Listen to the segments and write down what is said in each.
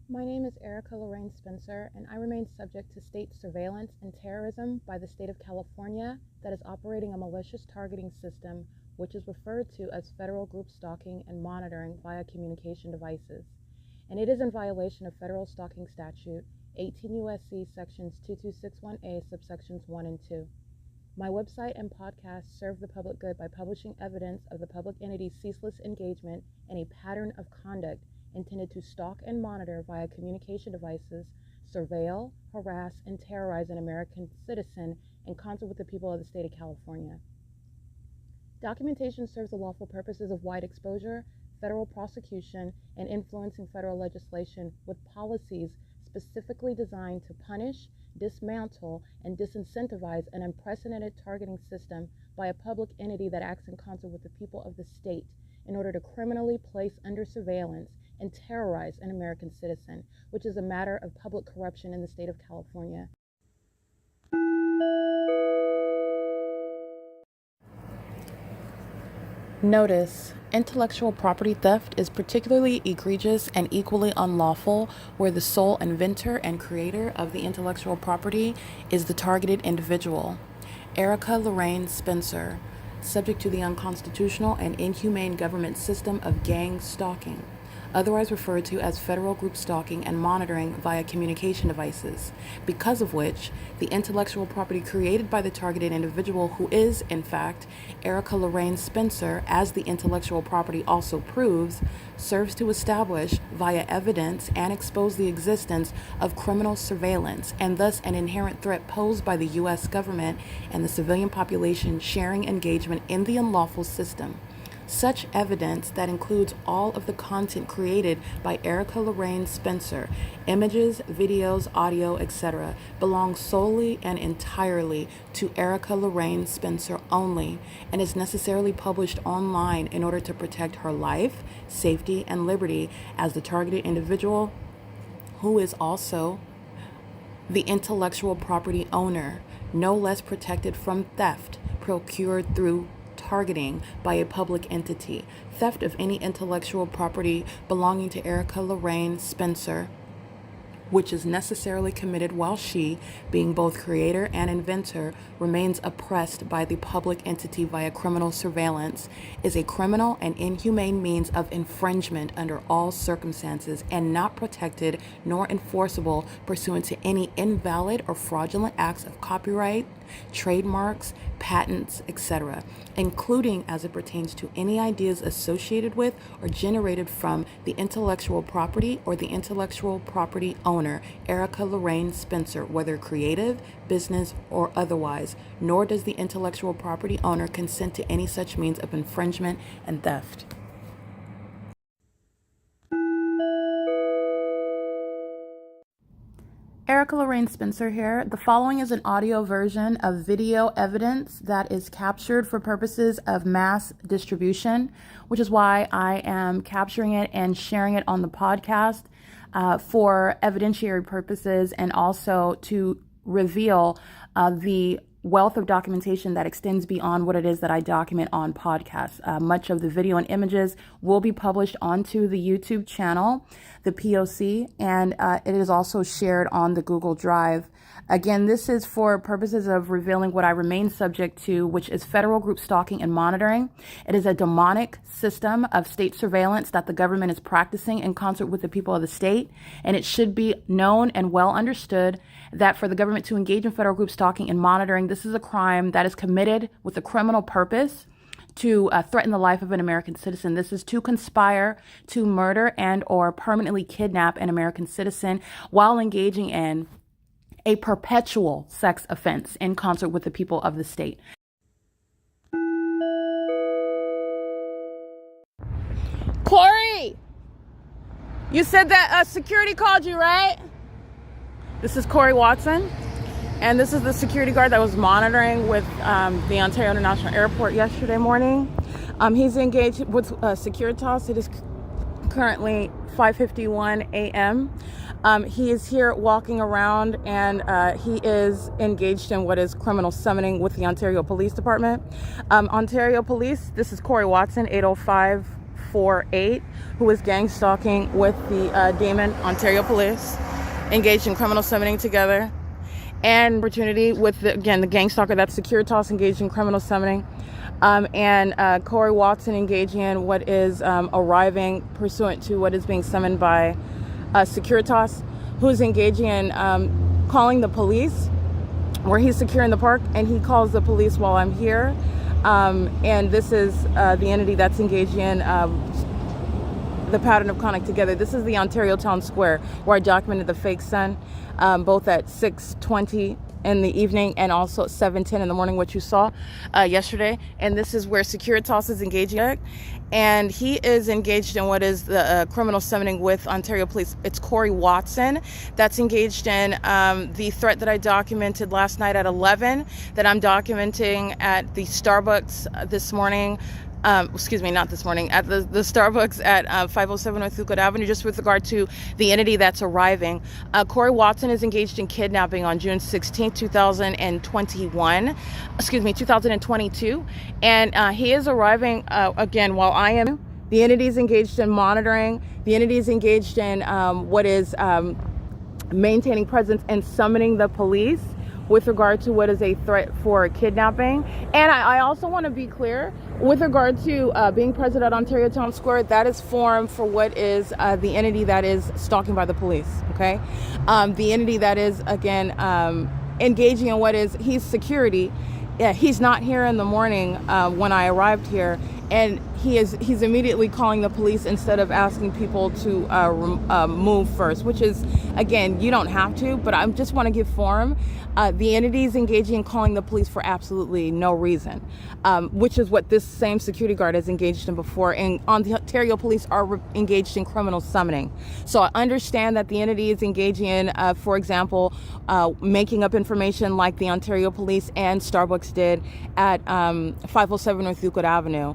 My name is Erica Lorraine Spencer, and I remain subject to state surveillance and terrorism by the state of California that is operating a malicious targeting system which is referred to as federal group stalking and monitoring via communication devices. And it is in violation of federal stalking statute 18 U.S.C. sections 2261A subsections 1 and 2. My website and podcast serve the public good by publishing evidence of the public entity's ceaseless engagement in a pattern of conduct intended to stalk and monitor via communication devices, surveil, harass, and terrorize an American citizen in concert with the people of the state of California. Documentation serves the lawful purposes of wide exposure, federal prosecution, and influencing federal legislation with policies specifically designed to punish, dismantle, and disincentivize an unprecedented targeting system by a public entity that acts in concert with the people of the state in order to criminally place under surveillance and terrorize an American citizen, which is a matter of public corruption in the state of California. Notice: intellectual property theft is particularly egregious and equally unlawful where the sole inventor and creator of the intellectual property is the targeted individual. Erica Lorraine Spencer, subject to the unconstitutional and inhumane government system of gang stalking, otherwise referred to as federal group stalking and monitoring via communication devices, because of which the intellectual property created by the targeted individual, who is, in fact, Erica Lorraine Spencer, as the intellectual property also proves, serves to establish via evidence and expose the existence of criminal surveillance and thus an inherent threat posed by the U.S. government and the civilian population sharing engagement in the unlawful system. Such evidence, that includes all of the content created by Erica Lorraine Spencer, images, videos, audio, etc., belongs solely and entirely to Erica Lorraine Spencer only and is necessarily published online in order to protect her life, safety, and liberty as the targeted individual, who is also the intellectual property owner, no less protected from theft procured through targeting by a public entity. Theft of any intellectual property belonging to Erica Lorraine Spencer, which is necessarily committed while she, being both creator and inventor, remains oppressed by the public entity via criminal surveillance, is a criminal and inhumane means of infringement under all circumstances and not protected nor enforceable pursuant to any invalid or fraudulent acts of copyright, trademarks, patents, etc., including as it pertains to any ideas associated with or generated from the intellectual property or the intellectual property owner, Erica Lorraine Spencer, whether creative, business, or otherwise, nor does the intellectual property owner consent to any such means of infringement and theft. Erica Lorraine Spencer here. The following is an audio version of video evidence that is captured for purposes of mass distribution, which is why I am capturing it and sharing it on the podcast for evidentiary purposes and also to reveal the wealth of documentation that extends beyond what it is that I document on podcasts. Much of the video and images will be published onto the YouTube channel, the P.O.C, and it is also shared on the Google Drive. Again, this is for purposes of revealing what I remain subject to, which is federal group stalking and monitoring. It is a demonic system of state surveillance that the government is practicing in concert with the people of the state, and it should be known and well understood that for the government to engage in federal group stalking and monitoring, this is a crime that is committed with a criminal purpose to threaten the life of an American citizen. This is to conspire to murder and or permanently kidnap an American citizen while engaging in a perpetual sex offense in concert with the people of the state. Corey, you said that security called you, right? This is Corey Watson, and this is the security guard that was monitoring with the Ontario International Airport yesterday morning. He's engaged with Securitas. It is currently 5:51 a.m. He is here walking around, and he is engaged in what is criminal summoning with the Ontario Police Department. Ontario Police, this is Corey Watson, 805 548, who is gang stalking with the Demon Ontario Police, engaged in criminal summoning together. And opportunity with, the gang stalker, that's Securitas, engaged in criminal summoning. And Corey Watson engaging in what is arriving pursuant to what is being summoned by Securitas, who's engaging in calling the police, where he's securing the park, and he calls the police while I'm here. And this is the entity that's engaging in the pattern of conduct together. This is the Ontario Town Square, where I documented the fake sun, both at 6:20 in the evening and also at 7:10 in the morning, which you saw yesterday. And this is where Securitas is engaging, and he is engaged in what is the criminal summoning with Ontario Police. It's Corey Watson that's engaged in the threat that I documented last night at 11, that I'm documenting at the Starbucks this morning. Excuse me, not this morning, at the Starbucks at 507 North Euclid Avenue, just with regard to the entity that's arriving. Corey Watson is engaged in kidnapping on June 16, 2022. And he is arriving, again, while I am. The entity is engaged in monitoring. The entity is engaged in what is maintaining presence and summoning the police with regard to what is a threat for kidnapping. And I also want to be clear with regard to being present at Ontario Town Square. That is formed for what is the entity that is stalking by the police. Okay, the entity that is, again, engaging in what is he's security. Yeah, he's not here in the morning when I arrived here, and he's immediately calling the police instead of asking people to move first, which is, again, you don't have to, but I just want to give form. The entity is engaging in calling the police for absolutely no reason, which is what this same security guard has engaged in before. And Ontario Police are engaged in criminal summoning. So I understand that the entity is engaging in, for example, making up information like the Ontario Police and Starbucks did at 507 North Euclid Avenue.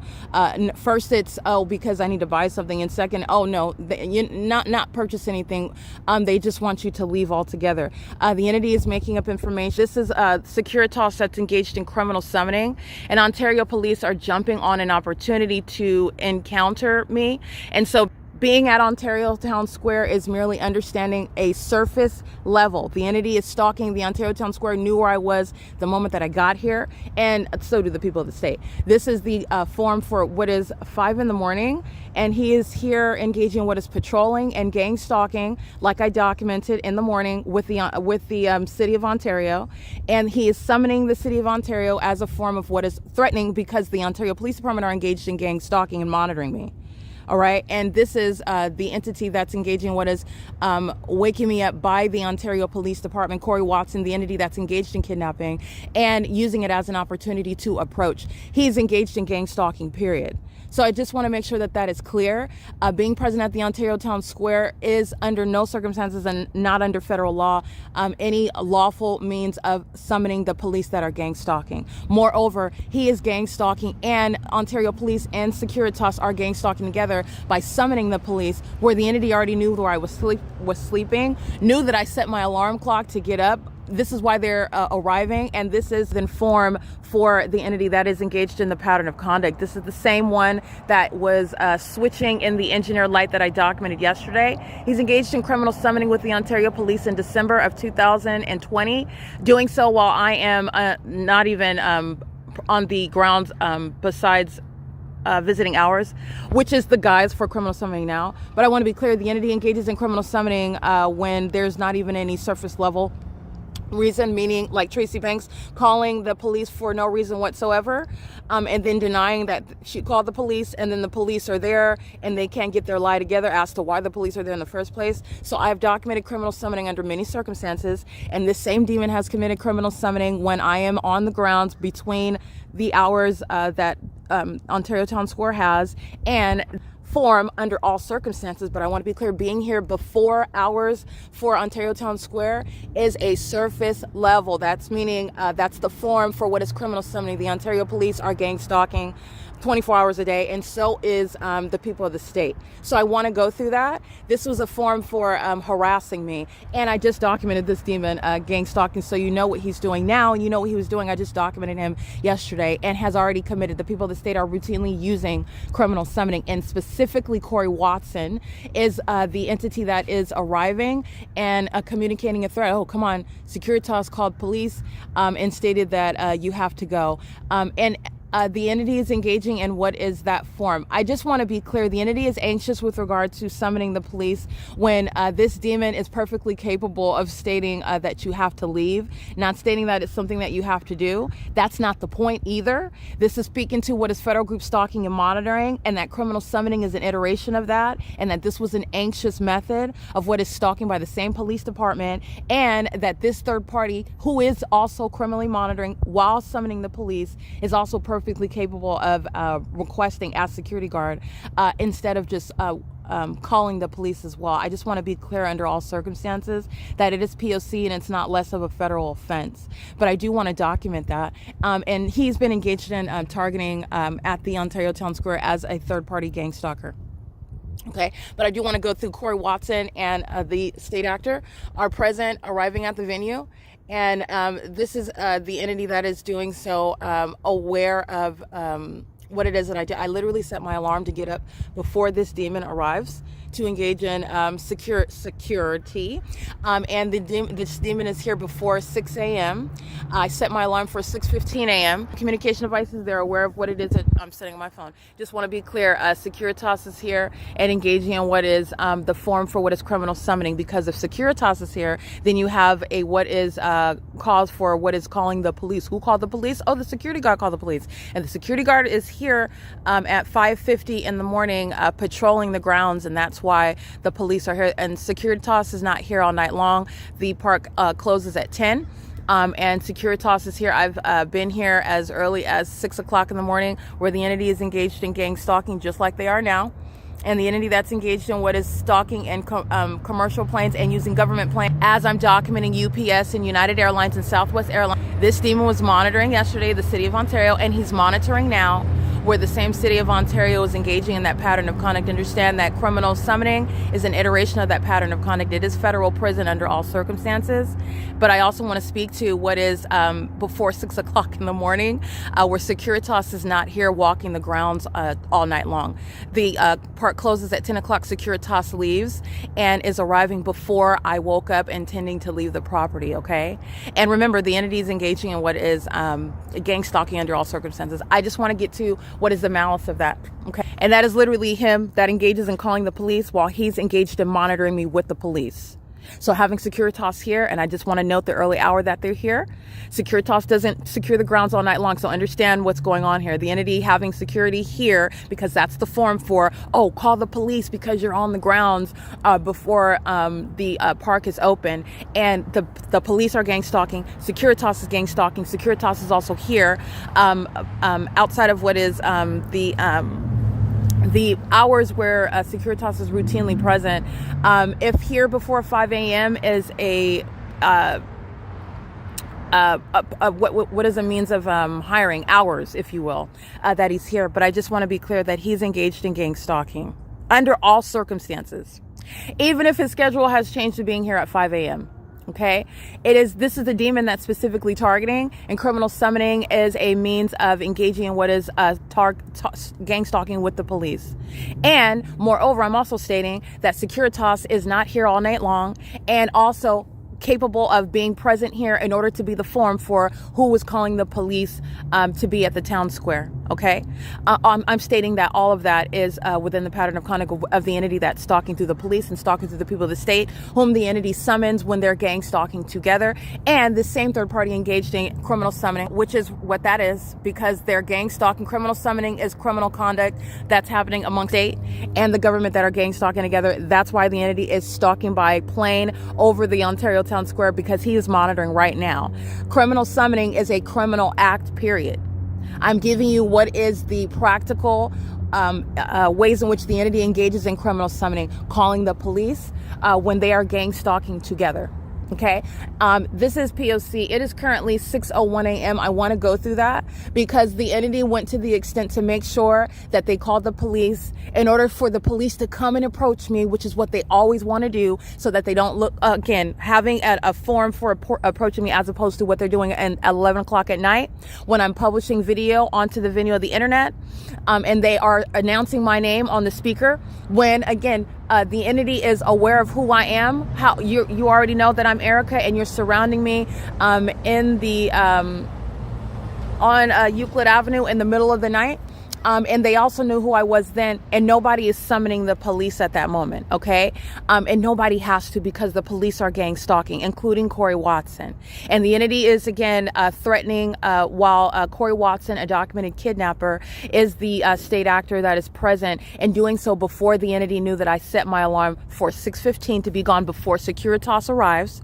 First, it's, oh, because I need to buy something, and second, oh no, you not purchase anything. They just want you to leave altogether. The entity is making up information. This is Securitas that's engaged in criminal summoning, and Ontario Police are jumping on an opportunity to encounter me. And so being at Ontario Town Square is merely understanding a surface level. The entity is stalking the Ontario Town Square, knew where I was the moment that I got here, and so do the people of the state. This is the forum for what is 5 in the morning, and he is here engaging in what is patrolling and gang stalking, like I documented in the morning with the City of Ontario, and he is summoning the City of Ontario as a form of what is threatening, because the Ontario Police Department are engaged in gang stalking and monitoring me. All right. And this is the entity that's engaging what is waking me up by the Ontario Police Department, Corey Watson, the entity that's engaged in kidnapping and using it as an opportunity to approach. He's engaged in gang stalking, period. So I just want to make sure that that is clear. Being present at the Ontario Town Square is under no circumstances, and not under federal law, any lawful means of summoning the police that are gang stalking. Moreover, he is gang stalking, and Ontario Police and Securitas are gang stalking together by summoning the police, where the entity already knew where I was sleeping, knew that I set my alarm clock to get up. This is why they're arriving, and this is the form for the entity that is engaged in the pattern of conduct. This is the same one that was switching in the engineer light that I documented yesterday. He's engaged in criminal summoning with the Ontario Police in December of 2020, doing so while I am not even on the grounds besides visiting hours, which is the guise for criminal summoning now. But I want to be clear, the entity engages in criminal summoning when there's not even any surface level reason, meaning like Tracy Banks calling the police for no reason whatsoever, and then denying that she called the police, and then the police are there and they can't get their lie together as to why the police are there in the first place. So I've documented criminal summoning under many circumstances, and this same demon has committed criminal summoning when I am on the grounds between the hours that Ontario Town Square has, and form under all circumstances. But I want to be clear, being here before hours for Ontario Town Square is a surface level. That's meaning that's the form for what is criminal summoning. The Ontario Police are gang stalking 24 hours a day, and so is the people of the state. So I want to go through that. This was a form for harassing me, and I just documented this demon gang stalking, so you know what he's doing now, and you know what he was doing. I just documented him yesterday and has already committed. The people of the state are routinely using criminal summoning, and specifically Corey Watson is the entity that is arriving and communicating a threat. Oh, come on. Securitas called police and stated that you have to go. The entity is engaging in what is that form. I just want to be clear. The entity is anxious with regard to summoning the police when this demon is perfectly capable of stating that you have to leave, not stating that it's something that you have to do. That's not the point either. This is speaking to what is federal group stalking and monitoring, and that criminal summoning is an iteration of that, and that this was an anxious method of what is stalking by the same police department, and that this third party, who is also criminally monitoring while summoning the police, is also perfectly capable of requesting as security guard instead of just calling the police as well. I just want to be clear under all circumstances that it is P.O.C. and it's not less of a federal offense. But I do want to document that. And he's been engaged in targeting at the Ontario Town Square as a third-party gang stalker. Okay, but I do want to go through Corey Watson and the state actor are present, arriving at the venue. And this is the entity that is doing so, aware of what it is that I do. I literally set my alarm to get up before this demon arrives to engage in security. And this demon is here before 6 a.m. I set my alarm for 6:15 a.m. Communication devices, they're aware of what it is that I'm setting on my phone. Just want to be clear, Securitas is here and engaging in what is the form for what is criminal summoning, because if Securitas is here, then you have a what is cause for what is calling the police. Who called the police? Oh, the security guard called the police. And the security guard is here at 5:50 in the morning patrolling the grounds, and that's why the police are here. And Securitas is not here all night long. The park closes at 10. And Securitas is here. I've been here as early as 6 o'clock in the morning, where the entity is engaged in gang stalking just like they are now. And the entity that's engaged in what is stalking and commercial planes and using government planes, as I'm documenting UPS and United Airlines and Southwest Airlines. This demon was monitoring yesterday the city of Ontario, and he's monitoring now, where the same city of Ontario is engaging in that pattern of conduct. Understand that criminal summoning is an iteration of that pattern of conduct. It is federal prison under all circumstances. But I also want to speak to what is before 6 o'clock in the morning, where Securitas is not here walking the grounds all night long. The park closes at 10 o'clock. Securitas leaves and is arriving before I woke up intending to leave the property, okay? And remember, the entity is engaging in what is gang stalking under all circumstances. I just want to get to what is the malice of that, okay? And that is literally him that engages in calling the police while he's engaged in monitoring me with the police. So having Securitas here, and I just want to note the early hour that they're here. Securitas doesn't secure the grounds all night long, so understand what's going on here. The entity having security here, because that's the form for, oh, call the police because you're on the grounds before the park is open. And the police are gang stalking. Securitas is gang stalking. Securitas is also here outside of what is the hours where Securitas is routinely present. If here before 5 a.m. is what is a means of hiring hours, if you will, that he's here. But I just want to be clear that he's engaged in gang stalking under all circumstances, even if his schedule has changed to being here at 5 a.m. Okay, this is the demon that's specifically targeting, and criminal summoning is a means of engaging in what is gang stalking with the police. And moreover, I'm also stating that Securitas is not here all night long, and also capable of being present here in order to be the form for who was calling the police to be at the town square. Okay, I'm stating that all of that is within the pattern of conduct of the entity that's stalking through the police and stalking through the people of the state, whom the entity summons when they're gang stalking together. And the same third party engaged in criminal summoning, which is what that is, because they're gang stalking. Criminal summoning is criminal conduct that's happening among state and the government that are gang stalking together. That's why the entity is stalking by plane over the Ontario Town Square, because he is monitoring right now. Criminal summoning is a criminal act, period. I'm giving you what is the practical ways in which the entity engages in criminal summoning, calling the police when they are gang stalking together. Okay, this is P.O.C. It is currently 6:01 a.m. I want to go through that because the entity went to the extent to make sure that they called the police in order for the police to come and approach me, which is what they always want to do, so that they don't look, again, having a forum for approaching me as opposed to what they're doing at 11 o'clock at night when I'm publishing video onto the venue of the internet, and they are announcing my name on the speaker when, again, the entity is aware of who I am. How you already know that I'm Erica, and you're surrounding me in the on Euclid Avenue in the middle of the night. And they also knew who I was then, and nobody is summoning the police at that moment, okay? And nobody has to, because the police are gang stalking, including Corey Watson. And the entity is, again, threatening, while Corey Watson, a documented kidnapper, is the state actor that is present, and doing so before the entity knew that I set my alarm for 6:15 to be gone before Securitas arrives.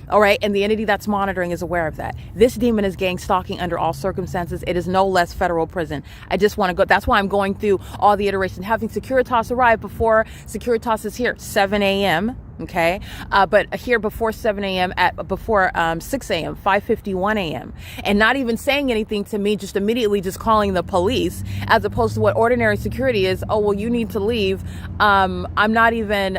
All right. And the entity that's monitoring is aware of that. This demon is gang stalking under all circumstances. It is no less federal prison. I just want to go. That's why I'm going through all the iterations, having Securitas arrive before Securitas is here, 7 a.m. Okay. But here before 7 a.m. before 6 a.m., 5:51 a.m. and not even saying anything to me, just immediately just calling the police, as opposed to what ordinary security is. Oh, well, you need to leave. I'm not even,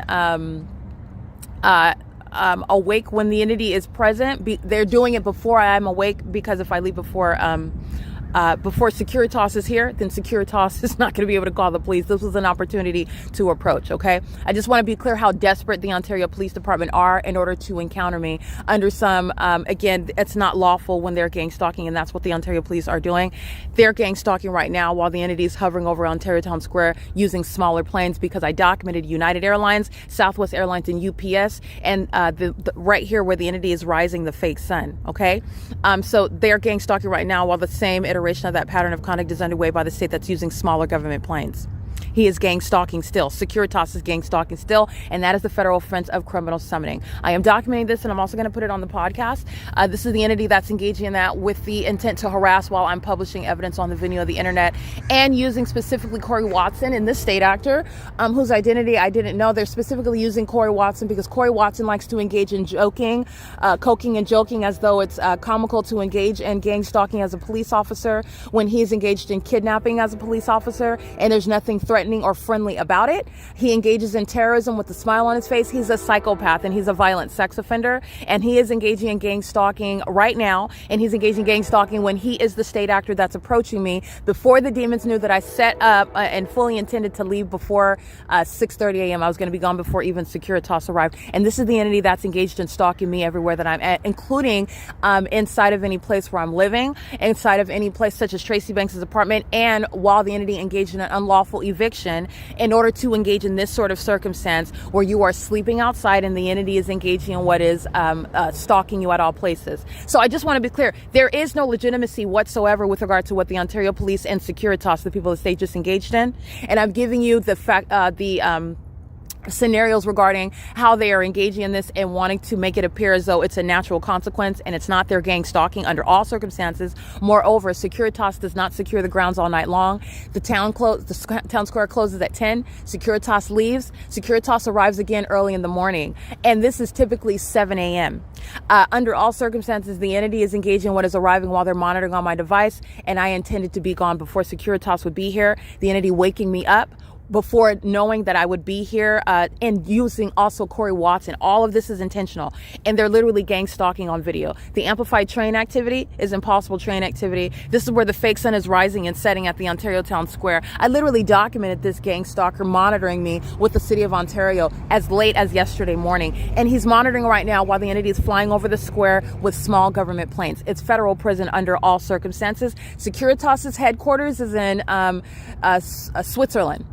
awake when the entity is present. They're doing it before I'm awake, because if I leave before Securitas is here, then Securitas is not going to be able to call the police. This was an opportunity to approach, okay? I just want to be clear how desperate the Ontario Police Department are in order to encounter me under some, again, it's not lawful when they're gang stalking, and that's what the Ontario Police are doing. They're gang stalking right now while the entity is hovering over Ontario Town Square using smaller planes, because I documented United Airlines, Southwest Airlines, and UPS, and the right here where the entity is rising the fake sun, okay? So they're gang stalking right now while the same iteration of that pattern of conduct is underway by the state that's using smaller government planes. He is gang stalking still. Securitas is gang stalking still, and that is the federal offense of criminal summoning. I am documenting this, and I'm also going to put it on the podcast. This is the entity that's engaging in that with the intent to harass while I'm publishing evidence on the venue of the internet, and using specifically Corey Watson and this state actor, whose identity I didn't know. They're specifically using Corey Watson because Corey Watson likes to engage in joking, coking and joking, as though it's comical to engage in gang stalking as a police officer when he's engaged in kidnapping as a police officer, and there's nothing threatening or friendly about it. He engages in terrorism with a smile on his face. He's a psychopath, and he's a violent sex offender, and he is engaging in gang stalking right now, and he's engaging in gang stalking when he is the state actor that's approaching me before the demons knew that I set up and fully intended to leave before 6:30 a.m. I was going to be gone before even Securitas arrived. And this is the entity that's engaged in stalking me everywhere that I'm at, including inside of any place where I'm living, inside of any place such as Tracy Banks' apartment, and while the entity engaged in an unlawful eviction in order to engage in this sort of circumstance where you are sleeping outside and the entity is engaging in what is stalking you at all places. So I just want to be clear, there is no legitimacy whatsoever with regard to what the Ontario Police and Securitas, the people that they just engaged in. And I'm giving you the fact, scenarios regarding how they are engaging in this and wanting to make it appear as though it's a natural consequence, and it's not. Their gang stalking under all circumstances. Moreover, Securitas does not secure the grounds all night long. The town square closes at 10. Securitas leaves. Securitas arrives again early in the morning, and this is typically 7 a.m. Under all circumstances, the entity is engaging in what is arriving while they're monitoring on my device, and I intended to be gone before Securitas would be here. The entity waking me up before knowing that I would be here, and using also Corey Watson. All of this is intentional, and they're literally gang stalking on video. The amplified train activity is impossible train activity. This is where the fake sun is rising and setting at the Ontario Town Square. I literally documented this gang stalker monitoring me with the city of Ontario as late as yesterday morning, and he's monitoring right now while the entity is flying over the square with small government planes. It's federal prison under all circumstances. Securitas's headquarters is in Switzerland.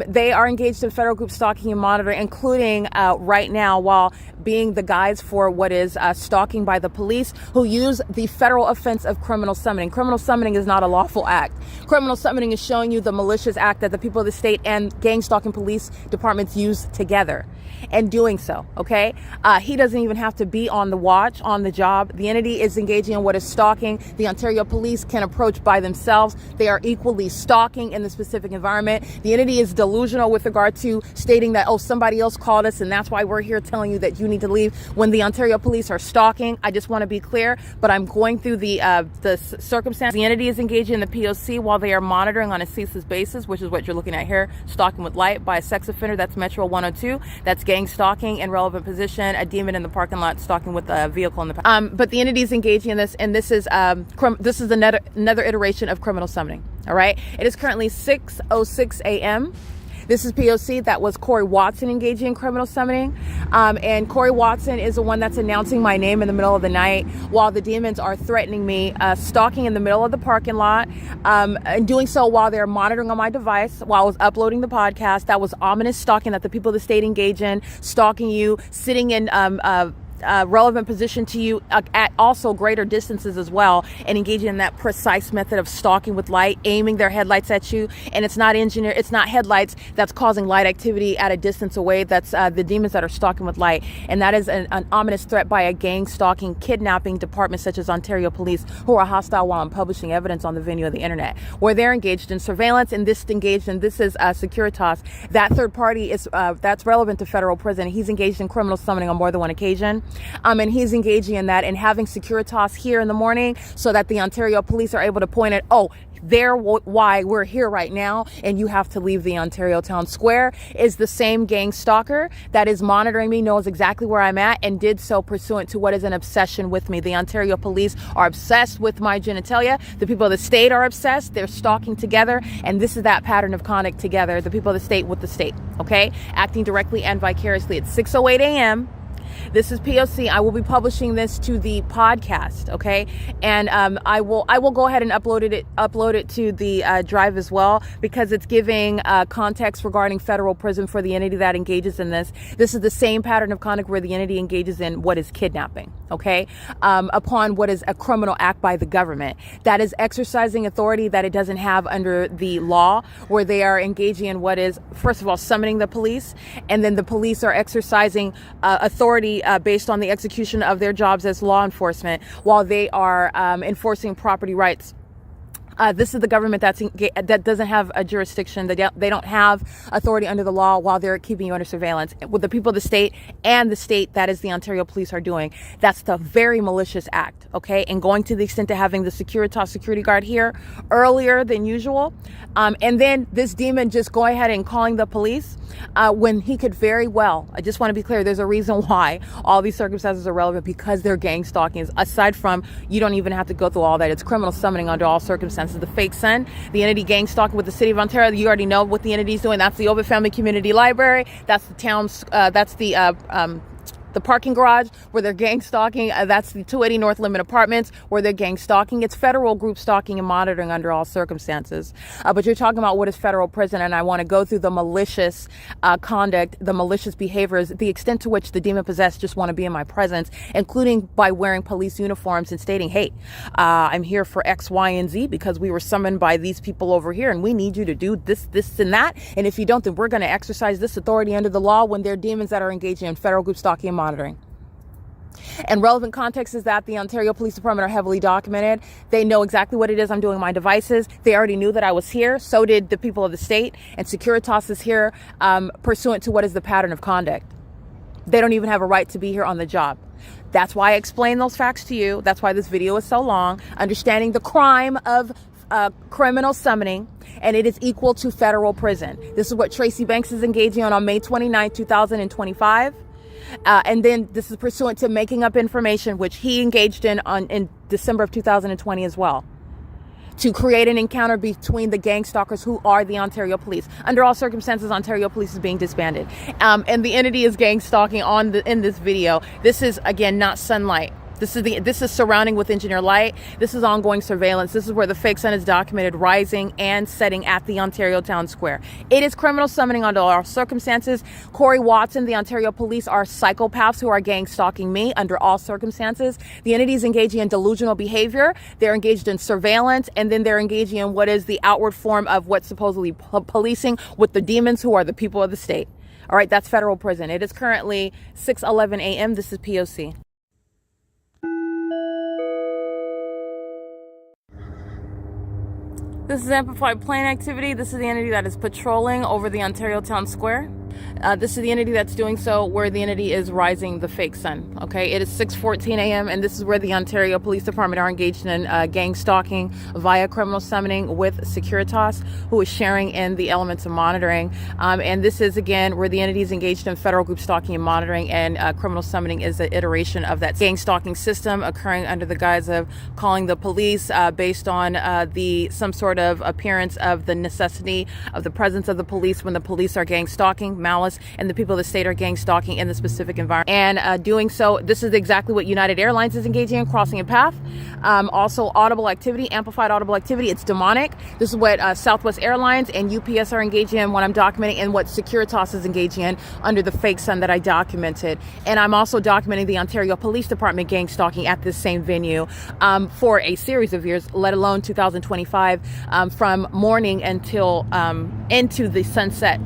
They are engaged in federal group stalking and monitoring, including right now while being the guides for what is stalking by the police, who use the federal offense of criminal summoning. Criminal summoning is not a lawful act. Criminal summoning is showing you the malicious act that the people of the state and gang stalking police departments use together, and doing so, okay? He doesn't even have to be on the watch, on the job. The entity is engaging in what is stalking. The Ontario police can approach by themselves. They are equally stalking in the specific environment. The entity is delusional with regard to stating that, oh, somebody else called us and that's why we're here telling you that you need to leave when the Ontario police are stalking. I just want to be clear, but I'm going through the circumstance. The entity is engaging in the P.O.C. while they are monitoring on a ceaseless basis, which is what you're looking at here, stalking with light by a sex offender. That's Metro 102. That's gang stalking in relevant position, a demon in the parking lot stalking with a vehicle in the but the entity is engaging in this, and this is another iteration of criminal summoning. All right, it is currently 6:06 a.m. This is P.O.C. That was Corey Watson engaging in criminal summoning. And Corey Watson is the one that's announcing my name in the middle of the night while the demons are threatening me, stalking in the middle of the parking lot, and doing so while they're monitoring on my device while I was uploading the podcast. That was ominous stalking that the people of the state engage in, stalking you, sitting in relevant position to you at also greater distances as well, and engaging in that precise method of stalking with light, aiming their headlights at you. And it's not it's not headlights that's causing light activity at a distance away. That's the demons that are stalking with light. And that is an ominous threat by a gang stalking, kidnapping department such as Ontario Police, who are hostile while I'm publishing evidence on the venue of the internet, where they're engaged in surveillance. And this is Securitas. That third party is that's relevant to federal prison. He's engaged in criminal summoning on more than one occasion. And he's engaging in that and having Securitas here in the morning so that the Ontario police are able to point at, oh, they're why we're here right now and you have to leave the Ontario town square. Is the same gang stalker that is monitoring me, knows exactly where I'm at, and did so pursuant to what is an obsession with me. The Ontario police are obsessed with my genitalia. The people of the state are obsessed. They're stalking together, and this is that pattern of conduct together, the people of the state with the state, okay? Acting directly and vicariously. It's 6:08 a.m. This is P.O.C. I will be publishing this to the podcast, okay? And I will go ahead and upload it to the drive as well, because it's giving context regarding federal prison for the entity that engages in this. This is the same pattern of conduct where the entity engages in what is kidnapping, okay? Upon what is a criminal act by the government. That is exercising authority that it doesn't have under the law, where they are engaging in what is, first of all, summoning the police, and then the police are exercising authority based on the execution of their jobs as law enforcement while they are enforcing property rights. This is the government that doesn't have a jurisdiction. They don't have authority under the law while they're keeping you under surveillance. With the people of the state and the state, that is the Ontario police are doing. That's the very malicious act, okay? And going to the extent to having the Securitas security guard here earlier than usual. And then this demon just go ahead and calling the police when he could very well. I just want to be clear. There's a reason why all these circumstances are relevant, because they're gang stalking. Aside from, you don't even have to go through all that. It's criminal summoning under all circumstances. The fake son, the entity gang stalking with the city of Ontario. You already know what the entity's doing. That's the Ovid Family Community Library. That's the town's, that's the parking garage where they're gang stalking. That's the 280 North Limit Apartments where they're gang stalking. It's federal group stalking and monitoring under all circumstances. But you're talking about what is federal prison, and I want to go through the malicious conduct, the malicious behaviors, the extent to which the demon possessed just want to be in my presence, including by wearing police uniforms and stating, hey, I'm here for X, Y, and Z because we were summoned by these people over here and we need you to do this, this, and that. And if you don't, then we're going to exercise this authority under the law, when they're demons that are engaging in federal group stalking and monitoring. And relevant context is that the Ontario Police Department are heavily documented. They know exactly what it is I'm doing on my devices. They already knew that I was here. So did the people of the state. And Securitas is here pursuant to what is the pattern of conduct. They don't even have a right to be here on the job. That's why I explained those facts to you. That's why this video is so long. Understanding the crime of criminal summoning, and it is equal to federal prison. This is what Tracy Banks is engaging on May 29, 2025. And then this is pursuant to making up information, which he engaged in December of 2020 as well, to create an encounter between the gang stalkers who are the Ontario Police. Under all circumstances, Ontario Police is being disbanded. And the entity is gang stalking in this video. This is, again, not sunlight. This is surrounding with engineer light. This is ongoing surveillance. This is where the fake sun is documented rising and setting at the Ontario town square. It is criminal summoning under all circumstances. Corey Watson, the Ontario police, are psychopaths who are gang stalking me under all circumstances. The entity is engaging in delusional behavior. They're engaged in surveillance, and then they're engaging in what is the outward form of what's supposedly policing with the demons who are the people of the state. All right, that's federal prison. It is currently 6:11 a.m. This is P.O.C. This is amplified plane activity. This is the entity that is patrolling over the Ontario Town Square. This is the entity that's doing so where the entity is rising the fake sun. Okay, it is 6:14 a.m. and this is where the Ontario Police Department are engaged in gang stalking via criminal summoning with Securitas, who is sharing in the elements of monitoring. And this is again where the entity is engaged in federal group stalking and monitoring, and criminal summoning is an iteration of that gang stalking system occurring under the guise of calling the police based on some sort of appearance of the necessity of the presence of the police when the police are gang stalking, malice, and the people of the state are gang stalking in the specific environment. And doing so, this is exactly what United Airlines is engaging in, crossing a path. Also audible activity, amplified audible activity. It's demonic. This is what Southwest Airlines and UPS are engaging in, what I'm documenting, and what Securitas is engaging in under the fake sun that I documented. And I'm also documenting the Ontario Police Department gang stalking at this same venue for a series of years, let alone 2025, from morning until into the sunset.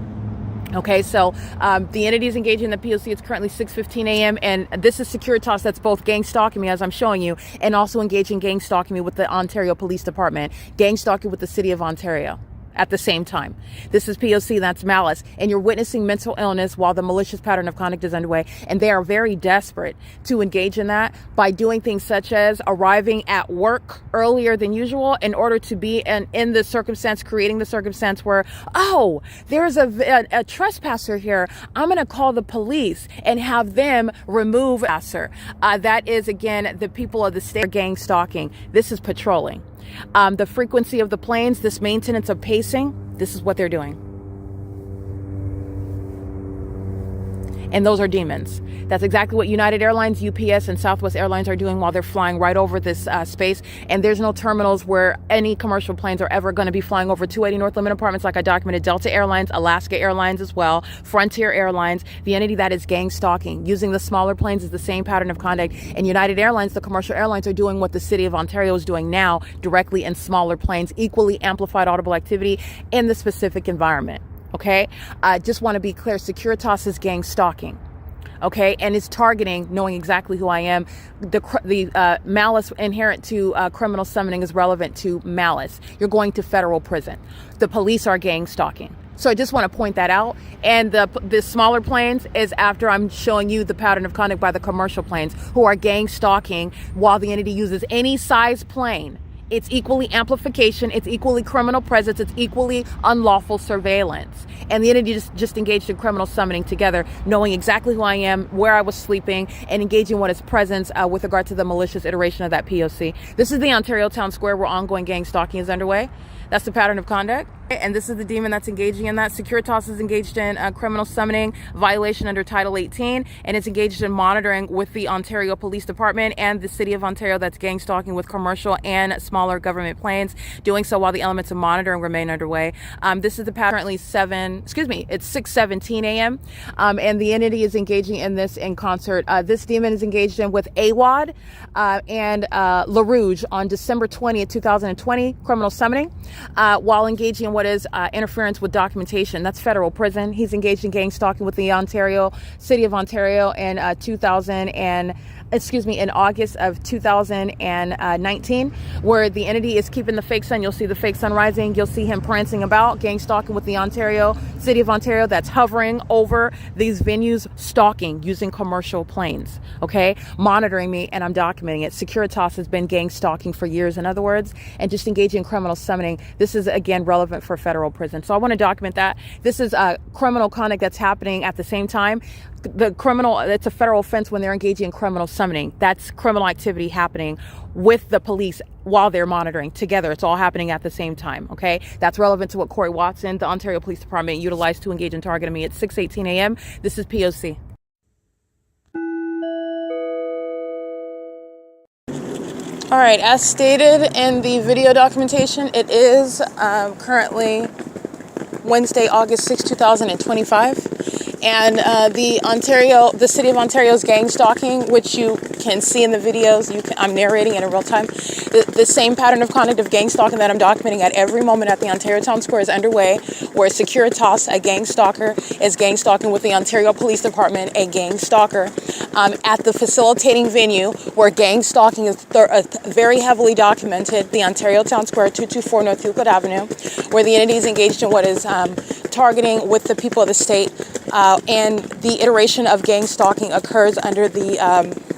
Okay, so the entity is engaging in the P.O.C. It's currently 6:15 a.m. and this is Securitas that's both gang stalking me as I'm showing you, and also engaging gang stalking me with the Ontario Police Department, gang stalking with the City of Ontario at the same time. This is P.O.C. that's malice, and you're witnessing mental illness while the malicious pattern of conduct is underway, and they are very desperate to engage in that by doing things such as arriving at work earlier than usual in order to be in the circumstance, creating the circumstance where, oh, there's a trespasser here, I'm going to call the police and have them remove trespasser. That is, again, the people of the state gang stalking. This is patrolling. The frequency of the planes, this maintenance of pacing, this is what they're doing. And those are demons. That's exactly what United Airlines, UPS, and Southwest Airlines are doing while they're flying right over this space. And there's no terminals where any commercial planes are ever going to be flying over 280 North Limit Apartments, like I documented. Delta Airlines, Alaska Airlines as well, Frontier Airlines, the entity that is gang stalking, using the smaller planes is the same pattern of conduct. And United Airlines, the commercial airlines, are doing what the City of Ontario is doing now, directly in smaller planes, equally amplified audible activity in the specific environment. Okay, just want to be clear, Securitas is gang stalking. Okay, and it's targeting, knowing exactly who I am. The malice inherent to criminal summoning is relevant to malice. You're going to federal prison. The police are gang stalking. So I just want to point that out. And the smaller planes is after I'm showing you the pattern of conduct by the commercial planes, who are gang stalking while the entity uses any size plane. It's equally amplification, it's equally criminal presence, it's equally unlawful surveillance. And the entity just engaged in criminal summoning together, knowing exactly who I am, where I was sleeping, and engaging what is presence with regard to the malicious iteration of that P.O.C. This is the Ontario Town Square where ongoing gang stalking is underway. That's the pattern of conduct. And this is the demon that's engaging in that. Securitas is engaged in criminal summoning violation under Title 18, and it's engaged in monitoring with the Ontario Police Department and the City of Ontario that's gang stalking with commercial and smaller government planes, doing so while the elements of monitoring remain underway. This is the pattern currently it's 6:17 a.m. And the entity is engaging in this in concert. This demon is engaged in with AWOD and LaRouge on December 20th, 2020, criminal summoning, while engaging in what is interference with documentation. That's federal prison. He's engaged in gang stalking with the City of Ontario in in August of 2019, where the entity is keeping the fake sun. You'll see the fake sun rising. You'll see him prancing about, gang stalking with the City of Ontario that's hovering over these venues, stalking using commercial planes, okay? Monitoring me, and I'm documenting it. Securitas has been gang stalking for years, in other words, and just engaging in criminal summoning. This is, again, relevant for federal prison. So I want to document that. This is criminal conduct that's happening at the same time. It's a federal offense when they're engaging in criminal summoning. That's criminal activity happening with the police while they're monitoring together. It's all happening at the same time, okay? That's relevant to what Corey Watson, the Ontario Police Department, utilized to engage in targeting me at 6:18 a.m. This is P.O.C. All right, as stated in the video documentation, it is currently Wednesday, August 6, 2025. And the City of Ontario's gang stalking, which you can see in the videos, I'm narrating it in real time. The same pattern of conduct of gang stalking that I'm documenting at every moment at the Ontario Town Square is underway, where Securitas, a gang stalker, is gang stalking with the Ontario Police Department, a gang stalker. at the facilitating venue where gang stalking is very heavily documented, the Ontario Town Square, 224 North Euclid Avenue, where the entity is engaged in what is targeting with the people of the state. And the iteration of gang stalking occurs under the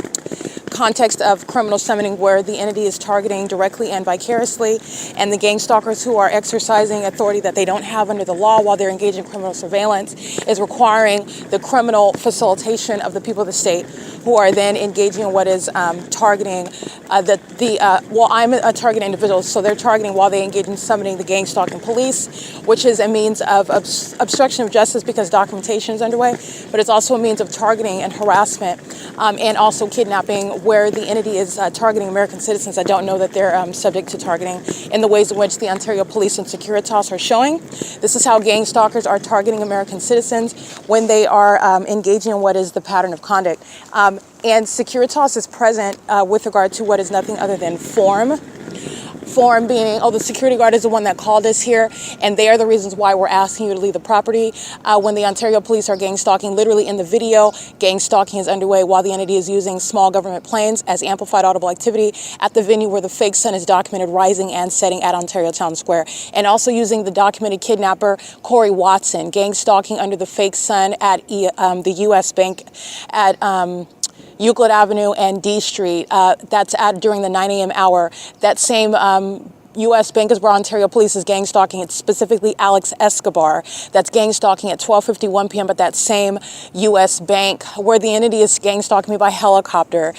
context of criminal summoning, where the entity is targeting directly and vicariously, and the gang stalkers who are exercising authority that they don't have under the law while they're engaged in criminal surveillance is requiring the criminal facilitation of the people of the state, who are then engaging in what is targeting I'm a target individual, so they're targeting while they engage in summoning the gang stalking police, which is a means of obstruction of justice because documentation is underway, but it's also a means of targeting and harassment, and also kidnapping, where the entity is targeting American citizens. I don't know that they're subject to targeting in the ways in which the Ontario Police and Securitas are showing. This is how gang stalkers are targeting American citizens when they are engaging in what is the pattern of conduct. And Securitas is present with regard to what is nothing other than form. Form being, the security guard is the one that called us here, and they are the reasons why we're asking you to leave the property. When the Ontario police are gang stalking, literally in the video, gang stalking is underway while the entity is using small government planes as amplified audible activity at the venue where the fake sun is documented rising and setting at Ontario Town Square. And also using the documented kidnapper, Corey Watson, gang stalking under the fake sun at the U.S. Bank at Euclid Avenue and D Street. That's during the 9 a.m. hour. That same U.S. Bank is where Ontario Police is gang stalking. It's specifically Alex Escobar. That's gang stalking at 12:51 p.m. But that same U.S. Bank where the entity is gang stalking me by helicopter.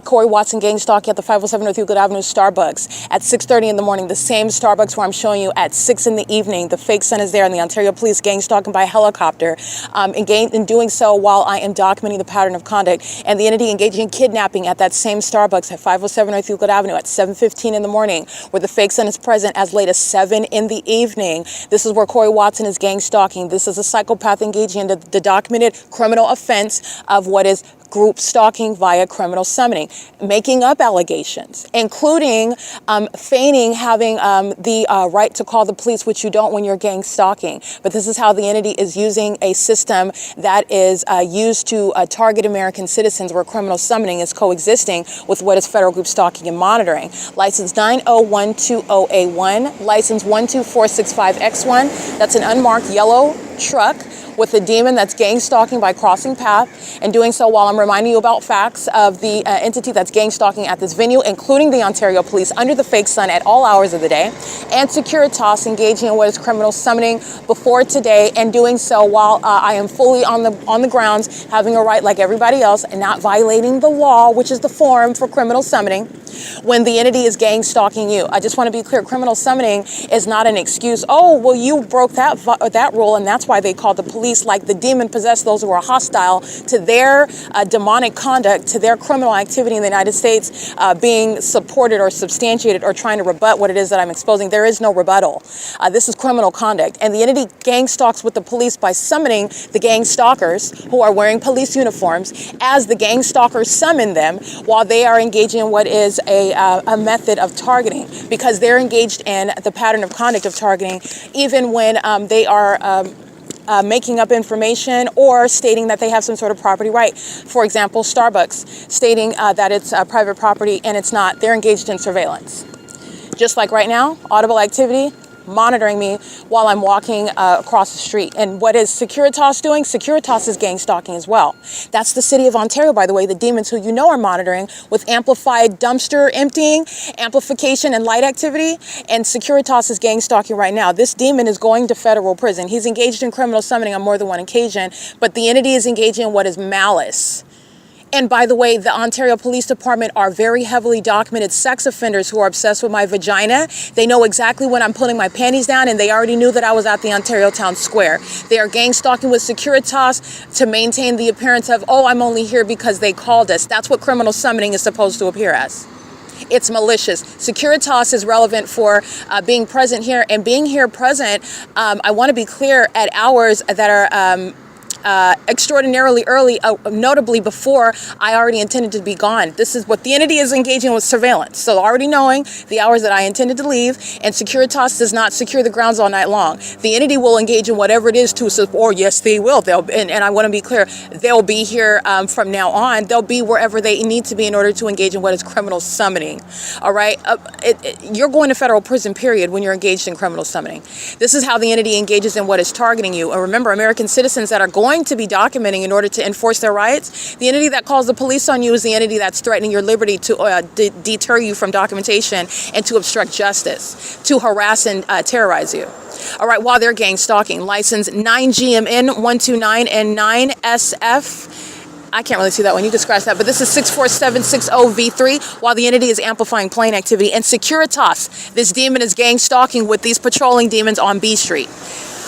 Corey Watson gang stalking at the 507 North Euclid Avenue Starbucks at 6:30 in the morning. The same Starbucks where I'm showing you at 6 in the evening. The fake sun is there, and the Ontario Police gang stalking by helicopter. In doing so while I am documenting the pattern of conduct, and the entity engaging in kidnapping at that same Starbucks at 507 North Euclid Avenue at 7:15 in the morning, where the fake sun is present as late as 7 in the evening. This is where Corey Watson is gang stalking. This is a psychopath engaging in the documented criminal offense of what is group stalking via criminal summoning, making up allegations, including feigning having the right to call the police, which you don't when you're gang stalking. But this is how the entity is using a system that is used to target American citizens, where criminal summoning is coexisting with what is federal group stalking and monitoring. License 90120A1, license 12465X1. That's an unmarked yellow truck with a demon that's gang stalking by crossing path, and doing so while I'm reminding you about facts of the entity that's gang stalking at this venue, including the Ontario Police under the fake sun at all hours of the day, and Securitas engaging in what is criminal summoning before today, and doing so while I am fully on the grounds, having a right like everybody else and not violating the law, which is the form for criminal summoning, when the entity is gang stalking you. I just want to be clear, criminal summoning is not an excuse. Oh, well, you broke that rule, and that's why they called the police, like the demon possessed those who are hostile to their demonic conduct, to their criminal activity in the United States being supported or substantiated or trying to rebut what it is that I'm exposing. There is no rebuttal. This is criminal conduct. And the entity gang stalks with the police by summoning the gang stalkers who are wearing police uniforms as the gang stalkers summon them while they are engaging in what is a method of targeting, because they're engaged in the pattern of conduct of targeting even when they are making up information or stating that they have some sort of property right. For example, Starbucks stating that it's private property, and it's not. They're engaged in surveillance. Just like right now, audible activity, monitoring me while I'm walking across the street. And what is Securitas doing? Securitas is gang stalking as well. That's the city of Ontario, by the way, the demons who you know are monitoring with amplified dumpster emptying, amplification, and light activity. And Securitas is gang stalking right now. This demon is going to federal prison. He's engaged in criminal summoning on more than one occasion, but the entity is engaging in what is malice. And by the way, the Ontario Police Department are very heavily documented sex offenders who are obsessed with my vagina. They know exactly when I'm pulling my panties down, and they already knew that I was at the Ontario Town Square. They are gang stalking with Securitas to maintain the appearance of, oh, I'm only here because they called us. That's what criminal summoning is supposed to appear as. It's malicious. Securitas is relevant for being present here, and being here present, I want to be clear, at hours that are extraordinarily early, notably before I already intended to be gone. This is what the entity is engaging with: surveillance. So already knowing the hours that I intended to leave, and Securitas does not secure the grounds all night long. The entity will engage in whatever it is to support. Yes, they will. And I want to be clear, they'll be here from now on. They'll be wherever they need to be in order to engage in what is criminal summoning. All right? You're going to federal prison, period, when you're engaged in criminal summoning. This is how the entity engages in what is targeting you. And remember, American citizens that are going to be documenting in order to enforce their rights, the entity that calls the police on you is the entity that's threatening your liberty to deter you from documentation and to obstruct justice, to harass and terrorize you. All right, while they're gang stalking. License 9GMN129 and 9SF. I can't really see that one. You can scratch that. But this is 64760V3 while the entity is amplifying plane activity. And Securitas, this demon is gang stalking with these patrolling demons on B Street.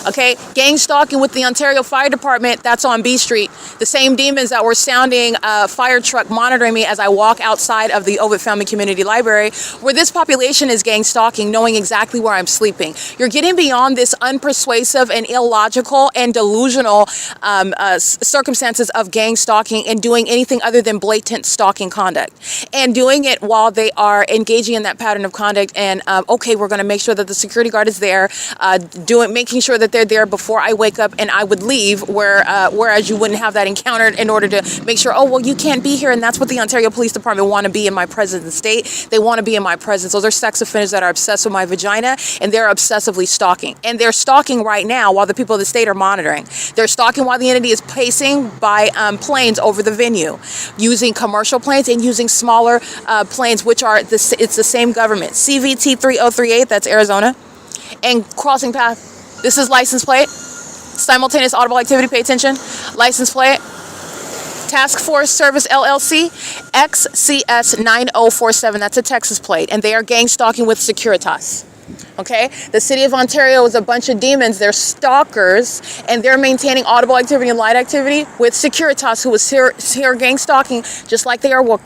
Okay, gang stalking with the Ontario Fire Department, that's on B Street. The same demons that were sounding a fire truck monitoring me as I walk outside of the Ovid Family Community Library, where this population is gang stalking, knowing exactly where I'm sleeping. You're getting beyond this unpersuasive and illogical and delusional circumstances of gang stalking and doing anything other than blatant stalking conduct. And doing it while they are engaging in that pattern of conduct and, okay, we're going to make sure that the security guard is there, making sure that they're there before I wake up and I would leave, whereas you wouldn't have that encountered in order to make sure, oh, well, you can't be here. And that's what the Ontario Police Department want to be in my presence and state. They want to be in my presence. Those are sex offenders that are obsessed with my vagina, and they're obsessively stalking. And they're stalking right now while the people of the state are monitoring. They're stalking while the entity is pacing by planes over the venue, using commercial planes and using smaller planes, which are, it's the same government. CVT 3038, that's Arizona. And crossing path. This is license plate. Simultaneous audible activity, pay attention. License plate. Task Force Service LLC, XCS 9047. That's a Texas plate. And they are gang stalking with Securitas. Okay, the city of Ontario is a bunch of demons. They're stalkers, and they're maintaining audible activity and light activity with Securitas, who is here gang stalking, just like they are. Well,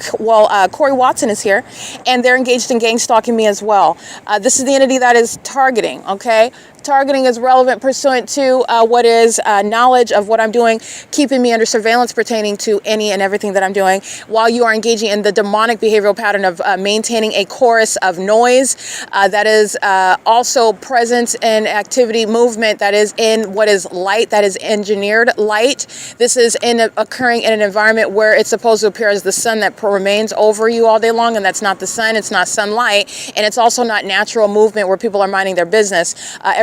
Corey Watson is here, and they're engaged in gang stalking me as well. This is the entity that is targeting. Okay. Targeting is relevant pursuant to what is knowledge of what I'm doing, keeping me under surveillance pertaining to any and everything that I'm doing, while you are engaging in the demonic behavioral pattern of maintaining a chorus of noise that is also present in activity movement that is in what is light, that is engineered light. This is occurring in an environment where it's supposed to appear as the sun that remains over you all day long, and that's not the sun, it's not sunlight, and it's also not natural movement where people are minding their business.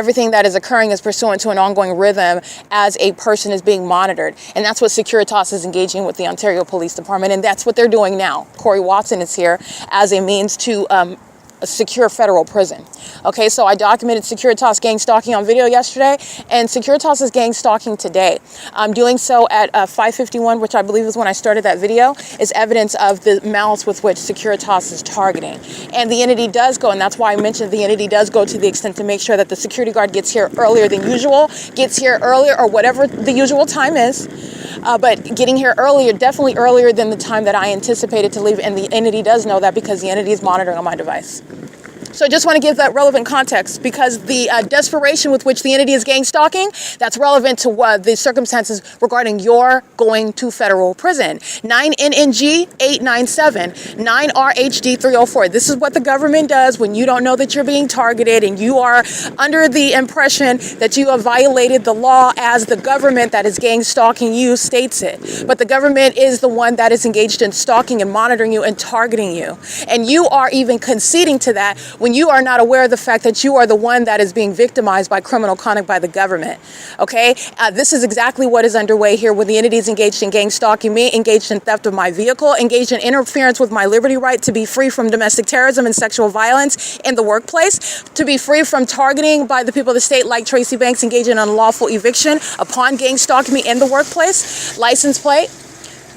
Everything that is occurring is pursuant to an ongoing rhythm as a person is being monitored. And that's what Securitas is engaging with the Ontario Police Department. And that's what they're doing now. Corey Watson is here as a means to a secure federal prison. Okay, so I documented Securitas gang stalking on video yesterday, and Securitas is gang stalking today. I'm doing so at 5:51, which I believe is when I started that video, is evidence of the malice with which Securitas is targeting. And the entity does go, and that's why I mentioned the entity does go to the extent to make sure that the security guard gets here earlier than usual, gets here earlier or whatever the usual time is, but getting here earlier, definitely earlier than the time that I anticipated to leave, and the entity does know that because the entity is monitoring on my device. So I just want to give that relevant context because the desperation with which the entity is gang stalking, that's relevant to the circumstances regarding your going to federal prison. 9NNG 897, 9RHD 304. This is what the government does when you don't know that you're being targeted and you are under the impression that you have violated the law as the government that is gang stalking you states it. But the government is the one that is engaged in stalking and monitoring you and targeting you. And you are even conceding to that when you are not aware of the fact that you are the one that is being victimized by criminal conduct by the government. Okay, this is exactly what is underway here when the entity is engaged in gang stalking me, engaged in theft of my vehicle, engaged in interference with my liberty right to be free from domestic terrorism and sexual violence in the workplace, to be free from targeting by the people of the state like Tracy Banks, engaged in unlawful eviction upon gang stalking me in the workplace. License plate,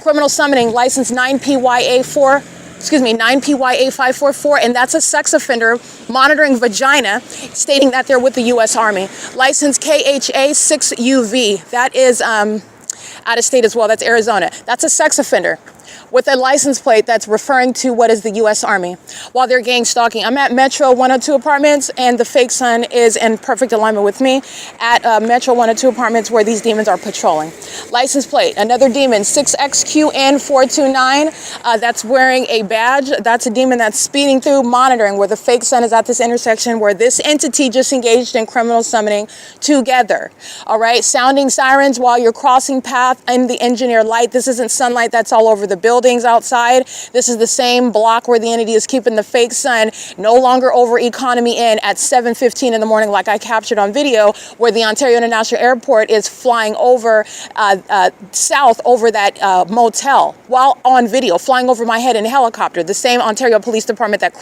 criminal summoning, license 9PYA544, and that's a sex offender monitoring vagina, stating that they're with the U.S. Army. License KHA6UV, that is out of state as well, that's Arizona. That's a sex offender. with a license plate that's referring to what is the U.S. Army while they're gang stalking. I'm at Metro 102 Apartments, and the fake son is in perfect alignment with me at Metro 102 Apartments where these demons are patrolling. License plate, another demon, 6XQN429. That's wearing a badge. That's a demon that's speeding through, monitoring where the fake son is at this intersection where this entity just engaged in criminal summoning together. All right, sounding sirens while you're crossing path in the engineer light. This isn't sunlight that's all over the buildings outside. This is the same block where the entity is keeping the fake sun no longer over Economy Inn at 7:15 in the morning, like I captured on video, where the Ontario International Airport is flying over south over that motel while on video, flying over my head in a helicopter. The same Ontario Police Department that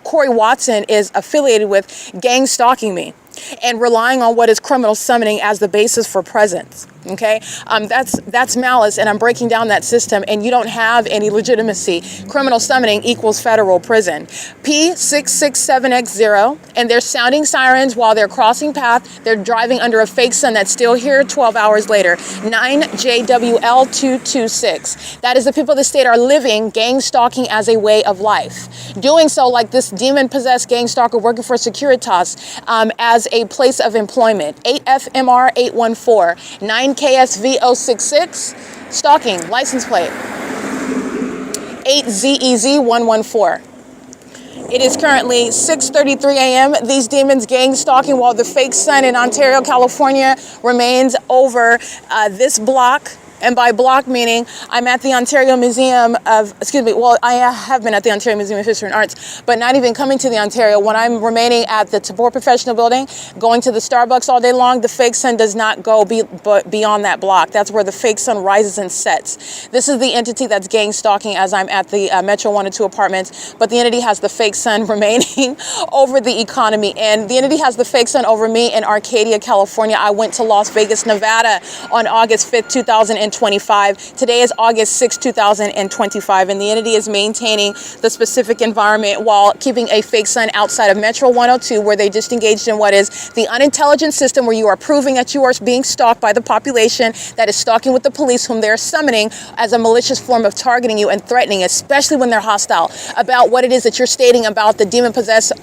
Corey Watson is affiliated with, gang stalking me and relying on what is criminal summoning as the basis for presence. Okay, that's malice, and I'm breaking down that system, and you don't have any legitimacy. Criminal summoning equals federal prison. P667X0, and they're sounding sirens while they're crossing path. They're driving under a fake sun that's still here 12 hours later. 9JWL226. That is the people of the state are living gang stalking as a way of life. Doing so like this demon-possessed gang stalker working for Securitas as a place of employment. 8FMR814. 9KSV066, stalking, license plate, 8ZEZ114. It is currently 6:33 a.m. These demons gang stalking while the fake sun in Ontario, California remains over this block. And by block meaning I'm at the Ontario Museum of, I have been at the Ontario Museum of History and Arts, but not even coming to the Ontario. When I'm remaining at the Tabor Professional Building, going to the Starbucks all day long, the fake sun does not go beyond that block. That's where the fake sun rises and sets. This is the entity that's gang stalking as I'm at the Metro 102 Apartments, but the entity has the fake sun remaining over the Economy. And the entity has the fake sun over me in Arcadia, California. I went to Las Vegas, Nevada on August 5th, 2025. Today is August 6, 2025, and the entity is maintaining the specific environment while keeping a fake sun outside of Metro 102, where they just engaged in what is the unintelligent system where you are proving that you are being stalked by the population that is stalking with the police, whom they're summoning as a malicious form of targeting you and threatening, especially when they're hostile about what it is that you're stating about the demon-possessed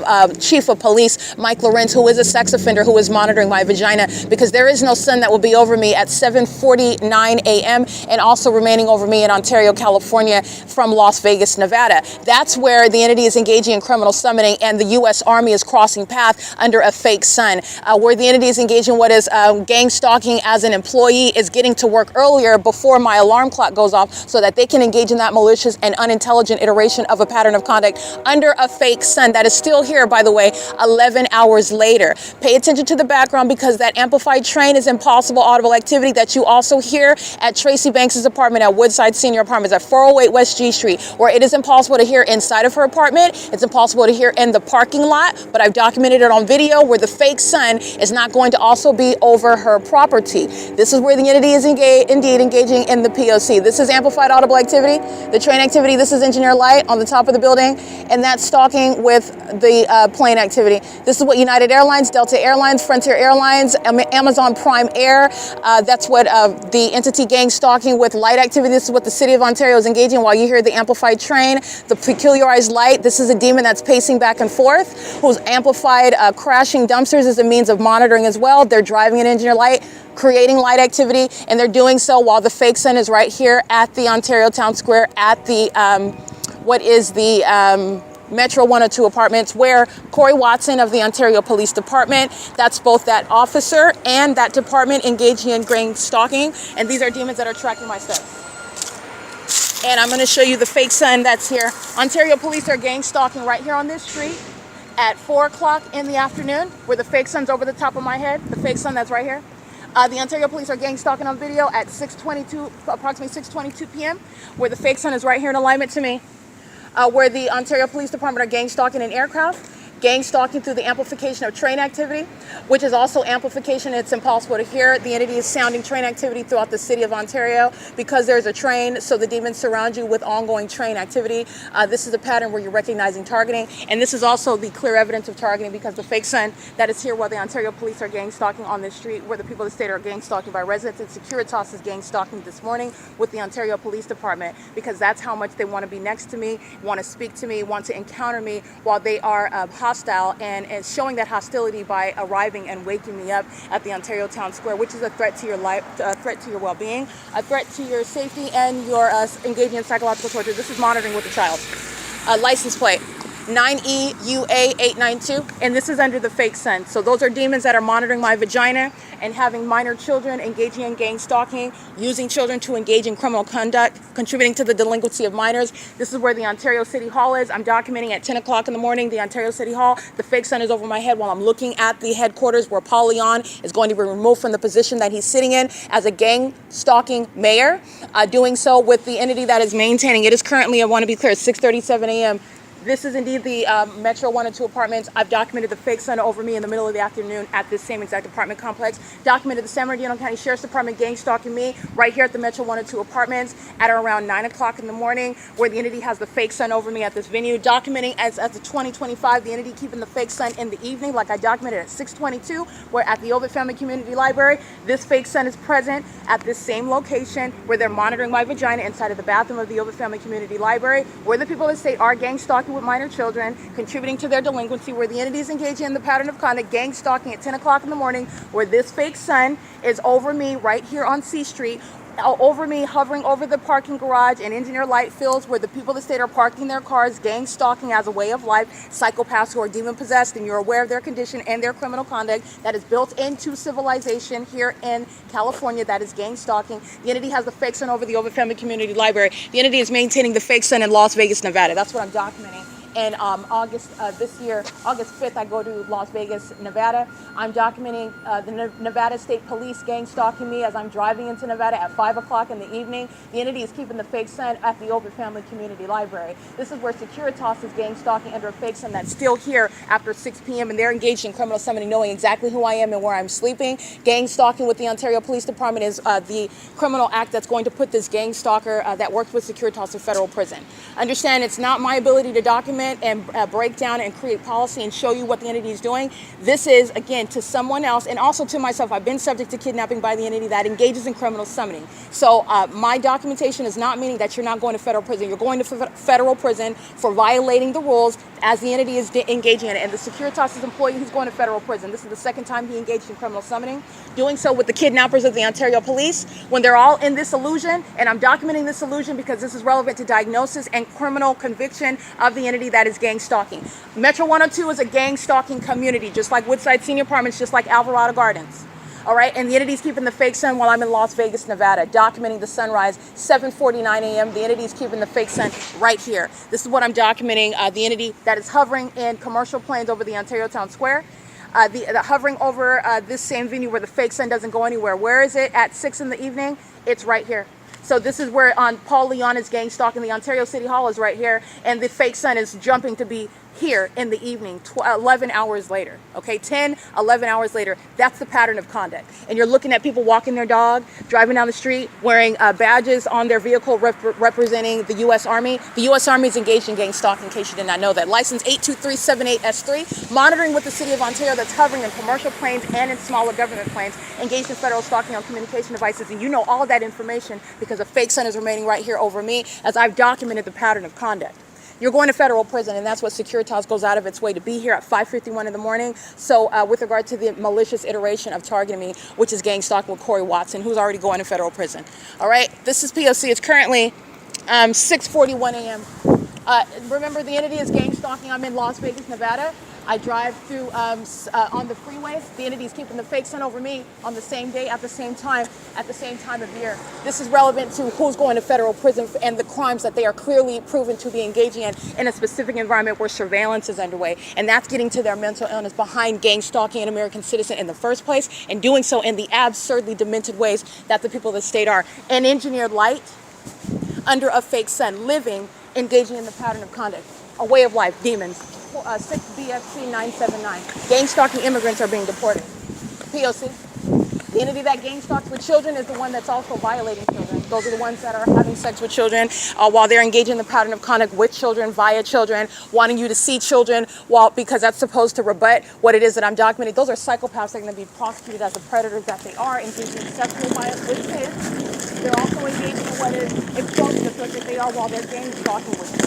chief of police, Mike Lorenz, who is a sex offender who is monitoring my vagina, because there is no sun that will be over me at 7:49 a.m. and also remaining over me in Ontario, California from Las Vegas, Nevada. That's where the entity is engaging in criminal summoning, and the U.S. Army is crossing path under a fake sun, where the entity is engaging what is gang stalking as an employee is getting to work earlier before my alarm clock goes off so that they can engage in that malicious and unintelligent iteration of a pattern of conduct under a fake sun that is still here, by the way, 11 hours later. Pay attention to the background, because that amplified train is impossible audible activity that you also hear at Tracy Banks' apartment at Woodside Senior Apartments at 408 West G Street, where it is impossible to hear inside of her apartment. It's impossible to hear in the parking lot, but I've documented it on video where the fake sun is not going to also be over her property. This is where the entity is indeed engaging in the P.O.C. This is amplified audible activity, the train activity. This is engineer light on the top of the building, and that's stalking with the plane activity. This is what United Airlines, Delta Airlines, Frontier Airlines, Amazon Prime Air, that's what the entity gang stalking with light activity. This is what the city of Ontario is engaging while you hear the amplified train, the peculiarized light. This is a demon that's pacing back and forth, who's amplified crashing dumpsters as a means of monitoring as well. They're driving an engineer light, creating light activity, and they're doing so while the fake sun is right here at the Ontario Town Square at the Metro 102 Apartments, where Corey Watson of the Ontario Police Department, that's both that officer and that department engaging in gang stalking, and these are demons that are tracking my steps. And I'm going to show you the fake sun that's here. Ontario Police are gang stalking right here on this street at 4 o'clock in the afternoon, where the fake sun's over the top of my head, the fake sun that's right here. The Ontario Police are gang stalking on video at approximately 6:22 p.m., where the fake sun is right here in alignment to me. Where the Ontario Police Department are gang stalking an aircraft. gang stalking through the amplification of train activity, which is also amplification. It's impossible to hear. The entity is sounding train activity throughout the city of Ontario because there's a train, so the demons surround you with ongoing train activity. This is a pattern where you're recognizing targeting, and this is also the clear evidence of targeting because the fake sun that is here while the Ontario police are gang stalking on this street, where the people of the state are gang stalking by residents, and Securitas is gang stalking this morning with the Ontario Police Department, because that's how much they want to be next to me, want to speak to me, want to encounter me while they are hostile and showing that hostility by arriving and waking me up at the Ontario Town Square, which is a threat to your life, a threat to your well-being, a threat to your safety, and your engaging in psychological torture. This is monitoring with a child. License plate 9EUA892, and this is under the fake sun. So those are demons that are monitoring my vagina and having minor children engaging in gang stalking, using children to engage in criminal conduct, contributing to the delinquency of minors. This is where the Ontario City Hall is. I'm documenting at 10 o'clock in the morning, the Ontario City Hall. The fake sun is over my head while I'm looking at the headquarters where Paul Leon is going to be removed from the position that he's sitting in as a gang stalking mayor, doing so with the entity that is maintaining. It is currently, I want to be clear, 6:37 a.m. This is indeed the Metro 1 and 2 apartments. I've documented the fake sun over me in the middle of the afternoon at this same exact apartment complex. Documented the San Bernardino County Sheriff's Department gang stalking me right here at the Metro 1 and 2 apartments at around 9 o'clock in the morning, where the entity has the fake sun over me at this venue. Documenting as the 2025, the entity keeping the fake sun in the evening, like I documented at 6:22, where at the Ovid Family Community Library, this fake sun is present at this same location where they're monitoring my vagina inside of the bathroom of the Ovid Family Community Library, where the people of the state are gang stalking with minor children, contributing to their delinquency, where the entity is engaging in the pattern of conduct, gang stalking at 10 o'clock in the morning, where this fake sun is over me right here on C Street, over me, hovering over the parking garage and engineer light fields where the people of the state are parking their cars, gang stalking as a way of life, psychopaths who are demon possessed, and you're aware of their condition and their criminal conduct that is built into civilization here in California, that is gang stalking. The entity has the fake sun over the Ovid Family Community Library. The entity is maintaining the fake sun in Las Vegas, Nevada. That's what I'm documenting. And August this year, August 5th, I go to Las Vegas, Nevada. I'm documenting the Nevada State Police gang stalking me as I'm driving into Nevada at 5 o'clock in the evening. The entity is keeping the fake sun at the Ovid Family Community Library. This is where Securitas is gang stalking under a fake sun that's still here after 6 p.m. and they're engaged in criminal summoning, knowing exactly who I am and where I'm sleeping. Gang stalking with the Ontario Police Department is the criminal act that's going to put this gang stalker that works with Securitas in federal prison. Understand, it's not my ability to document and break down and create policy and show you what the entity is doing. This is, again, to someone else and also to myself. I've been subject to kidnapping by the entity that engages in criminal summoning. So my documentation is not meaning that you're not going to federal prison. You're going to federal prison for violating the rules as the entity is engaging in it. And the Securitas employee who's going to federal prison, this is the second time he engaged in criminal summoning, doing so with the kidnappers of the Ontario Police when they're all in this illusion. And I'm documenting this illusion because this is relevant to diagnosis and criminal conviction of the entity that is gang stalking. Metro 102 is a gang stalking community, just like Woodside Senior Apartments, just like Alvarado Gardens. All right, and the entity's keeping the fake sun while I'm in Las Vegas, Nevada, documenting the sunrise, 7:49 a.m. The entity's keeping the fake sun right here. This is what I'm documenting, the entity that is hovering in commercial planes over the Ontario Town Square. The hovering over this same venue where the fake sun doesn't go anywhere. Where is it? At 6 in the evening, it's right here. So this is where Paul Leon is gang stalking. The Ontario City Hall is right here, and the fake sun is jumping to be here in the evening, 11 hours later, okay, 10, 11 hours later. That's the pattern of conduct. And you're looking at people walking their dog, driving down the street, wearing badges on their vehicle representing the U.S. Army. The U.S. Army is engaged in gang stalking, in case you did not know that. License 82378S3, monitoring with the City of Ontario that's hovering in commercial planes and in smaller government planes, engaged in federal stalking on communication devices. And you know all of that information because a fake sun is remaining right here over me as I've documented the pattern of conduct. You're going to federal prison, and that's what Securitas goes out of its way to be here at 5:51 in the morning. So with regard to the malicious iteration of targeting me, which is gang stalking with Corey Watson, who's already going to federal prison. All right, this is P.O.C. It's currently 6:41 a.m. Remember, the entity is gang stalking. I'm in Las Vegas, Nevada. I drive through on the freeways. The entity is keeping the fake sun over me on the same day at the same time of year. This is relevant to who's going to federal prison and the crimes that they are clearly proven to be engaging in a specific environment where surveillance is underway. And that's getting to their mental illness behind gang stalking an American citizen in the first place, and doing so in the absurdly demented ways that the people of the state are. An engineered light under a fake sun, living, engaging in the pattern of conduct, a way of life, demons. 6 BFC 979. Gang stalking immigrants are being deported. P.O.C. The entity that gang stalks with children is the one that's also violating children. Those are the ones that are having sex with children while they're engaging in the pattern of conduct with children, via children, wanting you to see children, because that's supposed to rebut what it is that I'm documenting. Those are psychopaths that are going to be prosecuted as the predators that they are, engaging in sexual violence with kids. They're also engaging in what is exposing the threat that they are while they're gang stalking with children.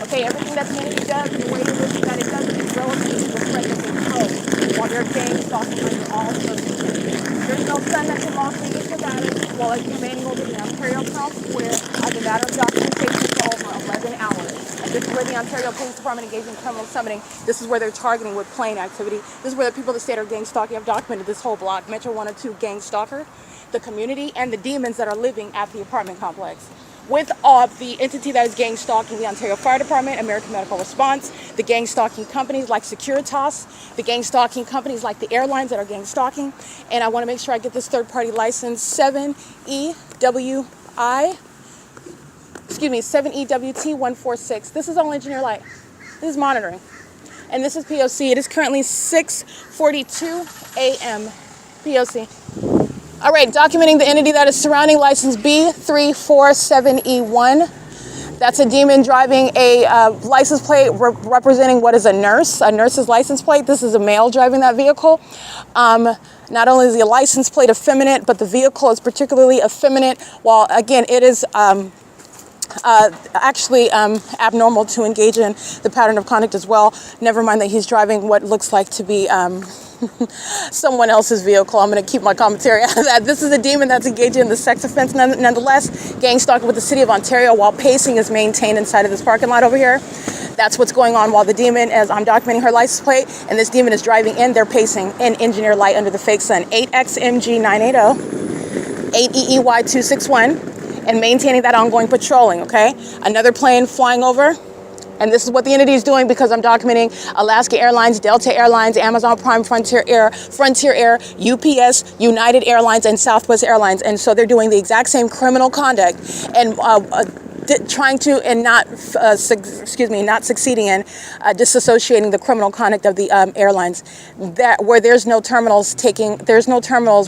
Okay, everything that the enemy does and the way in which that it does it is relative to the threat that they pose while they're gang stalking under all circumstances. There's no son that's in Las Vegas, Nevada, while it's remaining over the Ontario Town Square as a matter of documentation for over 11 hours. And this is where the Ontario Police Department engaged in criminal summoning. This is where they're targeting with plane activity. This is where the people of the state are gang stalking. I've documented this whole block, Metro 102 gang stalker, the community, and the demons that are living at the apartment complex. With the entity that is gang stalking the Ontario Fire Department, American Medical Response, the gang stalking companies like Securitas, the gang stalking companies like the airlines that are gang stalking. And I want to make sure I get this third-party license 7EWT146. This is all engineer light. This is monitoring. And this is P.O.C. It is currently 6:42 a.m. P.O.C. All right, documenting the entity that is surrounding license B347E1. That's a demon driving a license plate representing what is a nurse's license plate. This is a male driving that vehicle. Not only is the license plate effeminate, but the vehicle is particularly effeminate, while again, it is actually abnormal to engage in the pattern of conduct as well. Never mind that he's driving what looks like to be someone else's vehicle. I'm going to keep my commentary out of that. This is a demon that's engaging in the sex offense nonetheless, gang stalking with the city of Ontario while pacing is maintained inside of this parking lot over here. That's what's going on while the demon, as I'm documenting her license plate, and this demon is driving in, they're pacing in engineer light under the fake sun. 8XMG980, 8EEY261, and maintaining that ongoing patrolling, okay? Another plane flying over. And this is what the entity is doing because I'm documenting Alaska Airlines, Delta Airlines, Amazon Prime, Frontier Air, UPS, United Airlines, and Southwest Airlines. And so they're doing the exact same criminal conduct and trying to and not succeeding in disassociating the criminal conduct of the airlines. That where there's no terminals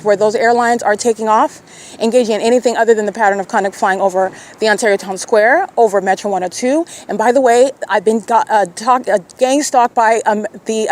where those airlines are taking off, engaging in anything other than the pattern of conduct flying over the Ontario Town Square, over Metro 102. And by the way, I've been gang stalked by the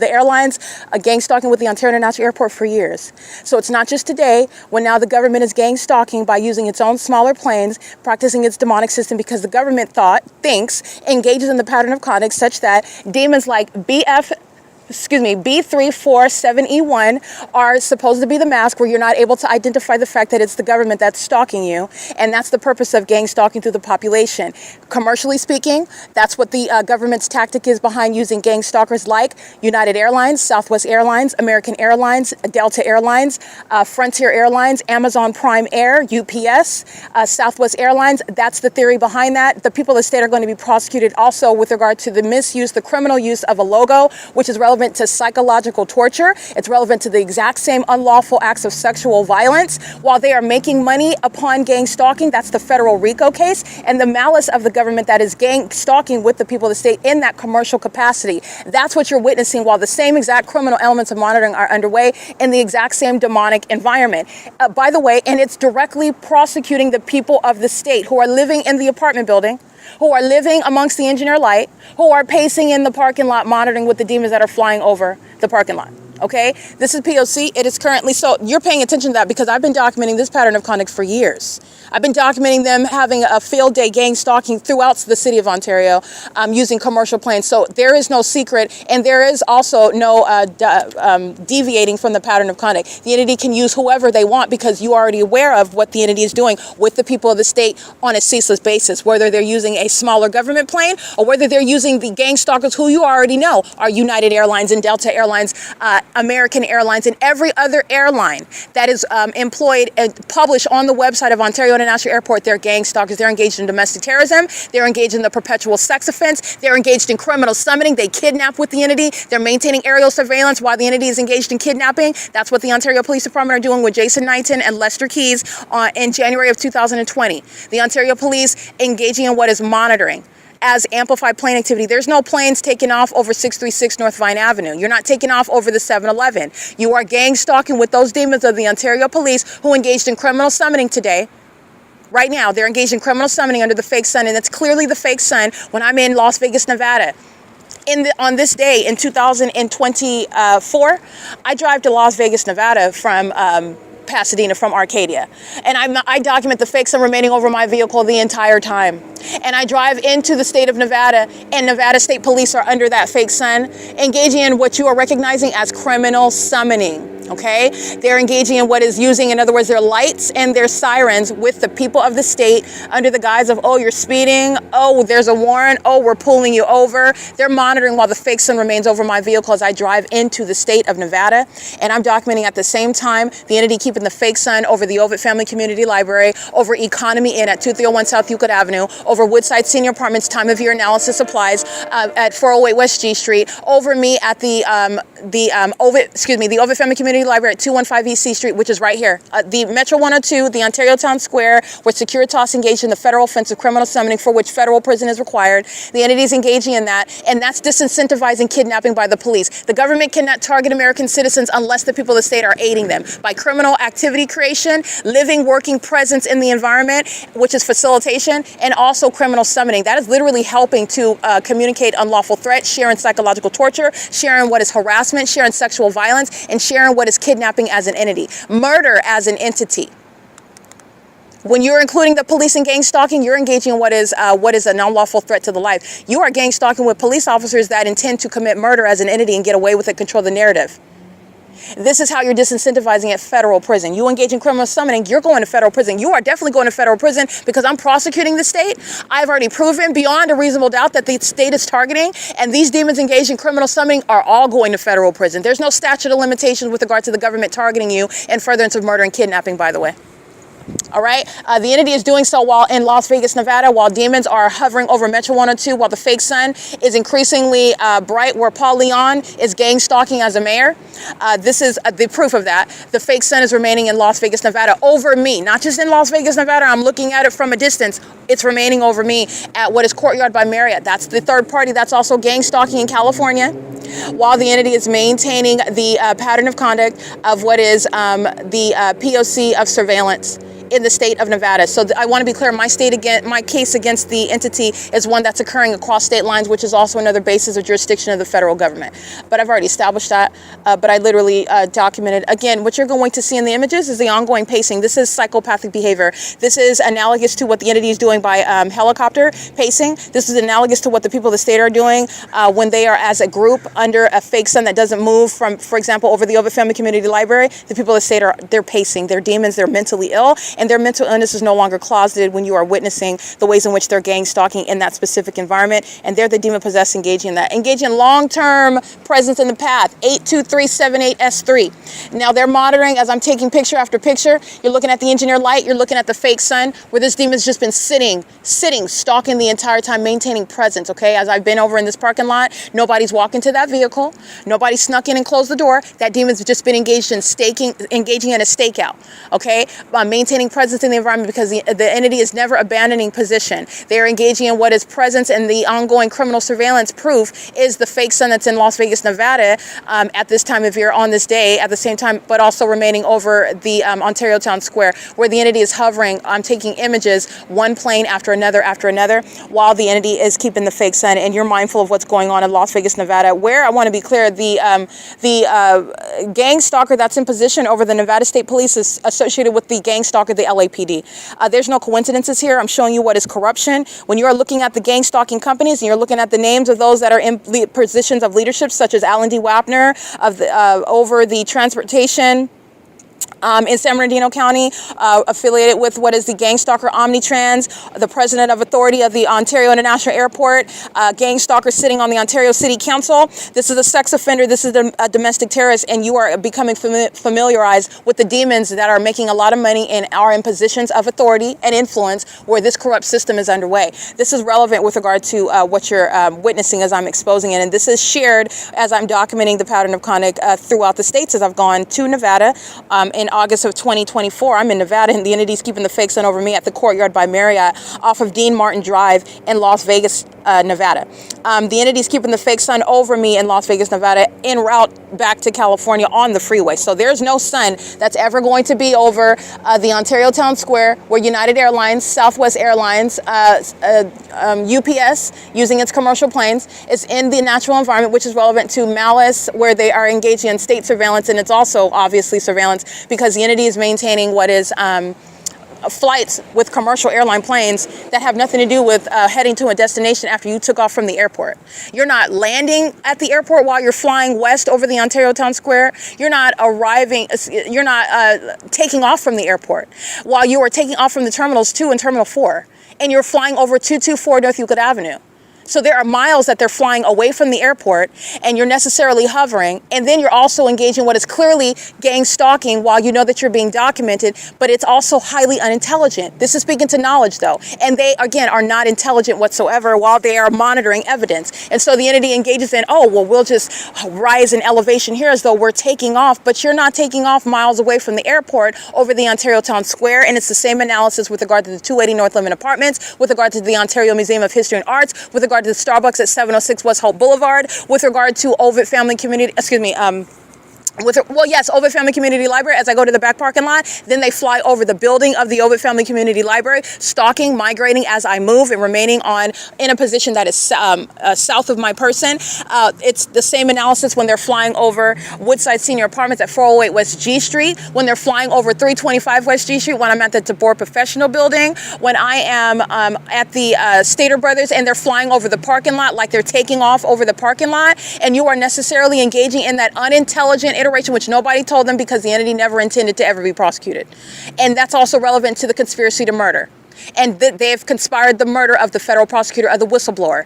airlines, gang stalking with the Ontario International Airport for years. So it's not just today when now the government is gang stalking by using its own smaller planes, practicing its demonic system because the government thinks, engages in the pattern of conduct such that demons like B347E1 are supposed to be the mask where you're not able to identify the fact that it's the government that's stalking you. And that's the purpose of gang stalking through the population. Commercially speaking, that's what the government's tactic is behind using gang stalkers like United Airlines, Southwest Airlines, American Airlines, Delta Airlines, Frontier Airlines, Amazon Prime Air, UPS, Southwest Airlines. That's the theory behind that. The people of the state are going to be prosecuted also with regard to the misuse, the criminal use of a logo, which is relevant to psychological torture. It's relevant to the exact same unlawful acts of sexual violence. While they are making money upon gang stalking, that's the federal RICO case, and the malice of the government that is gang stalking with the people of the state in that commercial capacity. That's what you're witnessing while the same exact criminal elements of monitoring are underway in the exact same demonic environment. By the way, and it's directly prosecuting the people of the state who are living in the apartment building, who are living amongst the engineer light, who are pacing in the parking lot monitoring with the demons that are flying over the parking lot. Okay, this is P.O.C. It is currently, so you're paying attention to that because I've been documenting this pattern of conduct for years. I've been documenting them having a field day gang stalking throughout the city of Ontario using commercial planes. So there is no secret, and there is also no deviating from the pattern of conduct. The entity can use whoever they want because you are already aware of what the entity is doing with the people of the state on a ceaseless basis, whether they're using a smaller government plane or whether they're using the gang stalkers who you already know are United Airlines and Delta Airlines, American Airlines, and every other airline that is employed and published on the website of Ontario International Airport. They're gang stalkers. They're engaged in domestic terrorism. They're engaged in the perpetual sex offense. They're engaged in criminal summoning. They kidnap with the entity. They're maintaining aerial surveillance while the entity is engaged in kidnapping. That's what the Ontario Police Department are doing with Jason Knighton and Lester Keys in January of 2020. The Ontario Police engaging in what is monitoring. as amplified plane activity. There's no planes taking off over 636 North Vine Avenue. You're not taking off over the 7-Eleven. You are gang stalking with those demons of the Ontario Police who engaged in criminal summoning today. Right now, they're engaged in criminal summoning under the fake sun, and it's clearly the fake sun when I'm in Las Vegas, Nevada. On this day in 2024, I drive to Las Vegas, Nevada from Pasadena, from Arcadia. And I document the fake sun remaining over my vehicle the entire time. And I drive into the state of Nevada, and Nevada State Police are under that fake sun, engaging in what you are recognizing as criminal summoning. Okay, they're engaging in what is using, in other words, their lights and their sirens with the people of the state under the guise of, oh, you're speeding, oh, there's a warrant, oh, we're pulling you over. They're monitoring while the fake sun remains over my vehicle as I drive into the state of Nevada. And I'm documenting at the same time the entity keeping the fake sun over the Ovid Family Community Library, over Economy Inn at 2301 South Euclid Avenue, over Woodside Senior Apartments time of year analysis supplies at 408 West G Street, over me at the Ovid Family Community Library at 215 EC Street, which is right here. The Metro 102, the Ontario Town Square, where Securitas engaged in the federal offense of criminal summoning for which federal prison is required. The entity is engaging in that, and that's disincentivizing kidnapping by the police. The government cannot target American citizens unless the people of the state are aiding them by criminal activity creation, living, working presence in the environment, which is facilitation, and also criminal summoning. That is literally helping to communicate unlawful threats, sharing psychological torture, sharing what is harassment, sharing sexual violence, and sharing what is kidnapping as an entity, murder as an entity. When you're including the police in gang stalking, you're engaging in what is an unlawful threat to the life. You are gang stalking with police officers that intend to commit murder as an entity and get away with it, control the narrative. This is how you're disincentivizing at federal prison. You engage in criminal summoning, you're going to federal prison. You are definitely going to federal prison because I'm prosecuting the state. I've already proven beyond a reasonable doubt that the state is targeting, and these demons engaged in criminal summoning are all going to federal prison. There's no statute of limitations with regard to the government targeting you in furtherance of murder and kidnapping, by the way. All right. The entity is doing so while in Las Vegas, Nevada, while demons are hovering over Metro 102, while the fake sun is increasingly bright, where Paul Leon is gang stalking as a mayor. This is the proof of that. The fake sun is remaining in Las Vegas, Nevada over me, not just in Las Vegas, Nevada. I'm looking at it from a distance. It's remaining over me at what is Courtyard by Marriott. That's the third party that's also gang stalking in California, while the entity is maintaining the pattern of conduct of what is the P.O.C. of surveillance in the state of Nevada. So I want to be clear, my case against the entity is one that's occurring across state lines, which is also another basis of jurisdiction of the federal government. But I've already established that. But I literally documented, again, what you're going to see in the images is the ongoing pacing. This is psychopathic behavior. This is analogous to what the entity is doing by helicopter pacing. This is analogous to what the people of the state are doing when they are as a group under a fake sun that doesn't move from, for example, over the Ovid Family Community Library. The people of the state they're pacing. They're demons. They're mentally ill. And their mental illness is no longer closeted when you are witnessing the ways in which they're gang stalking in that specific environment. And they're the demon-possessed engaging in that. Engaging in long-term presence in the path, 82378S3. Now they're monitoring as I'm taking picture after picture. You're looking at the engineer light. You're looking at the fake sun, where this demon's just been sitting, stalking the entire time, maintaining presence, okay? As I've been over in this parking lot, nobody's walked into that vehicle. Nobody snuck in and closed the door. That demon's just been engaging in a stakeout, okay? Maintaining presence in the environment because the entity is never abandoning position. They are engaging in what is presence, and the ongoing criminal surveillance proof is the fake sun that's in Las Vegas, Nevada at this time of year on this day at the same time, but also remaining over the Ontario Town Square, where the entity is hovering. I'm taking images, one plane after another, while the entity is keeping the fake sun. And you're mindful of what's going on in Las Vegas, Nevada, where I want to be clear, the gang stalker that's in position over the Nevada State Police is associated with the gang stalker, the LAPD. There's no coincidences here. I'm showing you what is corruption. When you are looking at the gang stalking companies and you're looking at the names of those that are in positions of leadership, such as Alan D. WAPNER over the transportation in San Bernardino County, affiliated with what is the gang stalker Omnitrans, the president of authority of the Ontario International Airport, gang stalker sitting on the Ontario City Council. This is a sex offender. This is a domestic terrorist, and you are becoming familiarized with the demons that are making a lot of money and are in positions of authority and influence where this corrupt system is underway. This is relevant with regard to what you're witnessing as I'm exposing it, and this is shared as I'm documenting the pattern of conduct throughout the states as I've gone to Nevada and in August of 2024. I'm in Nevada, and the entity's keeping the fake sun over me at the Courtyard by Marriott off of Dean Martin Drive in Las Vegas, Nevada. The entity's keeping the fake sun over me in Las Vegas, Nevada, en route back to California on the freeway. So there's no sun that's ever going to be over the Ontario Town Square, where United Airlines, Southwest Airlines, UPS, using its commercial planes, is in the natural environment, which is relevant to malice, where they are engaging in state surveillance, and it's also obviously surveillance because the entity is maintaining what is flights with commercial airline planes that have nothing to do with heading to a destination after you took off from the airport. You're not landing at the airport while you're flying west over the Ontario Town Square. You're not taking off from the airport while you are taking off from the Terminals 2 and Terminal 4, and you're flying over 224 North Euclid Avenue. So there are miles that they're flying away from the airport, and you're necessarily hovering. And then you're also engaging what is clearly gang stalking while you know that you're being documented, but it's also highly unintelligent. This is speaking to knowledge, though. And they, again, are not intelligent whatsoever while they are monitoring evidence. And so the entity engages in, oh, well, we'll just rise in elevation here as though we're taking off, but you're not taking off miles away from the airport over the Ontario Town Square. And it's the same analysis with regard to the 280 North Lemon Apartments, with regard to the Ontario Museum of History and Arts, with regard to the Starbucks at 706 West Hope Boulevard, with regard to Ovid Family Community, Ovid Family Community Library. As I go to the back parking lot, then they fly over the building of the Ovid Family Community Library, stalking, migrating as I move, and remaining in a position that is south of my person. It's the same analysis when they're flying over Woodside Senior Apartments at 408 West G Street, when they're flying over 325 West G Street, when I'm at the DeBoer Professional Building, when I am at the Stater Brothers, and they're flying over the parking lot like they're taking off over the parking lot, and you are necessarily engaging in that unintelligent iteration which nobody told them because the entity never intended to ever be prosecuted. And that's also relevant to the conspiracy to murder. And they have conspired the murder of the federal prosecutor, of the whistleblower.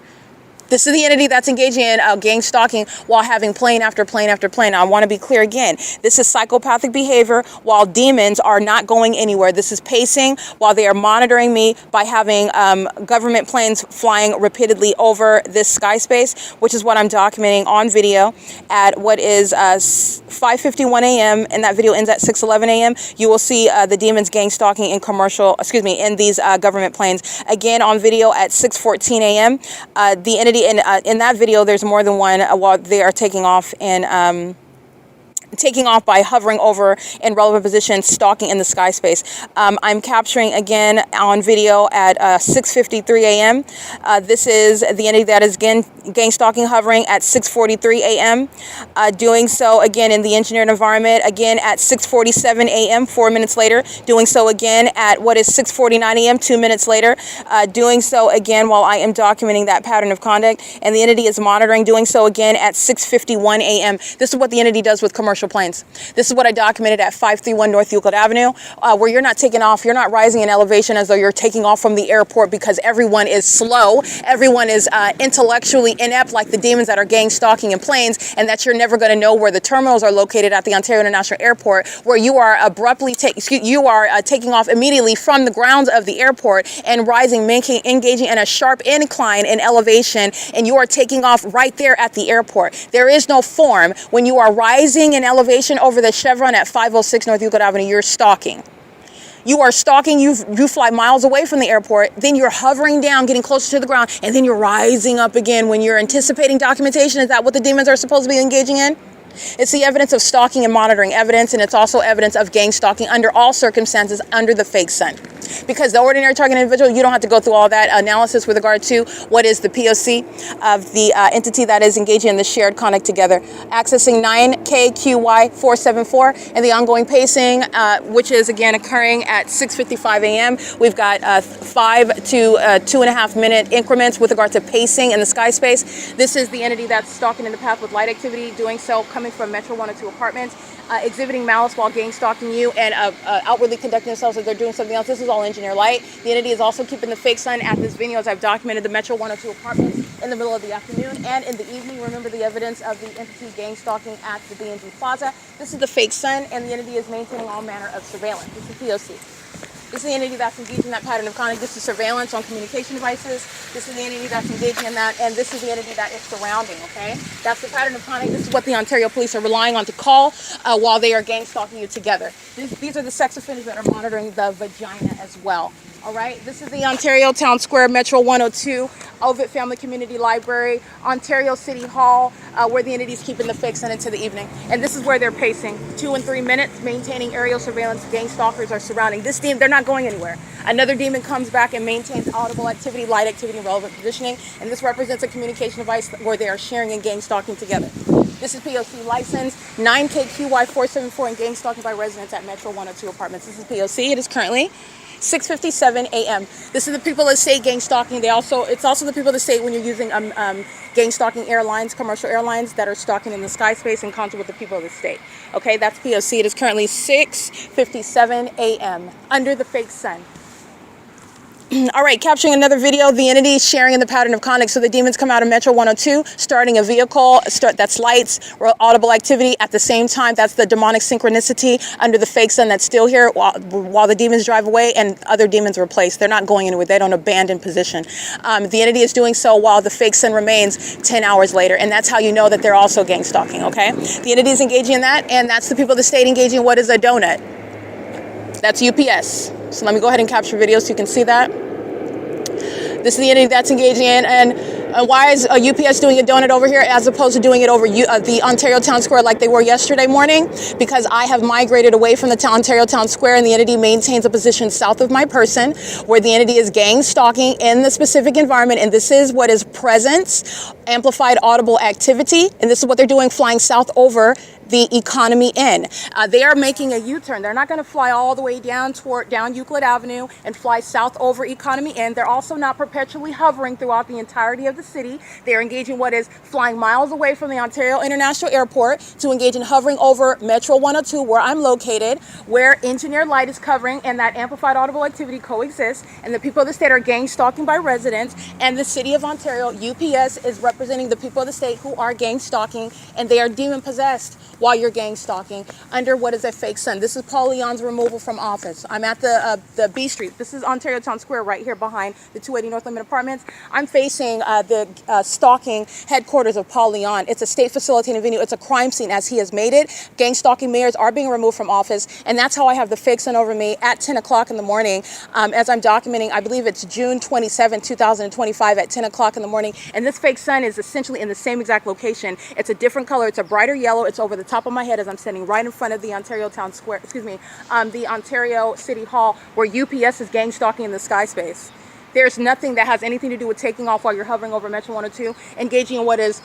This is the entity that's engaging in gang stalking while having plane after plane after plane. Now, I want to be clear again. This is psychopathic behavior while demons are not going anywhere. This is pacing while they are monitoring me by having government planes flying repeatedly over this sky space, which is what I'm documenting on video at what is 5:51 a.m. and that video ends at 6:11 a.m. You will see the demons gang stalking in these government planes. Again, on video at 6:14 a.m. The entity in that video, there's more than one while they are taking off by hovering over in relevant positions, stalking in the sky space. I'm capturing again on video at 6:53 a.m. This is the entity that is again gang stalking, hovering at 6:43 a.m. Doing so again in the engineered environment, again at 6:47 a.m. 4 minutes later. Doing so again at what is 6:49 a.m. 2 minutes later. Doing so again while I am documenting that pattern of conduct, and the entity is monitoring. Doing so again at 6:51 a.m. This is what the entity does with commercial planes. This is what I documented at 531 North Euclid Avenue, where you're not taking off, you're not rising in elevation as though you're taking off from the airport because everyone is slow, everyone is intellectually inept like the demons that are gang stalking in planes, and that you're never going to know where the terminals are located at the Ontario International Airport, where you are taking off immediately from the grounds of the airport and rising, engaging in a sharp incline in elevation, and you are taking off right there at the airport. There is no form when you are rising in elevation over the Chevron at 506 North Euclid Avenue. You're stalking. You are stalking, you fly miles away from the airport, then you're hovering down, getting closer to the ground, and then you're rising up again when you're anticipating documentation. Is that what the demons are supposed to be engaging in? It's the evidence of stalking and monitoring evidence, and it's also evidence of gang stalking under all circumstances under the fake sun. Because the ordinary target individual, you don't have to go through all that analysis with regard to what is the P.O.C. of the entity that is engaging in the shared conduct together. Accessing 9KQY474 and the ongoing pacing, which is again occurring at 6:55 a.m. We've got 5 to 2.5 minute increments with regard to pacing in the sky space. This is the entity that's stalking in the path with light activity, doing so coming from Metro 102 Apartments, exhibiting malice while gang stalking you and outwardly conducting themselves as they're doing something else. This is all engineer light. The entity is also keeping the fake sun at this venue as I've documented the Metro 102 Apartments in the middle of the afternoon and in the evening. Remember the evidence of the entity gang stalking at the B&G Plaza. This is the fake sun, and the entity is maintaining all manner of surveillance. This is P.O.C. This is the entity that's engaging in that pattern of conduct. This is surveillance on communication devices. This is the entity that's engaging in that, and this is the entity that is surrounding, okay? That's the pattern of conduct. This is what the Ontario police are relying on to call while they are gang stalking you together. These are the sex offenders that are monitoring the vagina as well. All right, this is the Ontario Town Square, Metro 102, Ovid Family Community Library, Ontario City Hall, where the entity is keeping the fake sun into the evening. And this is where they're pacing. 2 and 3 minutes, maintaining aerial surveillance. Gang stalkers are surrounding this demon. They're not going anywhere. Another demon comes back and maintains audible activity, light activity, and relevant positioning. And this represents a communication device where they are sharing and gang stalking together. This is P.O.C. license 9KQY474 and gang stalking by residents at Metro 102 apartments. This is P.O.C. It is currently 6:57 a.m. This is the people of the state gang stalking. It's also the people of the state when you're using gang stalking airlines, commercial airlines that are stalking in the sky space in concert with the people of the state. Okay, that's POC. It is currently 6:57 a.m. under the fake sun. All right, capturing another video, the entity sharing in the pattern of conduct. So the demons come out of Metro 102, starting a vehicle, that's lights, audible activity at the same time. That's the demonic synchronicity under the fake sun that's still here while the demons drive away and other demons replace. They're not going anywhere. They don't abandon position. The entity is doing so while the fake sun remains 10 hours later. And that's how you know that they're also gang stalking, okay? The entity is engaging in that, and that's the people of the state engaging in what is a donut. That's UPS. So let me go ahead and capture video so you can see that. This is the entity that's engaging in, and why is UPS doing a donut over here as opposed to doing it over the Ontario Town Square like they were yesterday morning? Because I have migrated away from the Ontario Town Square, and the entity maintains a position south of my person where the entity is gang stalking in the specific environment, and this is what is presence, amplified audible activity, and this is what they're doing, flying south over the economy in. They are making a U-turn. They're not going to fly all the way down Euclid Avenue and fly south over economy in. They're also not perpetually hovering throughout the entirety of the city. They're engaging what is flying miles away from the Ontario International Airport to engage in hovering over Metro 102 where I'm located, where engineered light is covering and that amplified audible activity coexists, and the people of the state are gang stalking by residents, and the city of Ontario, UPS, is representing the people of the state who are gang stalking, and they are demon possessed while you're gang stalking under what is a fake sun. This is Paul Leon's removal from office. I'm at the B Street. This is Ontario Town Square right here behind the 280 North Limit Apartments. I'm facing the stalking headquarters of Paul Leon. It's a state facilitating venue. It's a crime scene as he has made it. Gang stalking mayors are being removed from office, and that's how I have the fake sun over me at 10 o'clock in the morning as I'm documenting, I believe it's June 27, 2025 at 10 o'clock in the morning. And this fake sun is essentially in the same exact location. It's a different color. It's a brighter yellow. It's over the top of my head as I'm standing right in front of the Ontario Town Square, the Ontario City Hall, where UPS is gang stalking in the sky space. There's nothing that has anything to do with taking off while you're hovering over Metro 102, engaging in what is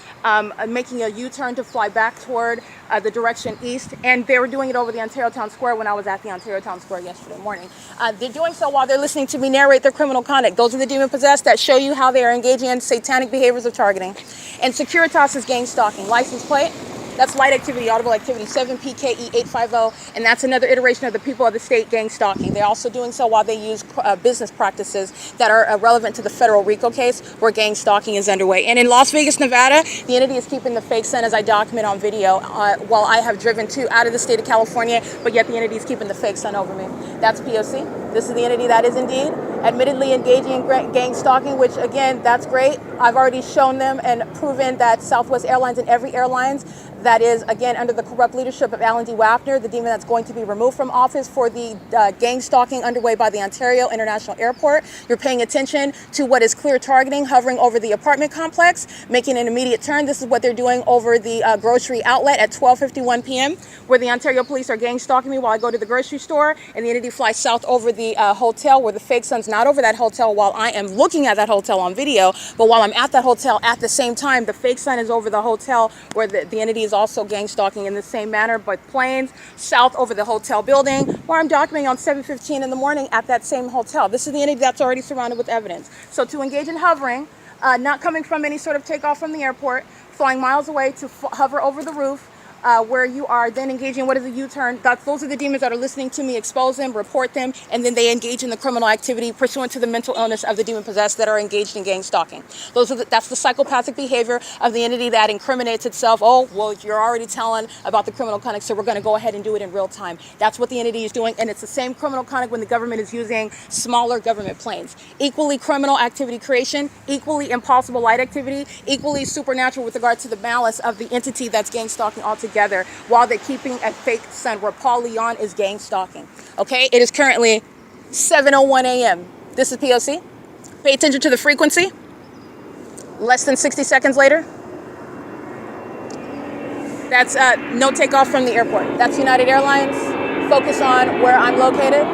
making a U-turn to fly back toward the direction east. And they were doing it over the Ontario Town Square when I was at the Ontario Town Square yesterday morning. They're doing so while they're listening to me narrate their criminal conduct. Those are the demon possessed that show you how they are engaging in satanic behaviors of targeting. And Securitas is gang stalking. License plate. That's light activity, audible activity, 7PKE850, and that's another iteration of the people of the state gang stalking. They're also doing so while they use business practices that are relevant to the federal RICO case where gang stalking is underway. And in Las Vegas, Nevada, the entity is keeping the fake sun as I document on video while I have driven out of the state of California, but yet the entity is keeping the fake sun over me. That's POC. This is the entity that is indeed admittedly engaging in gang stalking, which again, that's great. I've already shown them and proven that Southwest Airlines and every airlines that is, again, under the corrupt leadership of Alan D. WAPNER, the demon that's going to be removed from office for the gang stalking underway by the Ontario International Airport. You're paying attention to what is clear targeting, hovering over the apartment complex, making an immediate turn. This is what they're doing over the grocery outlet at 12:51 p.m., where the Ontario police are gang stalking me while I go to the grocery store, and the entity flies south over the hotel where the fake sun's not over that hotel while I am looking at that hotel on video, but while I'm at that hotel at the same time, the fake sun is over the hotel where the entity is also gang stalking in the same manner, but planes south over the hotel building where I'm documenting on 7:15 in the morning at that same hotel. This is the entity that's already surrounded with evidence. So to engage in hovering, not coming from any sort of takeoff from the airport, flying miles away to hover over the roof, where you are then engaging in what is a U-turn. Those are the demons that are listening to me expose them, report them, and then they engage in the criminal activity pursuant to the mental illness of the demon possessed that are engaged in gang stalking. That's the psychopathic behavior of the entity that incriminates itself. Oh, well, you're already telling about the criminal conduct, so we're going to go ahead and do it in real time. That's what the entity is doing, and it's the same criminal conduct when the government is using smaller government planes. Equally criminal activity creation, equally impossible light activity, equally supernatural with regard to the malice of the entity that's gang stalking altogether, while they're keeping a fake sun where Paul Leon is gang stalking. Okay, it is currently 7:01 a.m. This is P.O.C. Pay attention to the frequency. Less than 60 seconds later. That's no takeoff from the airport. That's United Airlines. Focus on where I'm located.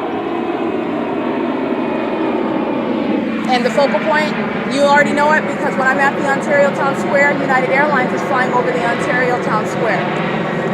And the focal point, you already know it because when I'm at the Ontario Town Square, United Airlines is flying over the Ontario Town Square.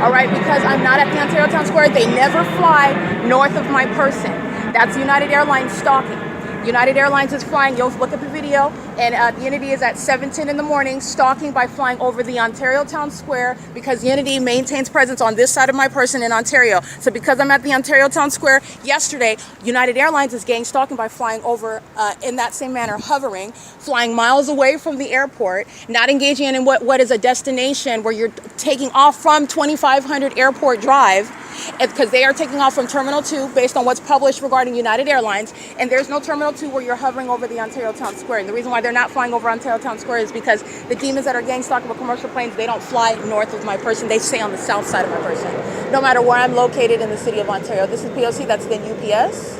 All right, because I'm not at the Ontario Town Square, they never fly north of my person. That's United Airlines stalking. United Airlines is flying, you'll look at the video, and the entity is at 7:10 in the morning, stalking by flying over the Ontario Town Square because the entity maintains presence on this side of my person in Ontario. So because I'm at the Ontario Town Square yesterday, United Airlines is gang stalking by flying over in that same manner, hovering, flying miles away from the airport, not engaging in what is a destination where you're taking off from 2500 Airport Drive, because they are taking off from Terminal 2 based on what's published regarding United Airlines, and there's no Terminal 2 where you're hovering over the Ontario Town Square. And the reason why they're not flying over Ontario Town Square is because the demons that are gang stalking with commercial planes, they don't fly north of my person, they stay on the south side of my person, no matter where I'm located in the city of Ontario. This is P.O.C, that's then U.P.S.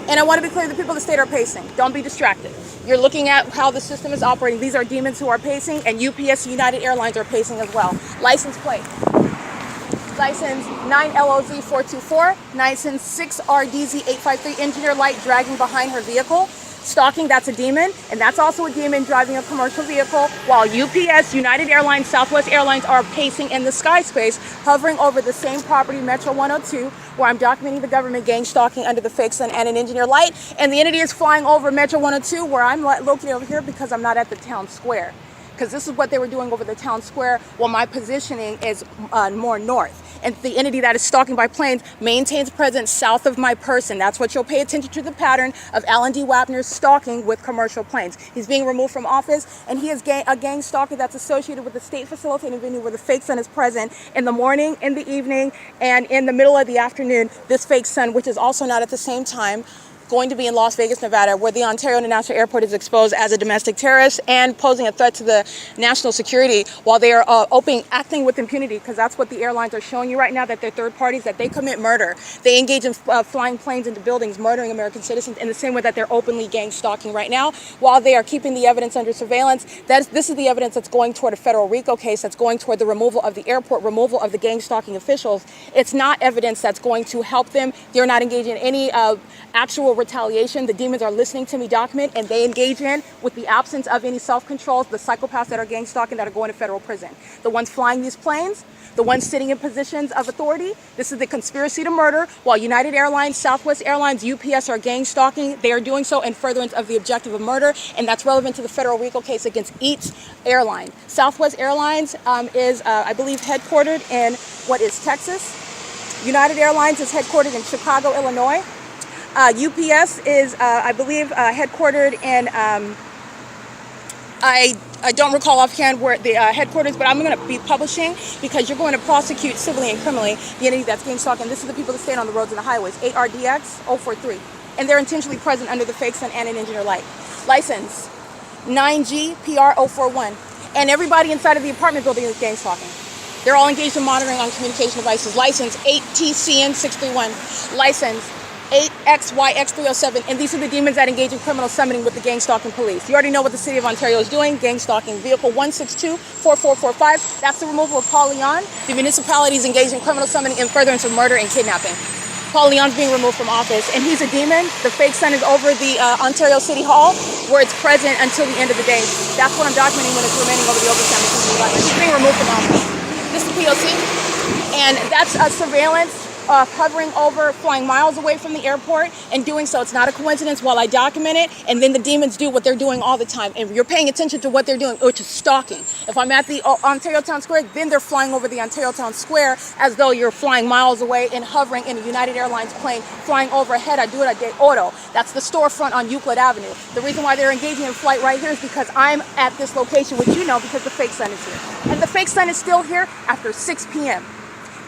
And I want to be clear, the people of the state are pacing. Don't be distracted. You're looking at how the system is operating. These are demons who are pacing, and UPS United Airlines are pacing as well. License plate. License 9LOZ424, license 6RDZ853, engineer light dragging behind her vehicle. Stalking, that's a demon, and that's also a demon driving a commercial vehicle, while UPS, United Airlines, Southwest Airlines are pacing in the sky space, hovering over the same property, Metro 102, where I'm documenting the government gang stalking under the fake sun and an engineer light, and the entity is flying over Metro 102, where I'm located over here because I'm not at the town square. Because this is what they were doing over the town square, while my positioning is more north. And the entity that is stalking by planes maintains presence south of my person. That's what you'll pay attention to, the pattern of Alan D. Wapner's stalking with commercial planes. He's being removed from office, and he is a gang stalker that's associated with the state facilitating venue where the fake sun is present in the morning, in the evening, and in the middle of the afternoon. This fake sun, which is also not at the same time going to be in Las Vegas, Nevada, where the Ontario International Airport is exposed as a domestic terrorist and posing a threat to the national security, while they are acting with impunity, because that's what the airlines are showing you right now, that they're third parties, that they commit murder. They engage in flying planes into buildings, murdering American citizens in the same way that they're openly gang stalking right now, while they are keeping the evidence under surveillance. This is the evidence that's going toward a federal RICO case, that's going toward the removal of the airport, removal of the gang stalking officials. It's not evidence that's going to help them. They're not engaging in any actual retaliation. The demons are listening to me document, and they engage in, with the absence of any self-control, the psychopaths that are gang stalking that are going to federal prison. The ones flying these planes, the ones sitting in positions of authority, this is the conspiracy to murder, while United Airlines, Southwest Airlines, UPS are gang stalking. They are doing so in furtherance of the objective of murder, and that's relevant to the federal RICO case against each airline. Southwest Airlines is, I believe, headquartered in Texas. United Airlines is headquartered in Chicago, Illinois. UPS is, I believe, headquartered in, I don't recall offhand where the headquarters, but I'm going to be publishing, because you're going to prosecute civilly and criminally the entity that's gang stalking. This is the people that stand on the roads and the highways, 8RDX043. And they're intentionally present under the fake sun and an engineer light. License 9GPR041. And everybody inside of the apartment building is gang stalking. They're all engaged in monitoring on communication devices. License 8TCN631. License 8XYX307, and these are the demons that engage in criminal summoning with the gang stalking police. You already know what the city of Ontario is doing, gang stalking. Vehicle 1624445, that's the removal of Paul Leon. The municipality is engaged in criminal summoning in furtherance of murder and kidnapping. Paul Leon's being removed from office, and he's a demon. The fake sun is over the Ontario City Hall, where it's present until the end of the day. That's what I'm documenting when it's remaining over the Overtown. He's being removed from office. This is P.O.C, and that's a surveillance hovering over, flying miles away from the airport, and doing so. It's not a coincidence while I document it, and then the demons do what they're doing all the time. And you're paying attention to what they're doing, which is stalking. If I'm at the Ontario Town Square, then they're flying over the Ontario Town Square as though you're flying miles away and hovering in a United Airlines plane, flying overhead. I do it at Day Auto. That's the storefront on Euclid Avenue. The reason why they're engaging in flight right here is because I'm at this location, which you know because the fake sun is here. And the fake sun is still here after 6 p.m.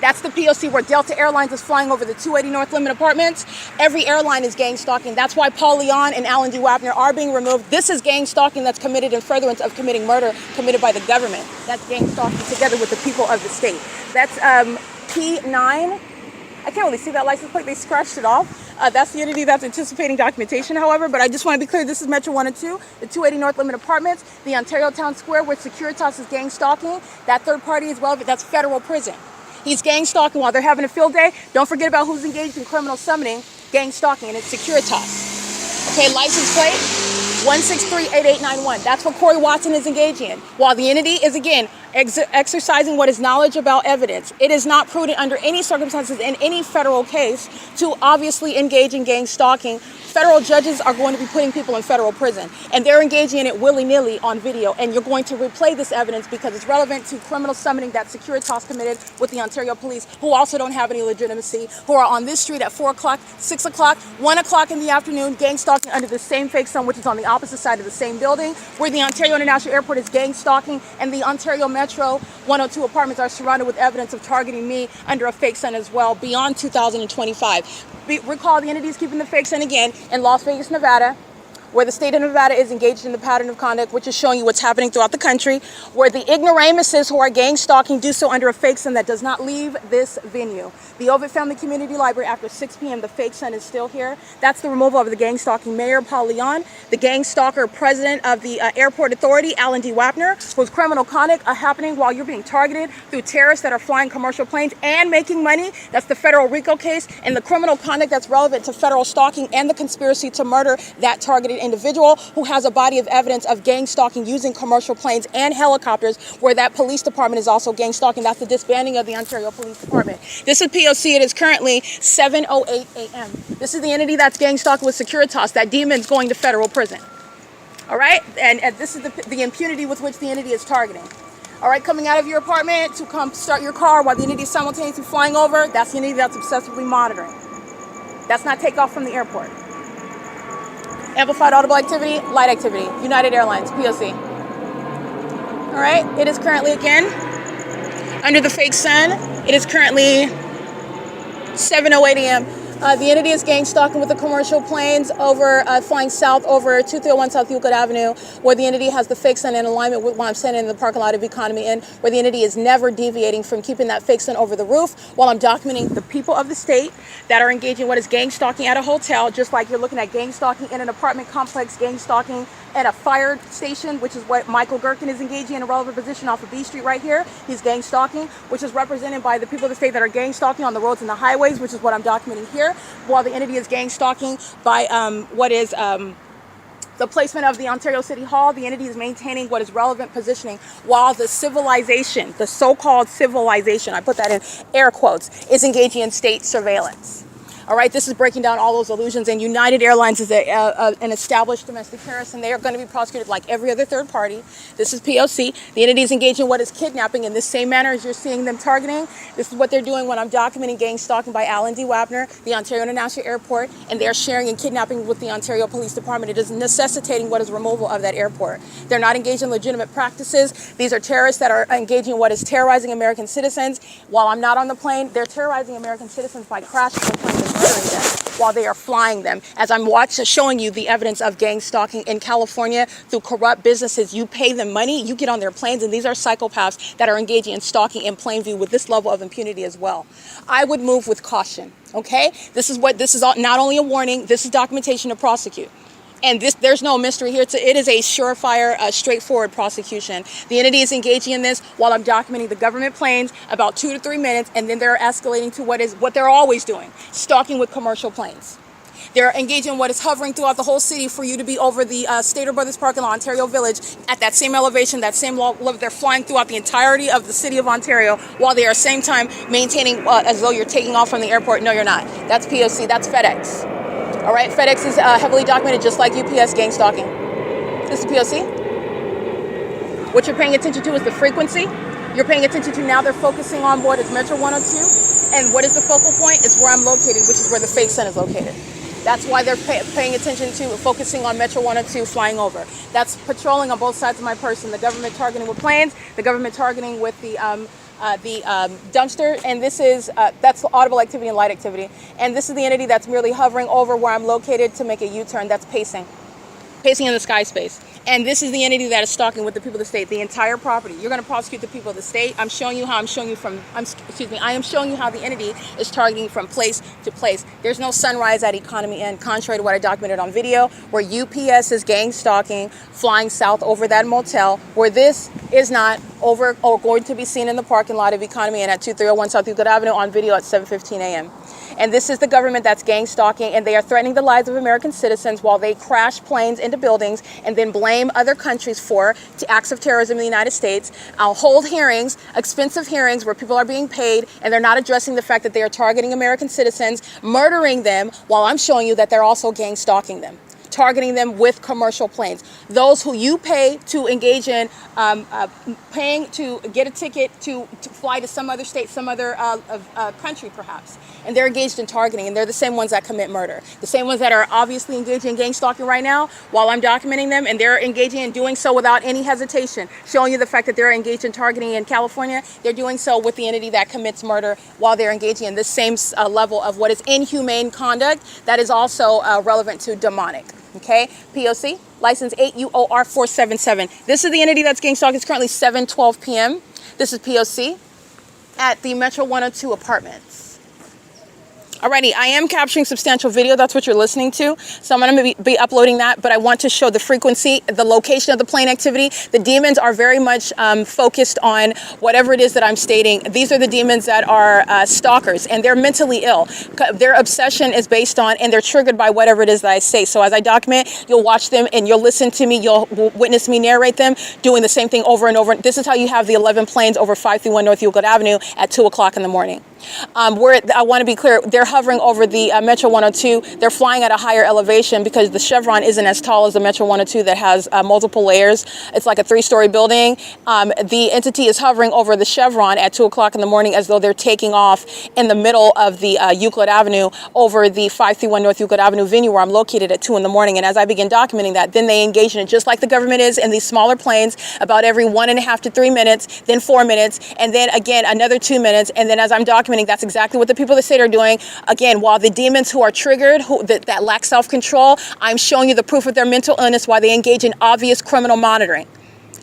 That's the P.O.C. where Delta Airlines is flying over the 280 North Limit Apartments. Every airline is gang stalking. That's why Paul Leon and Alan D. Wapner are being removed. This is gang stalking that's committed in furtherance of committing murder committed by the government. That's gang stalking together with the people of the state. That's P9. I can't really see that license plate. They scratched it off. That's the entity that's anticipating documentation, however. But I just want to be clear, this is Metro 1 and 2, the 280 North Limit Apartments, the Ontario Town Square, where Securitas is gang stalking. That third party is relevant. That's federal prison. He's gang stalking while they're having a field day. Don't forget about who's engaged in criminal summoning, gang stalking, and it's Securitas. Okay, license plate 1638891. That's what Corey Watson is engaging in. While the entity is, again, exercising what is knowledge about evidence. It is not prudent under any circumstances in any federal case to obviously engage in gang stalking. Federal judges are going to be putting people in federal prison, and they're engaging in it willy-nilly on video, and you're going to replay this evidence because it's relevant to criminal summoning that Securitas committed with the Ontario Police, who also don't have any legitimacy, who are on this street at 4 o'clock, 6 o'clock, 1 o'clock in the afternoon, gang stalking under the same fake sun, which is on the opposite side of the same building, where the Ontario International Airport is gang stalking, and the Ontario Metro 102 apartments are surrounded with evidence of targeting me under a fake sun as well beyond 2025. Recall the entity is keeping the fake sun again in Las Vegas, Nevada, where the state of Nevada is engaged in the pattern of conduct, which is showing you what's happening throughout the country, where the ignoramuses who are gang stalking do so under a fake sun that does not leave this venue. The Ovid Family Community Library, after 6 p.m., the fake sun is still here. That's the removal of the gang stalking mayor, Paul Leon, the gang stalker president of the Airport Authority, Alan D. Wapner, whose criminal conduct happening while you're being targeted through terrorists that are flying commercial planes and making money. That's the federal RICO case, and the criminal conduct that's relevant to federal stalking and the conspiracy to murder that targeted individual who has a body of evidence of gang stalking using commercial planes and helicopters, where that police department is also gang stalking. That's the disbanding of the Ontario Police Department. This is P.O.C. It is currently 7:08 a.m. This is the entity that's gang stalking with Securitas. That demon's going to federal prison. All right? And this is the impunity with which the entity is targeting. All right, coming out of your apartment to come start your car while the entity is simultaneously flying over, that's the entity that's obsessively monitoring. That's not takeoff from the airport. Amplified audible activity, light activity, United Airlines, P.O.C. All right, it is currently, again, under the fake sun. It is currently 7:08 a.m. The entity is gang stalking with the commercial planes over flying south over 2301 South Euclid Avenue, where the entity has the fake sun in alignment with what I'm standing in the parking lot of Economy Inn, where the entity is never deviating from keeping that fake sun over the roof while I'm documenting the people of the state that are engaging in what is gang stalking at a hotel, just like you're looking at gang stalking in an apartment complex, gang stalking at a fire station, which is what Michael GERKEN is engaging in a relevant position off of B Street right here. He's gang stalking, which is represented by the people of the state that are gang stalking on the roads and the highways, which is what I'm documenting here, while the entity is gang stalking by the placement of the Ontario City Hall. The entity is maintaining what is relevant positioning, while the civilization, the so-called civilization, I put that in air quotes, is engaging in state surveillance. All right, this is breaking down all those illusions, and United Airlines is an established domestic terrorist, and they are going to be prosecuted like every other third party. This is P.O.C. The entity is engaging in what is kidnapping in the same manner as you're seeing them targeting. This is what they're doing when I'm documenting gang stalking by Alan D. Wapner, the Ontario International Airport, and they're sharing and kidnapping with the Ontario Police Department. It is necessitating what is removal of that airport. They're not engaged in legitimate practices. These are terrorists that are engaging in what is terrorizing American citizens. While I'm not on the plane, they're terrorizing American citizens by crashing the plane and murdering them while they are flying them. As I'm showing you the evidence of gang stalking in California through corrupt businesses. You pay them money, you get on their planes, and these are psychopaths that are engaging in stalking in plain view with this level of impunity as well. I would move with caution, okay? This is not only a warning, this is documentation to prosecute. And there's no mystery here. It is a surefire, straightforward prosecution. The entity is engaging in this while I'm documenting the government planes about 2 to 3 minutes, and then they're escalating to what they're always doing, stalking with commercial planes. They're engaging in what is hovering throughout the whole city for you to be over the Stater Brothers parking lot, Ontario Village, at that same elevation, that same level. They're flying throughout the entirety of the city of Ontario while they are at the same time maintaining as though you're taking off from the airport. No, you're not. That's P.O.C. That's FedEx. All right, FedEx is heavily documented, just like UPS gang stalking. This is P.O.C. What you're paying attention to is the frequency. You're paying attention to now they're focusing on what is Metro 102. And what is the focal point? Is where I'm located, which is where the fake sun is located. That's why they're paying attention to focusing on Metro 102 flying over. That's patrolling on both sides of my person. The government targeting with planes, the government targeting with the dumpster, and this is that's audible activity and light activity. And this is the entity that's merely hovering over where I'm located to make a U-turn. That's pacing in the sky space. And this is the entity that is stalking with the people of the state, the entire property. You're going to prosecute the people of the state. I'm showing you how I am showing you how the entity is targeting from place to place. There's no sunrise at Economy Inn, contrary to what I documented on video, where UPS is gang stalking, flying south over that motel, where this is not over or going to be seen in the parking lot of Economy Inn at 2301 South Euclid Avenue on video at 7:15 a.m. And this is the government that's gang stalking, and they are threatening the lives of American citizens while they crash planes into buildings and then blame other countries for acts of terrorism in the United States. I'll hold hearings, expensive hearings where people are being paid and they're not addressing the fact that they are targeting American citizens, murdering them, while I'm showing you that they're also gang stalking them, targeting them with commercial planes. Those who you pay to engage in paying to get a ticket to fly to some other state, some other country perhaps. And they're engaged in targeting, and they're the same ones that commit murder. The same ones that are obviously engaging in gang stalking right now while I'm documenting them, and they're engaging in doing so without any hesitation, showing you the fact that they're engaged in targeting in California. They're doing so with the entity that commits murder while they're engaging in this same level of what is inhumane conduct that is also relevant to demonic. Okay, P.O.C. license 8UOR 477. This is the entity that's gang stalking. It's currently 7:12 p.m. This is P.O.C. at the Metro 102 apartments. Alrighty, I am capturing substantial video. That's what you're listening to. So I'm going to be uploading that, but I want to show the frequency, the location of the plane activity. The demons are very much focused on whatever it is that I'm stating. These are the demons that are stalkers, and they're mentally ill. Their obsession is based on, and they're triggered by whatever it is that I say. So as I document, you'll watch them and you'll listen to me. You'll witness me narrate them, doing the same thing over and over. This is how you have the 11 planes over 531 North Euclid Avenue at 2 o'clock in the morning. I want to be clear, they're hovering over the Metro 102. They're flying at a higher elevation because the Chevron isn't as tall as the Metro 102 that has multiple layers. It's like a 3-story building. The entity is hovering over the Chevron at 2 o'clock in the morning as though they're taking off in the middle of the Euclid Avenue over the 531 North Euclid Avenue venue where I'm located at 2 in the morning. And as I begin documenting that, then they engage in it just like the government is in these smaller planes about every 1.5 to 3 minutes, then 4 minutes, and then again another 2 minutes. And then as I'm documenting, that's exactly what the people of the state are doing. Again, while the demons who are triggered, that lack self-control, I'm showing you the proof of their mental illness while they engage in obvious criminal monitoring.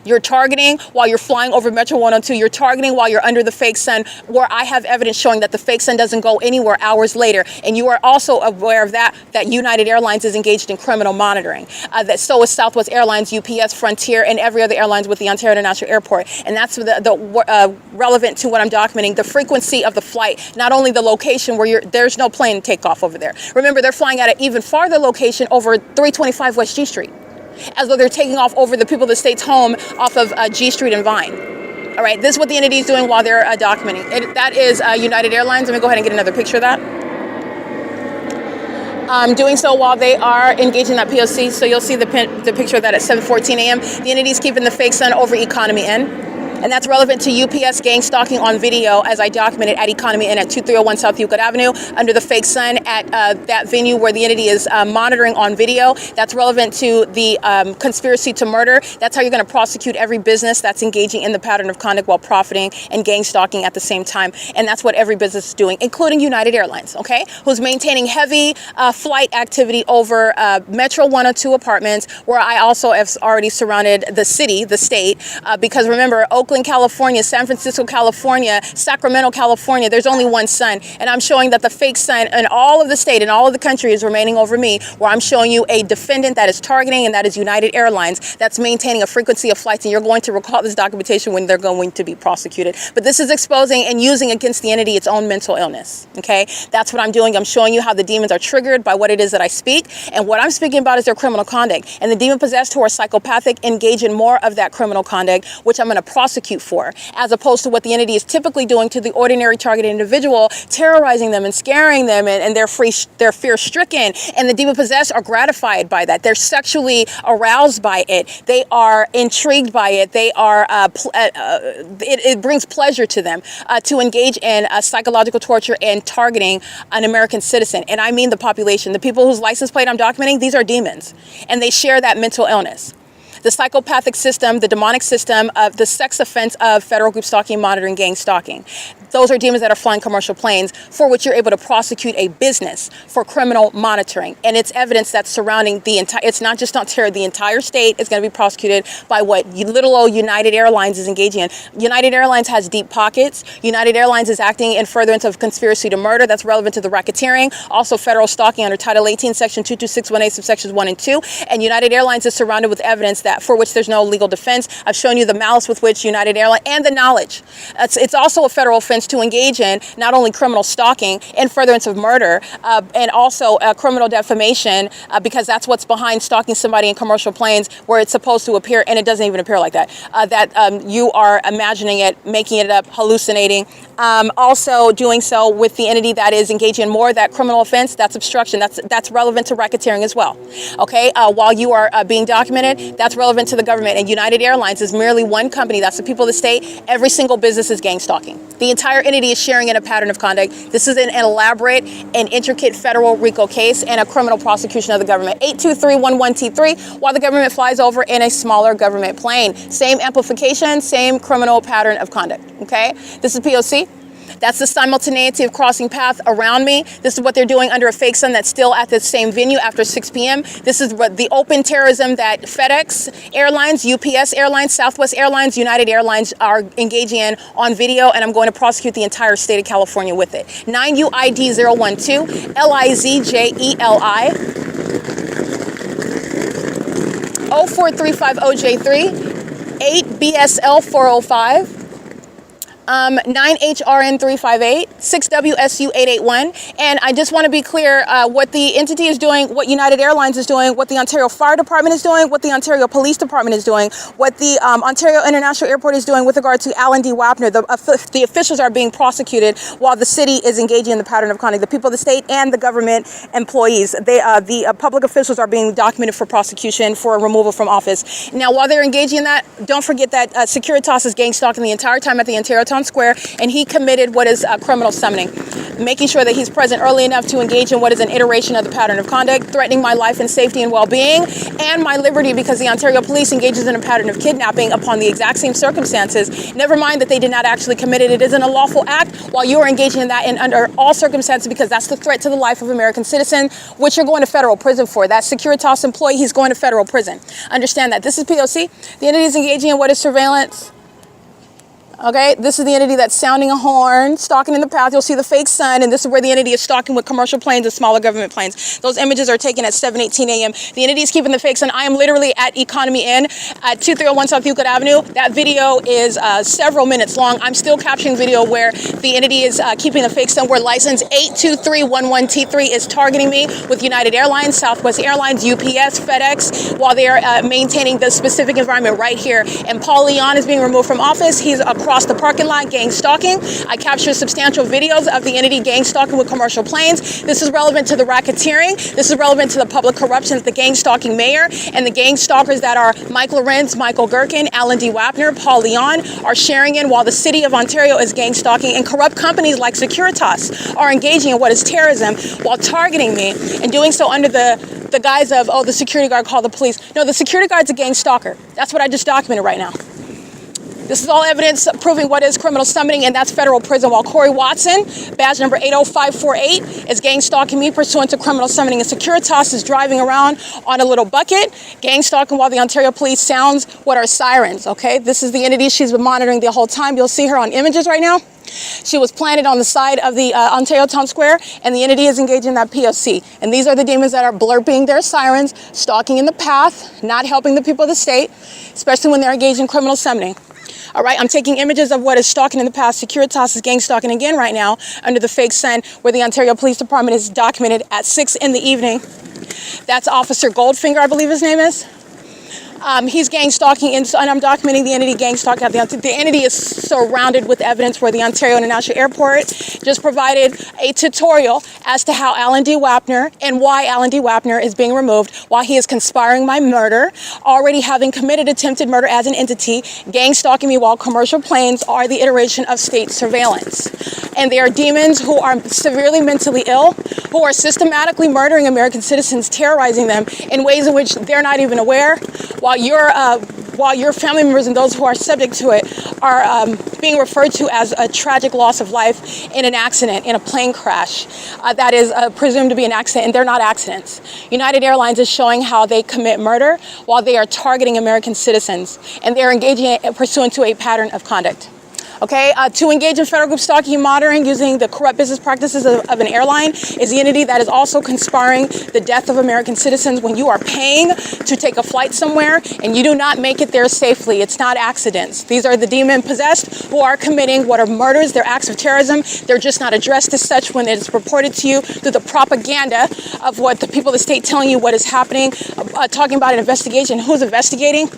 You're targeting while you're flying over Metro 102. You're targeting while you're under the fake sun, where I have evidence showing that the fake sun doesn't go anywhere hours later. And you are also aware of that United Airlines is engaged in criminal monitoring. That so is Southwest Airlines, UPS, Frontier, and every other airlines with the Ontario International Airport. And that's relevant to what I'm documenting, the frequency of the flight, not only the location where there's no plane takeoff over there. Remember, they're flying at an even farther location over 325 West G Street, as though they're taking off over the people of the state's home off of G Street and Vine. All right, this is what the entity is doing while they're documenting. That is United Airlines. Let me go ahead and get another picture of that. Doing so while they are engaging that P.O.C. So you'll see the picture of that at 7:14 a.m. The entity is keeping the fake sun over Economy Inn. And that's relevant to UPS gang stalking on video, as I documented at Economy Inn at 2301 South Euclid Avenue, under the fake sun at that venue where the entity is monitoring on video. That's relevant to the conspiracy to murder. That's how you're going to prosecute every business that's engaging in the pattern of conduct while profiting and gang stalking at the same time. And that's what every business is doing, including United Airlines, okay, who's maintaining heavy flight activity over Metro 102 apartments, where I also have already surrounded the city, the state, because remember, Oakland Oakland, California, San Francisco, California, Sacramento, California, there's only one sun. And I'm showing that the fake sun in all of the state and all of the country is remaining over me, where I'm showing you a defendant that is targeting, and that is United Airlines, that's maintaining a frequency of flights. And you're going to recall this documentation when they're going to be prosecuted. But this is exposing and using against the entity its own mental illness. Okay, that's what I'm doing. I'm showing you how the demons are triggered by what it is that I speak. And what I'm speaking about is their criminal conduct. And the demon possessed who are psychopathic engage in more of that criminal conduct, which I'm going to prosecute for, as opposed to what the entity is typically doing to the ordinary targeted individual, terrorizing them and scaring them, and they're fear stricken. And the demon possessed are gratified by that. They're sexually aroused by it. They are intrigued by it. They are, it brings pleasure to them to engage in psychological torture and targeting an American citizen. And I mean the population. The people whose license plate I'm documenting, these are demons. And they share that mental illness. The psychopathic system, the demonic system of the sex offense of federal group stalking, monitoring, gang stalking. Those are demons that are flying commercial planes, for which you're able to prosecute a business for criminal monitoring. And it's evidence that's surrounding the entire, it's not just Ontario, the entire state is going to be prosecuted by what little old United Airlines is engaging in. United Airlines has deep pockets. United Airlines is acting in furtherance of conspiracy to murder. That's relevant to the racketeering. Also federal stalking under Title 18, Section 22618, subsections 1 and 2. And United Airlines is surrounded with evidence that for which there's no legal defense. I've shown you the malice with which United Airlines, and the knowledge. It's also a federal offense to engage in not only criminal stalking in furtherance of murder, and also criminal defamation, because that's what's behind stalking somebody in commercial planes where it's supposed to appear, and it doesn't even appear like that. You are imagining it, making it up, hallucinating. Also doing so with the entity that is engaging in more of that criminal offense, that's obstruction. That's relevant to racketeering as well. Okay, while you are being documented, that's relevant to the government. And United Airlines is merely one company. That's the people of the state. Every single business is gang stalking. The entire entity is sharing in a pattern of conduct. This is an elaborate and intricate federal RICO case and a criminal prosecution of the government. 82311T3, while the government flies over in a smaller government plane. Same amplification, same criminal pattern of conduct. Okay, this is P.O.C. That's the simultaneity of crossing path around me. This is what they're doing under a fake sun that's still at the same venue after 6 p.m. This is what the open terrorism that FedEx Airlines, U.S. Airlines, Southwest Airlines, United Airlines are engaging in on video, and I'm going to prosecute the entire state of California with it. 9UID012, LIZJELI, 04350J3, 8BSL405, 9HRN358, 6WSU881. And I just want to be clear what the entity is doing, what United Airlines is doing, what the Ontario Fire Department is doing, what the Ontario Police Department is doing, what the Ontario International Airport is doing with regard to Alan D. WAPNER. The officials are being prosecuted while the city is engaging in the pattern of conduct. The people of the state and the government employees, the public officials are being documented for prosecution for removal from office. Now, while they're engaging in that, don't forget that Securitas is gang stalking the entire time at the Ontario Town Square, and he committed what is criminal summoning, making sure that he's present early enough to engage in what is an iteration of the pattern of conduct, threatening my life and safety and well-being, and my liberty, because the Ontario Police engages in a pattern of kidnapping upon the exact same circumstances. Never mind that they did not actually commit it. It is an unlawful act while you are engaging in that, and under all circumstances, because that's the threat to the life of American citizen, which you're going to federal prison for. That Securitas employee, he's going to federal prison. Understand that. This is P.O.C. The entity is engaging in what is surveillance. Okay, this is the entity that's sounding a horn, stalking in the path. You'll see the fake sun, and this is where the entity is stalking with commercial planes and smaller government planes. Those images are taken at 7:18 a.m. The entity is keeping the fake sun. I am literally at Economy Inn at 2301 South Euclid Avenue. That video is several minutes long. I'm still capturing video where the entity is keeping the fake sun, where license 82311T3 is targeting me with United Airlines, Southwest Airlines, UPS, FedEx, while they are maintaining the specific environment right here. And Paul Leon is being removed from office. He's across the parking lot gang stalking. I captured substantial videos of the entity gang stalking with commercial planes. This is relevant to the racketeering. This is relevant to the public corruption of the gang stalking mayor and the gang stalkers that are Mike LORENZ, Michael GERKEN, Alan D. WAPNER, Paul Leon are sharing in while the city of Ontario is gang stalking, and corrupt companies like Securitas are engaging in what is terrorism while targeting me and doing so under the guise of, oh, the security guard called the police. No, the security guard's a gang stalker. That's what I just documented right now. This is all evidence proving what is criminal summoning, and that's federal prison. While Corey Watson, badge number 80548, is gang stalking me pursuant to criminal summoning, and Securitas is driving around on a little bucket, gang stalking while the Ontario police sounds what are sirens, okay? This is the entity she's been monitoring the whole time. You'll see her on images right now. She was planted on the side of the Ontario Town Square, and the entity is engaged in that P.O.C. And these are the demons that are blurping their sirens, stalking in the path, not helping the people of the state, especially when they're engaged in criminal summoning. All right, I'm taking images of what is stalking in the past. Securitas is gang stalking again right now under the fake sun, where the Ontario Police Department is documented at 6 in the evening. That's Officer Goldfinger, I believe his name is. He's gang stalking, and I'm documenting the entity gang stalking. The entity is surrounded with evidence where the Ontario International Airport just provided a tutorial as to how Alan D. WAPNER and why Alan D. WAPNER is being removed while he is conspiring my murder, already having committed attempted murder as an entity, gang stalking me while commercial planes are the iteration of state surveillance. And they are demons who are severely mentally ill, who are systematically murdering American citizens, terrorizing them in ways in which they're not even aware, while your family members and those who are subject to it are being referred to as a tragic loss of life in an accident, in a plane crash that is presumed to be an accident, and they're not accidents. United Airlines is showing how they commit murder while they are targeting American citizens, and they're engaging pursuant to a pattern of conduct. Okay, to engage in federal group stalking and monitoring using the corrupt business practices of an airline is the entity that is also conspiring the death of American citizens when you are paying to take a flight somewhere and you do not make it there safely. It's not accidents. These are the demon possessed who are committing what are murders. They're acts of terrorism. They're just not addressed as such when it is reported to you through the propaganda of what the people of the state telling you what is happening, talking about an investigation. Who's investigating?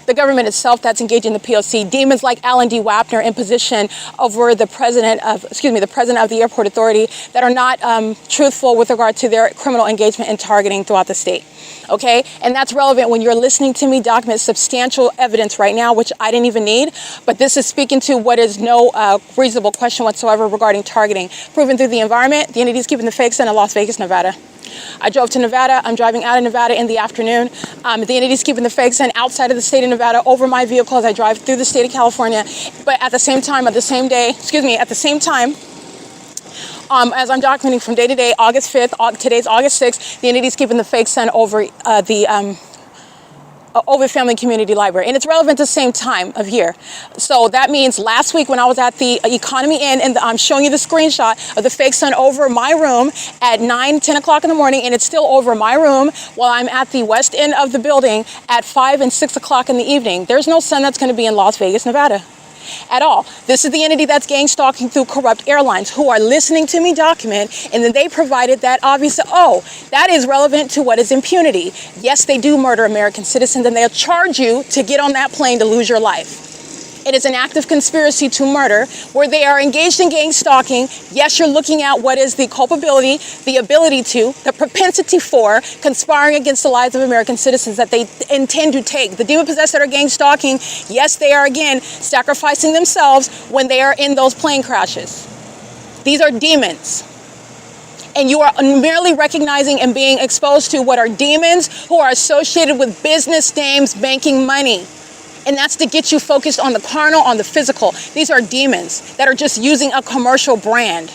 The government itself that's engaged in the P.O.C. Demons like Alan D. WAPNER in position over the president of the airport authority that are not truthful with regard to their criminal engagement and targeting throughout the state. Okay, and that's relevant when you're listening to me document substantial evidence right now, which I didn't even need, but this is speaking to what is no reasonable question whatsoever regarding targeting. Proven through the environment, the entity is keeping the fakes in Las Vegas, Nevada. I drove to Nevada. I'm driving out of Nevada in the afternoon. The entity is keeping the fakes in outside of the state of Nevada over my vehicle as I drive through the state of California. But at the same time, at the same time, as I'm documenting from day to day, August 5th, today's August 6th, the entity is keeping the fakes in over over Family Community Library, and it's relevant to the same time of year. So that means last week when I was at the Economy Inn, and I'm showing you the screenshot of the fake sun over my room at 10 o'clock in the morning, and it's still over my room while I'm at the west end of the building at 5 and 6 o'clock in the evening. There's no sun that's going to be in Las Vegas, Nevada at all. This is the entity that's gang stalking through corrupt airlines who are listening to me document, and then they provided that obvious, oh, that is relevant to what is impunity. Yes, they do murder American citizens, and they'll charge you to get on that plane to lose your life. It is an active conspiracy to murder where they are engaged in gang stalking. Yes, you're looking at what is the culpability, the ability to, the propensity for conspiring against the lives of American citizens that they intend to take. The demon-possessed that are gang stalking, yes, they are again sacrificing themselves when they are in those plane crashes. These are demons. And you are merely recognizing and being exposed to what are demons who are associated with business names banking money. And that's to get you focused on the carnal, on the physical. These are demons that are just using a commercial brand.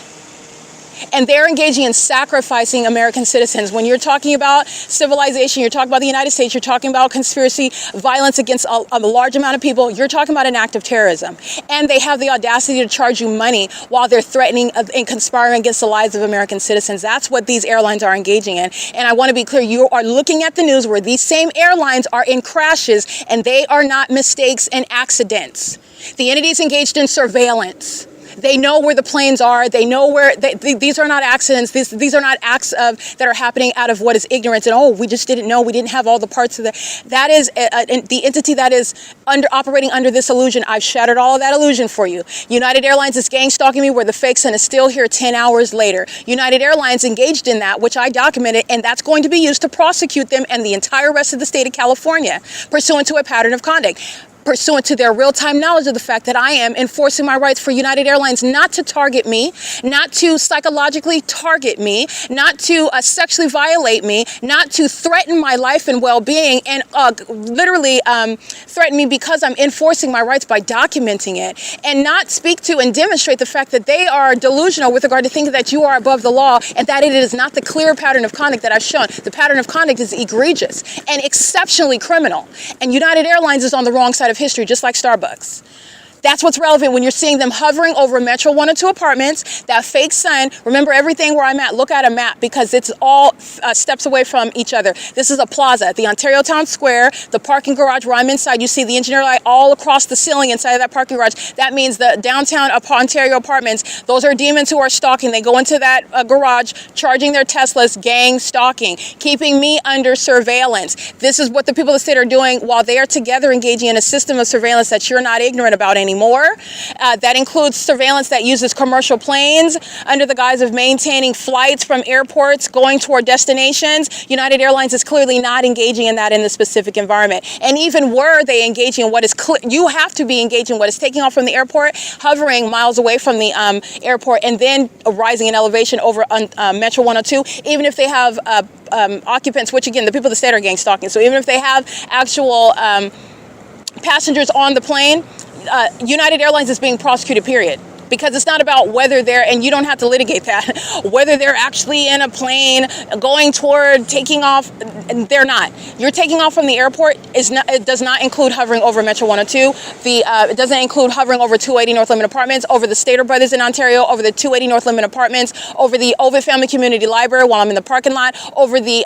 And they're engaging in sacrificing American citizens. When you're talking about civilization, you're talking about the United States, you're talking about conspiracy, violence against a large amount of people, you're talking about an act of terrorism. And they have the audacity to charge you money while they're threatening and conspiring against the lives of American citizens. That's what these airlines are engaging in. And I want to be clear, you are looking at the news where these same airlines are in crashes, and they are not mistakes and accidents. The entity is engaged in surveillance. They know where the planes are. They know where these are not accidents. These are not acts that are happening out of what is ignorance. And, oh, we just didn't know. We didn't have all the parts of that is the entity that is operating under this illusion. I've shattered all of that illusion for you. United Airlines is gang stalking me where the fake sun is still here 10 hours later. United Airlines engaged in that, which I documented, and that's going to be used to prosecute them and the entire rest of the state of California pursuant to a pattern of conduct. pursuant to their real-time knowledge of the fact that I am enforcing my rights for United Airlines not to target me, not to psychologically target me, not to sexually violate me, not to threaten my life and well-being, and literally threaten me because I'm enforcing my rights by documenting it, and not speak to and demonstrate the fact that they are delusional with regard to thinking that you are above the law and that it is not the clear pattern of conduct that I've shown. The pattern of conduct is egregious and exceptionally criminal. And United Airlines is on the wrong side of history, just like Starbucks. That's what's relevant when you're seeing them hovering over Metro 102 apartments, that fake sun. Remember, everything where I'm at, look at a map because it's all steps away from each other. This is a plaza at the Ontario Town Square, the parking garage where I'm inside. You see the engineer light all across the ceiling inside of that parking garage. That means the downtown Ontario apartments, those are demons who are stalking. They go into that garage, charging their Teslas, gang stalking, keeping me under surveillance. This is what the people of the state are doing while they are together engaging in a system of surveillance that you're not ignorant about anymore. That includes surveillance that uses commercial planes under the guise of maintaining flights from airports going toward destinations. United Airlines is clearly not engaging in that in the specific environment. And even were they engaging in what is you have to be engaging in what is taking off from the airport, hovering miles away from the airport, and then rising in elevation over Metro 102, even if they have occupants, which again, the people of the state are gang stalking. So even if they have actual passengers on the plane, United Airlines is being prosecuted, period. Because it's not about whether they're, and you don't have to litigate that, whether they're actually in a plane going toward taking off. They're not. You're taking off from the airport. It does not include hovering over Metro 102. It doesn't include hovering over 280 North Limit Apartments, over the Stater Brothers in Ontario, over the 280 North Limit Apartments, over the Ovid Family Community Library while I'm in the parking lot, over the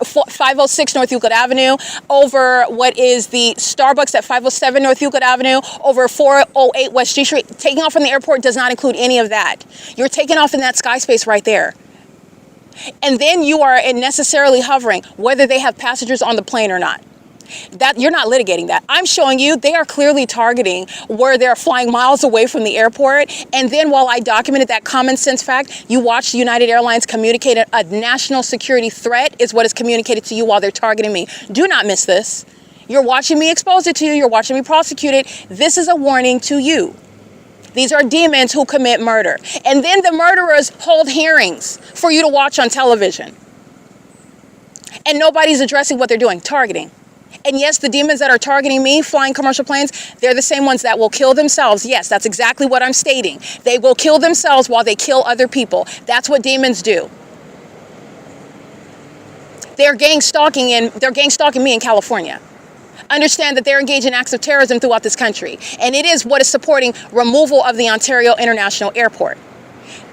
506 North Euclid Avenue, over what is the Starbucks at 507 North Euclid Avenue, over 408 West G Street. Taking off from the airport does not include any of that. You're taking off in that sky space right there. And then you are necessarily hovering, whether they have passengers on the plane or not. That you're not litigating that. I'm showing you they are clearly targeting where they're flying miles away from the airport. And then while I documented that common sense fact, you watched United Airlines communicate a national security threat is what is communicated to you while they're targeting me. Do not miss this. You're watching me expose it to you. You're watching me prosecute it. This is a warning to you. These are demons who commit murder. And then the murderers hold hearings for you to watch on television. And nobody's addressing what they're doing, targeting. And yes, the demons that are targeting me, flying commercial planes, they're the same ones that will kill themselves. Yes, that's exactly what I'm stating. They will kill themselves while they kill other people. That's what demons do. They're gang stalking me in California. Understand that they're engaged in acts of terrorism throughout this country. And it is what is supporting removal of the Ontario International Airport.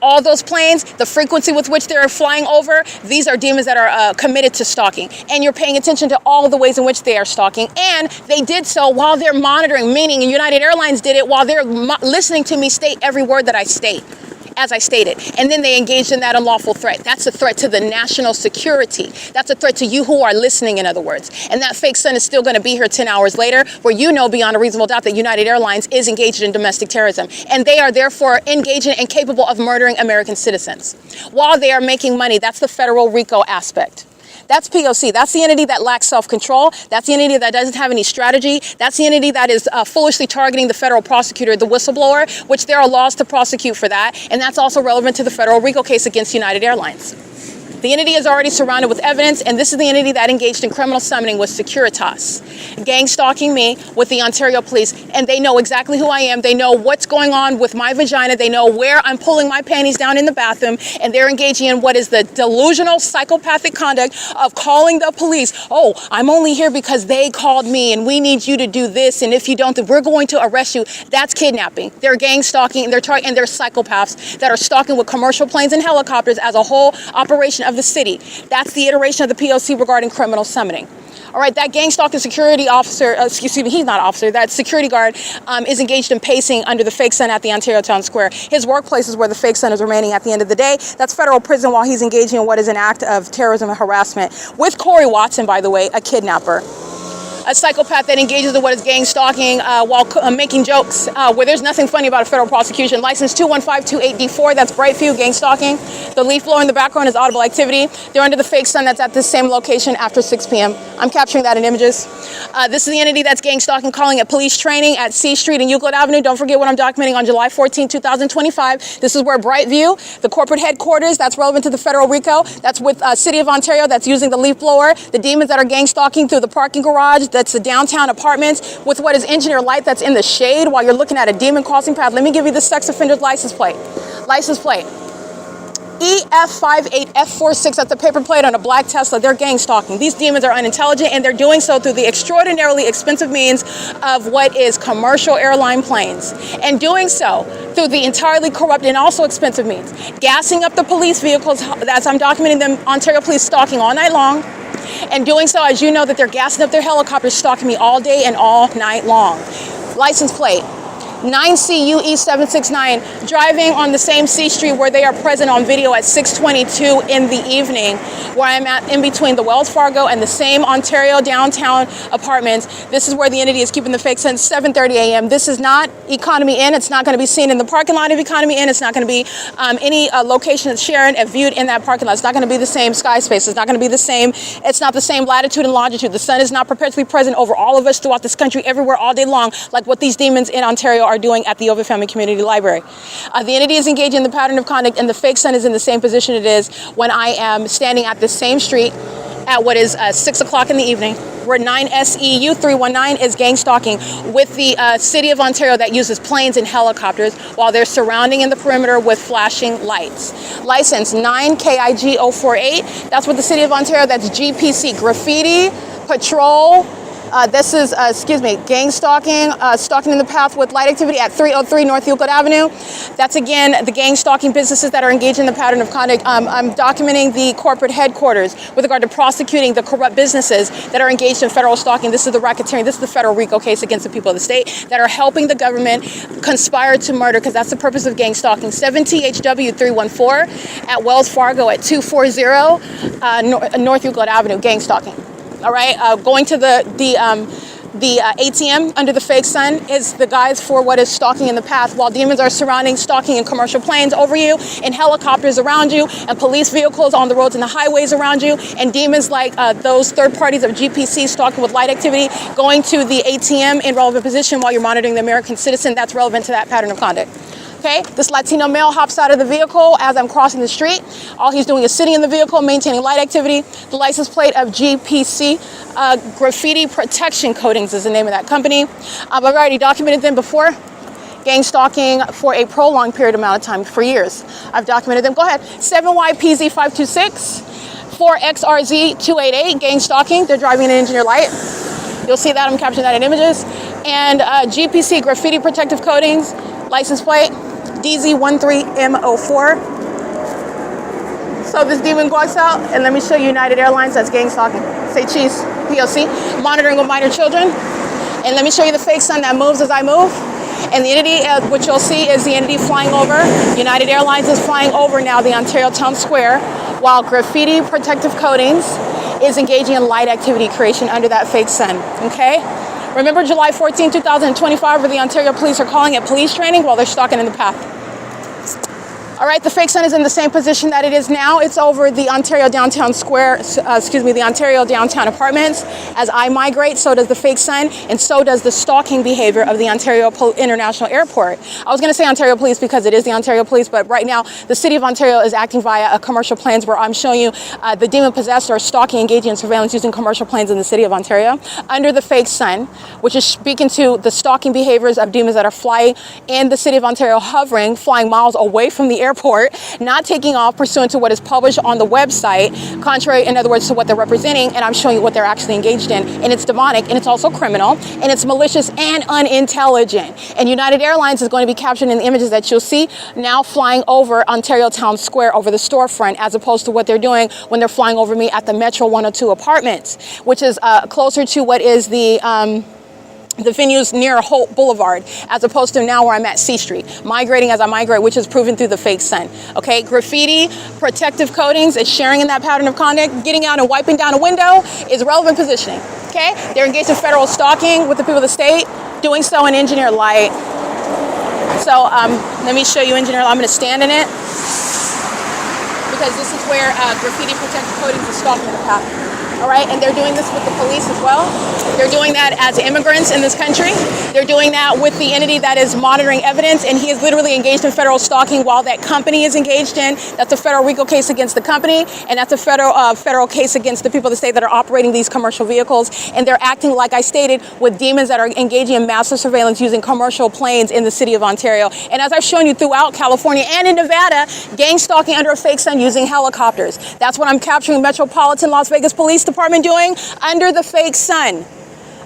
All those planes, the frequency with which they're flying over, these are demons that are committed to stalking. And you're paying attention to all the ways in which they are stalking. And they did so while they're monitoring, meaning United Airlines did it while they're listening to me state every word that I state, as I stated. And then they engaged in that unlawful threat. That's a threat to the national security. That's a threat to you who are listening, in other words. And that fake sun is still going to be here 10 hours later, where you know beyond a reasonable doubt that United Airlines is engaged in domestic terrorism. And they are therefore engaging and capable of murdering American citizens. While they are making money, that's the federal RICO aspect. That's P.O.C. That's the entity that lacks self-control. That's the entity that doesn't have any strategy. That's the entity that is foolishly targeting the federal prosecutor, the whistleblower, which there are laws to prosecute for that. And that's also relevant to the federal RICO case against United Airlines. The entity is already surrounded with evidence, and this is the entity that engaged in criminal summoning with Securitas, gang stalking me with the Ontario police, and they know exactly who I am. They know what's going on with my vagina. They know where I'm pulling my panties down in the bathroom, and they're engaging in what is the delusional, psychopathic conduct of calling the police. Oh, I'm only here because they called me, and we need you to do this, and if you don't, then we're going to arrest you. That's kidnapping. They're gang stalking, and they're psychopaths that are stalking with commercial planes and helicopters as a whole operation of the city. That's the iteration of the P.O.C. regarding criminal summoning. All right, that gang stalking security officer, excuse me, he's not officer, that security guard is engaged in pacing under the fake sun at the Ontario Town Square. His workplace is where the fake sun is remaining at the end of the day. That's federal prison while he's engaging in what is an act of terrorism and harassment with Corey Watson, by the way, a kidnapper. a psychopath that engages in what is gang stalking while making jokes where there's nothing funny about a federal prosecution. License 21528D4, that's Brightview, gang stalking. The leaf blower in the background is audible activity. They're under the fake sun that's at this same location after 6 p.m. I'm capturing that in images. This is the entity that's gang stalking, calling it police training at C Street and Euclid Avenue. Don't forget what I'm documenting on July 14, 2025. This is where Brightview, the corporate headquarters, that's relevant to the federal RICO. That's with City of Ontario, that's using the leaf blower. The demons that are gang stalking through the parking garage, that's the downtown apartments with what is engineer light that's in the shade while you're looking at a demon crossing path. Let me give you the sex offender's license plate. License plate. EF58F46, that's a paper plate on a black Tesla. They're gang stalking. These demons are unintelligent, and they're doing so through the extraordinarily expensive means of what is commercial airline planes, and doing so through the entirely corrupt and also expensive means. Gassing up the police vehicles, as I'm documenting them, Ontario police stalking all night long, and doing so, as you know, that they're gassing up their helicopters, stalking me all day and all night long. License plate 9CUE769, driving on the same C Street where they are present on video at 6:22 in the evening, where I'm at in between the Wells Fargo and the same Ontario downtown apartments. This is where the entity is keeping the fake since 7:30 a.m. This is not Economy Inn. It's not going to be seen in the parking lot of Economy Inn. It's not going to be any location that's shared and viewed in that parking lot. It's not going to be the same sky space. It's not going to be the same. It's not the same latitude and longitude. The sun is not perpetually present over all of us throughout this country, everywhere, all day long, like what these demons in Ontario are doing at the Ovid Family Community Library. The entity is engaged in the pattern of conduct, and the fake sun is in the same position it is when I am standing at the same street at what is 6 o'clock in the evening, where 9SEU319 is gang stalking with the City of Ontario that uses planes and helicopters while they're surrounding in the perimeter with flashing lights. License 9KIG048, that's what the City of Ontario, that's GPC, graffiti, patrol. This is, gang stalking, stalking in the path with light activity at 303 North Euclid Avenue. That's, again, the gang stalking businesses that are engaged in the pattern of conduct. I'm documenting the corporate headquarters with regard to prosecuting the corrupt businesses that are engaged in federal stalking. This is the racketeering. This is the federal RICO case against the people of the state that are helping the government conspire to murder, because that's the purpose of gang stalking. 7THW314 at Wells Fargo at 240 North Euclid Avenue, gang stalking. All right, going to the ATM under the fake sun is the guise for what is stalking in the path, while demons are surrounding, stalking in commercial planes over you, and helicopters around you, and police vehicles on the roads and the highways around you, and demons like those third parties of GPC stalking with light activity, going to the ATM in relevant position while you're monitoring the American citizen. That's relevant to that pattern of conduct. Okay, this Latino male hops out of the vehicle as I'm crossing the street. All he's doing is sitting in the vehicle, maintaining light activity. The license plate of GPC, Graffiti Protection Coatings is the name of that company. I've already documented them before. Gang stalking for a prolonged period amount of time, for years. I've documented them. Go ahead. 7YPZ526, 4XRZ288, gang stalking. They're driving an engineer light. You'll see that. I'm capturing that in images. And GPC, Graffiti Protective Coatings, license plate DZ13M04. So this demon walks out, and let me show you United Airlines, that's gang stalking. Say cheese, P.O.C. Monitoring of minor children. And let me show you the fake sun that moves as I move. And the entity, what you'll see is the entity flying over. United Airlines is flying over now the Ontario Town Square, while Graffiti Protective Coatings is engaging in light activity creation under that fake sun, okay? Remember July 14, 2025, where the Ontario police are calling it police training while they're stalking in the path. All right, the fake sun is in the same position that it is now. It's over the Ontario Downtown Square, the Ontario Downtown Apartments. As I migrate, so does the fake sun, and so does the stalking behavior of the Ontario International Airport. I was gonna say Ontario Police because it is the Ontario Police, but right now, the City of Ontario is acting via commercial planes, where I'm showing you the demon-possessed are stalking, engaging in surveillance using commercial planes in the City of Ontario under the fake sun, which is speaking to the stalking behaviors of demons that are flying in the City of Ontario, hovering, flying miles away from the airport, not taking off pursuant to what is published on the website, contrary, in other words, to what they're representing, and I'm showing you what they're actually engaged in, and it's demonic, and it's also criminal, and it's malicious and unintelligent. And United Airlines is going to be captured in the images that you'll see now flying over Ontario Town Square, over the storefront, as opposed to what they're doing when they're flying over me at the Metro 102 Apartments, which is closer to what is the the venues near Hope Boulevard, as opposed to now where I'm at C Street, migrating as I migrate, which is proven through the fake sun. Okay, graffiti, protective coatings is sharing in that pattern of conduct. Getting out and wiping down a window is relevant positioning. Okay, they're engaged in federal stalking with the people of the state, doing so in engineered light. So let me show you engineered light. I'm going to stand in it because this is where graffiti protective coatings is stalking in the path. All right, and they're doing this with the police as well. They're doing that as immigrants in this country. They're doing that with the entity that is monitoring evidence, and he is literally engaged in federal stalking while that company is engaged in. That's a federal RICO case against the company, and that's a federal case against the people of the state that are operating these commercial vehicles. And they're acting, like I stated, with demons that are engaging in massive surveillance using commercial planes in the city of Ontario. And as I've shown you throughout California and in Nevada, gang stalking under a fake sun using helicopters. That's what I'm capturing Metropolitan Las Vegas Police Department doing under the fake sun.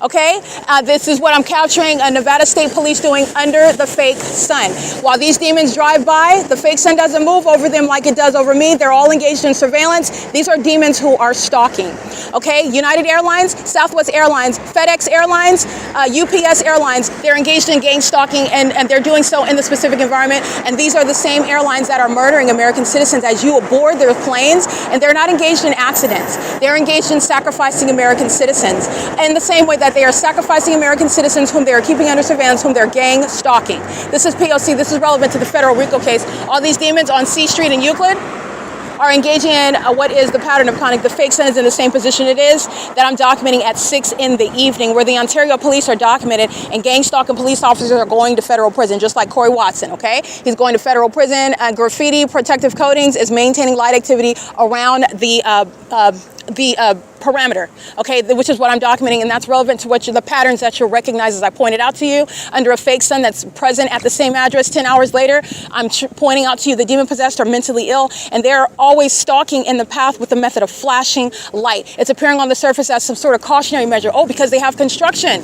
Okay, this is what I'm capturing Nevada State Police doing under the fake sun. While these demons drive by, the fake sun doesn't move over them like it does over me. They're all engaged in surveillance. These are demons who are stalking. Okay, United Airlines, Southwest Airlines, FedEx Airlines, UPS Airlines, they're engaged in gang stalking, and they're doing so in the specific environment. And these are the same airlines that are murdering American citizens as you aboard their planes, and they're not engaged in accidents. They're engaged in sacrificing American citizens in the same way that they are sacrificing American citizens whom they are keeping under surveillance, whom they're gang stalking. This is P.O.C. This is relevant to the federal RICO case. All these demons on C Street in Euclid are engaging in what is the pattern of conduct. The fake sun is in the same position it is that I'm documenting at 6 in the evening, where the Ontario police are documented, and gang stalking police officers are going to federal prison, just like Corey Watson, okay? He's going to federal prison. Graffiti, protective coatings is maintaining light activity around the parameter, okay, which is what I'm documenting, and that's relevant to the patterns that you'll recognize as I pointed out to you under a fake sun that's present at the same address 10 hours later. I'm pointing out to you the demon-possessed are mentally ill, and they're always stalking in the path with the method of flashing light. It's appearing on the surface as some sort of cautionary measure. Oh, because they have construction.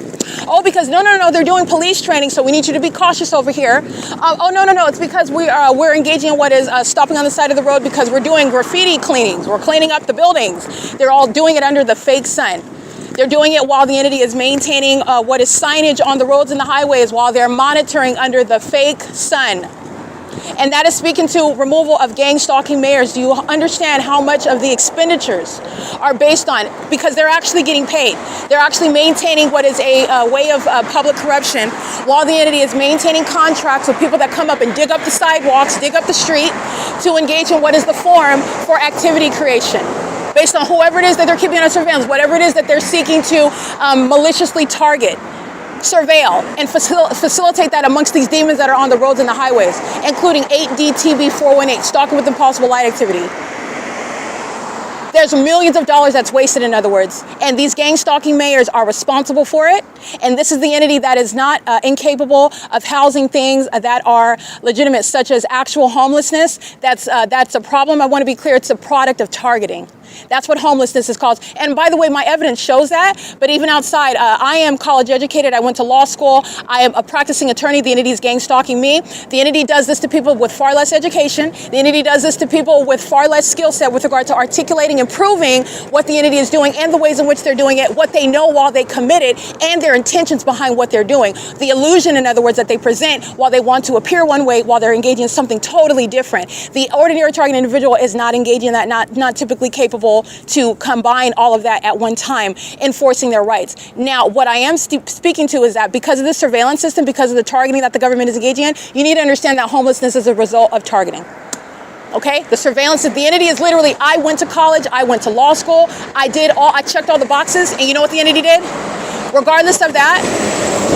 Oh, because no, they're doing police training, so we need you to be cautious over here. Oh, no, it's because we're engaging in what is stopping on the side of the road because we're doing graffiti cleanings. We're cleaning up the buildings. They're all doing it under the fake sun. They're doing it while the entity is maintaining what is signage on the roads and the highways while they're monitoring under the fake sun. And that is speaking to removal of gang stalking mayors. Do you understand how much of the expenditures are based on? Because they're actually getting paid. They're actually maintaining what is a way of public corruption while the entity is maintaining contracts with people that come up and dig up the sidewalks, dig up the street to engage in what is the forum for activity creation. Based on whoever it is that they're keeping under surveillance, whatever it is that they're seeking to maliciously target, surveil, and facilitate that amongst these demons that are on the roads and the highways, including 8DTB418, stalking with impossible light activity. There's millions of dollars that's wasted, in other words, and these gang stalking mayors are responsible for it. And this is the entity that is not incapable of housing things that are legitimate, such as actual homelessness. That's a problem. I want to be clear. It's a product of targeting. That's what homelessness is called. And by the way, my evidence shows that. But even outside, I am college educated. I went to law school. I am a practicing attorney. The entity is gang stalking me. The entity does this to people with far less education. The entity does this to people with far less skill set with regard to articulating and proving what the entity is doing and the ways in which they're doing it, what they know while they commit it, and their intentions behind what they're doing. The illusion, in other words, that they present while they want to appear one way while they're engaging in something totally different. The ordinary target individual is not engaging in that, not typically capable to combine all of that at one time, enforcing their rights. Now, what I am speaking to is that because of the surveillance system, because of the targeting that the government is engaging in, you need to understand that homelessness is a result of targeting. Okay, the surveillance of the entity is literally, I went to college, I went to law school, I checked all the boxes, and you know what the entity did? Regardless of that,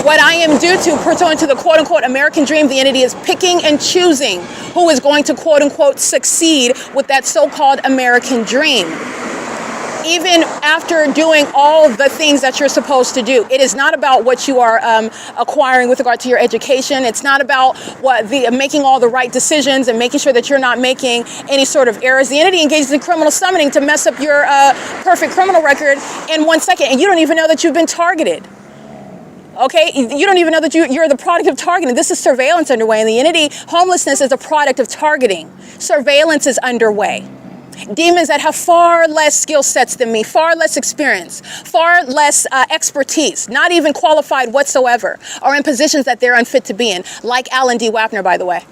what I am due to pursuant to the quote-unquote American dream, the entity is picking and choosing who is going to quote-unquote succeed with that so-called American dream. Even after doing all the things that you're supposed to do. It is not about what you are acquiring with regard to your education. It's not about making all the right decisions and making sure that you're not making any sort of errors. The entity engages in criminal summoning to mess up your perfect criminal record in 1 second, and you don't even know that you've been targeted. Okay, you don't even know that you're the product of targeting. This is surveillance underway, and the entity homelessness is a product of targeting. Surveillance is underway. Demons that have far less skill sets than me, far less experience, far less expertise, not even qualified whatsoever, are in positions that they're unfit to be in, like Alan D. Wapner, by the way.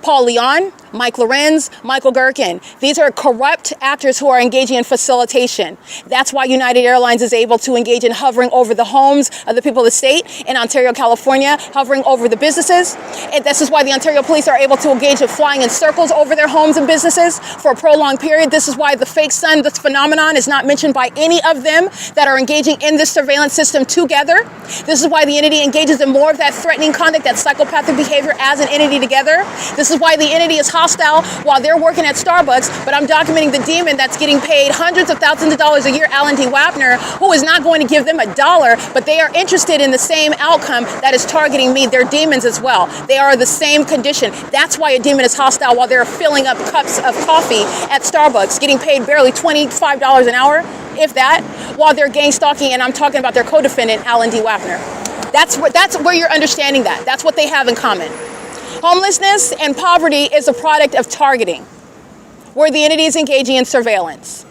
Paul Leon, Mike Lorenz, Michael GERKEN. These are corrupt actors who are engaging in facilitation. That's why United Airlines is able to engage in hovering over the homes of the people of the state in Ontario, California, hovering over the businesses. And this is why the Ontario police are able to engage in flying in circles over their homes and businesses for a prolonged period. This is why the fake sun, this phenomenon, is not mentioned by any of them that are engaging in this surveillance system together. This is why the entity engages in more of that threatening conduct, that psychopathic behavior as an entity together. This is why the entity is hostile while they're working at Starbucks, but I'm documenting the demon that's getting paid hundreds of thousands of dollars a year, Alan D. Wapner, who is not going to give them $1, but they are interested in the same outcome that is targeting me. They're demons as well. They are the same condition. That's why a demon is hostile while they're filling up cups of coffee at Starbucks, getting paid barely $25 an hour, if that, while they're gang stalking, and I'm talking about their co-defendant, Alan D. Wapner. That's where you're understanding that. That's what they have in common. Homelessness and poverty is a product of targeting, where the entity is engaging in surveillance.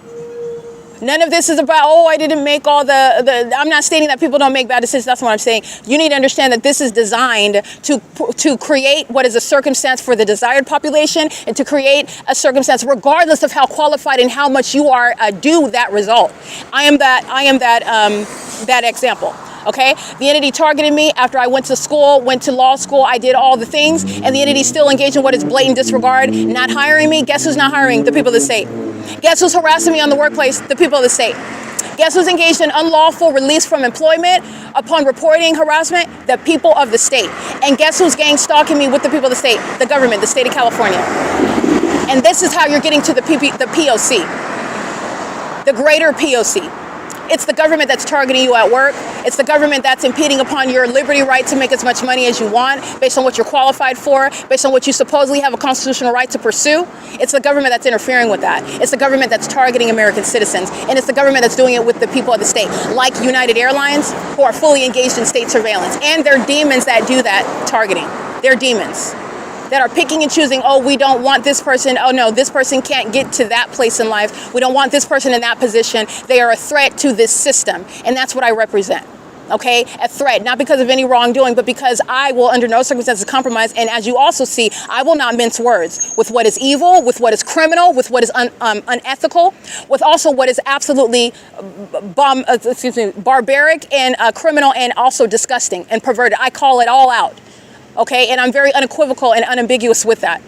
None of this is about, oh, I didn't make all I'm not stating that people don't make bad decisions. That's what I'm saying. You need to understand that this is designed to create what is a circumstance for the desired population, and to create a circumstance regardless of how qualified and how much you are due that result. I am that example. Okay, the entity targeted me after I went to school, went to law school, I did all the things, and the entity still engaged in what is blatant disregard, not hiring me. Guess who's not hiring? The people of the state. Guess who's harassing me on the workplace? The people of the state. Guess who's engaged in unlawful release from employment upon reporting harassment? The people of the state. And guess who's gang stalking me with the people of the state? The government, the state of California. And this is how you're getting to the P.O.C. The greater P.O.C. It's the government that's targeting you at work. It's the government that's impeding upon your liberty right to make as much money as you want based on what you're qualified for, based on what you supposedly have a constitutional right to pursue. It's the government that's interfering with that. It's the government that's targeting American citizens. And it's the government that's doing it with the people of the state, like United Airlines, who are fully engaged in state surveillance. And they're demons that do that targeting. They're demons that are picking and choosing, oh, we don't want this person, oh no, this person can't get to that place in life, we don't want this person in that position. They are a threat to this system, and that's what I represent, okay? A threat, not because of any wrongdoing, but because I will under no circumstances compromise, and as you also see, I will not mince words with what is evil, with what is criminal, with what is unethical, with also what is absolutely barbaric and criminal and also disgusting and perverted. I call it all out. Okay, and I'm very unequivocal and unambiguous with that.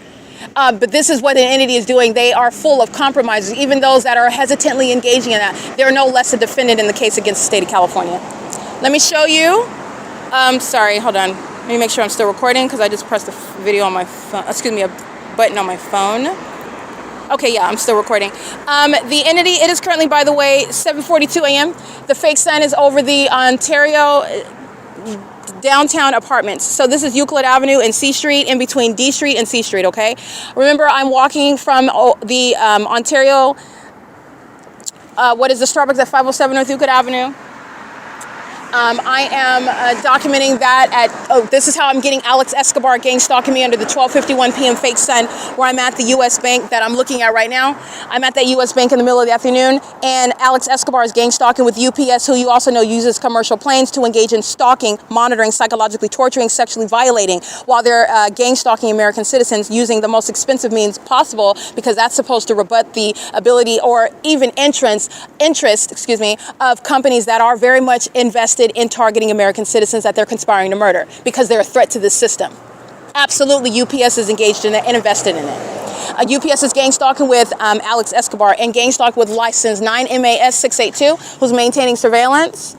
But this is what an entity is doing. They are full of compromises. Even those that are hesitantly engaging in that, they're no less a defendant in the case against the state of California. Let me show you. Sorry, hold on. Let me make sure I'm still recording because I just pressed a video on my phone. Excuse me, a button on my phone. Okay, yeah, I'm still recording. The entity, it is currently, by the way, 7:42 a.m. The fake sign is over the Ontario downtown apartments. So this is Euclid Avenue and C Street, in between D Street and C Street, okay? Remember, I'm walking from the Ontario, what is the Starbucks at 507 North Euclid Avenue? I am documenting that this is how I'm getting Alex Escobar gang stalking me under the 12:51 p.m. fake sun, where I'm at the U.S. Bank that I'm looking at right now. I'm at that U.S. Bank in the middle of the afternoon, and Alex Escobar is gang stalking with UPS, who you also know uses commercial planes to engage in stalking, monitoring, psychologically torturing, sexually violating, while they're gang stalking American citizens using the most expensive means possible, because that's supposed to rebut the ability or even interest, of companies that are very much invested in targeting American citizens that they're conspiring to murder, because they're a threat to this system. Absolutely, UPS is engaged in it and invested in it. UPS is gang stalking with Alex Escobar, and gang stalking with license 9MAS682, who's maintaining surveillance.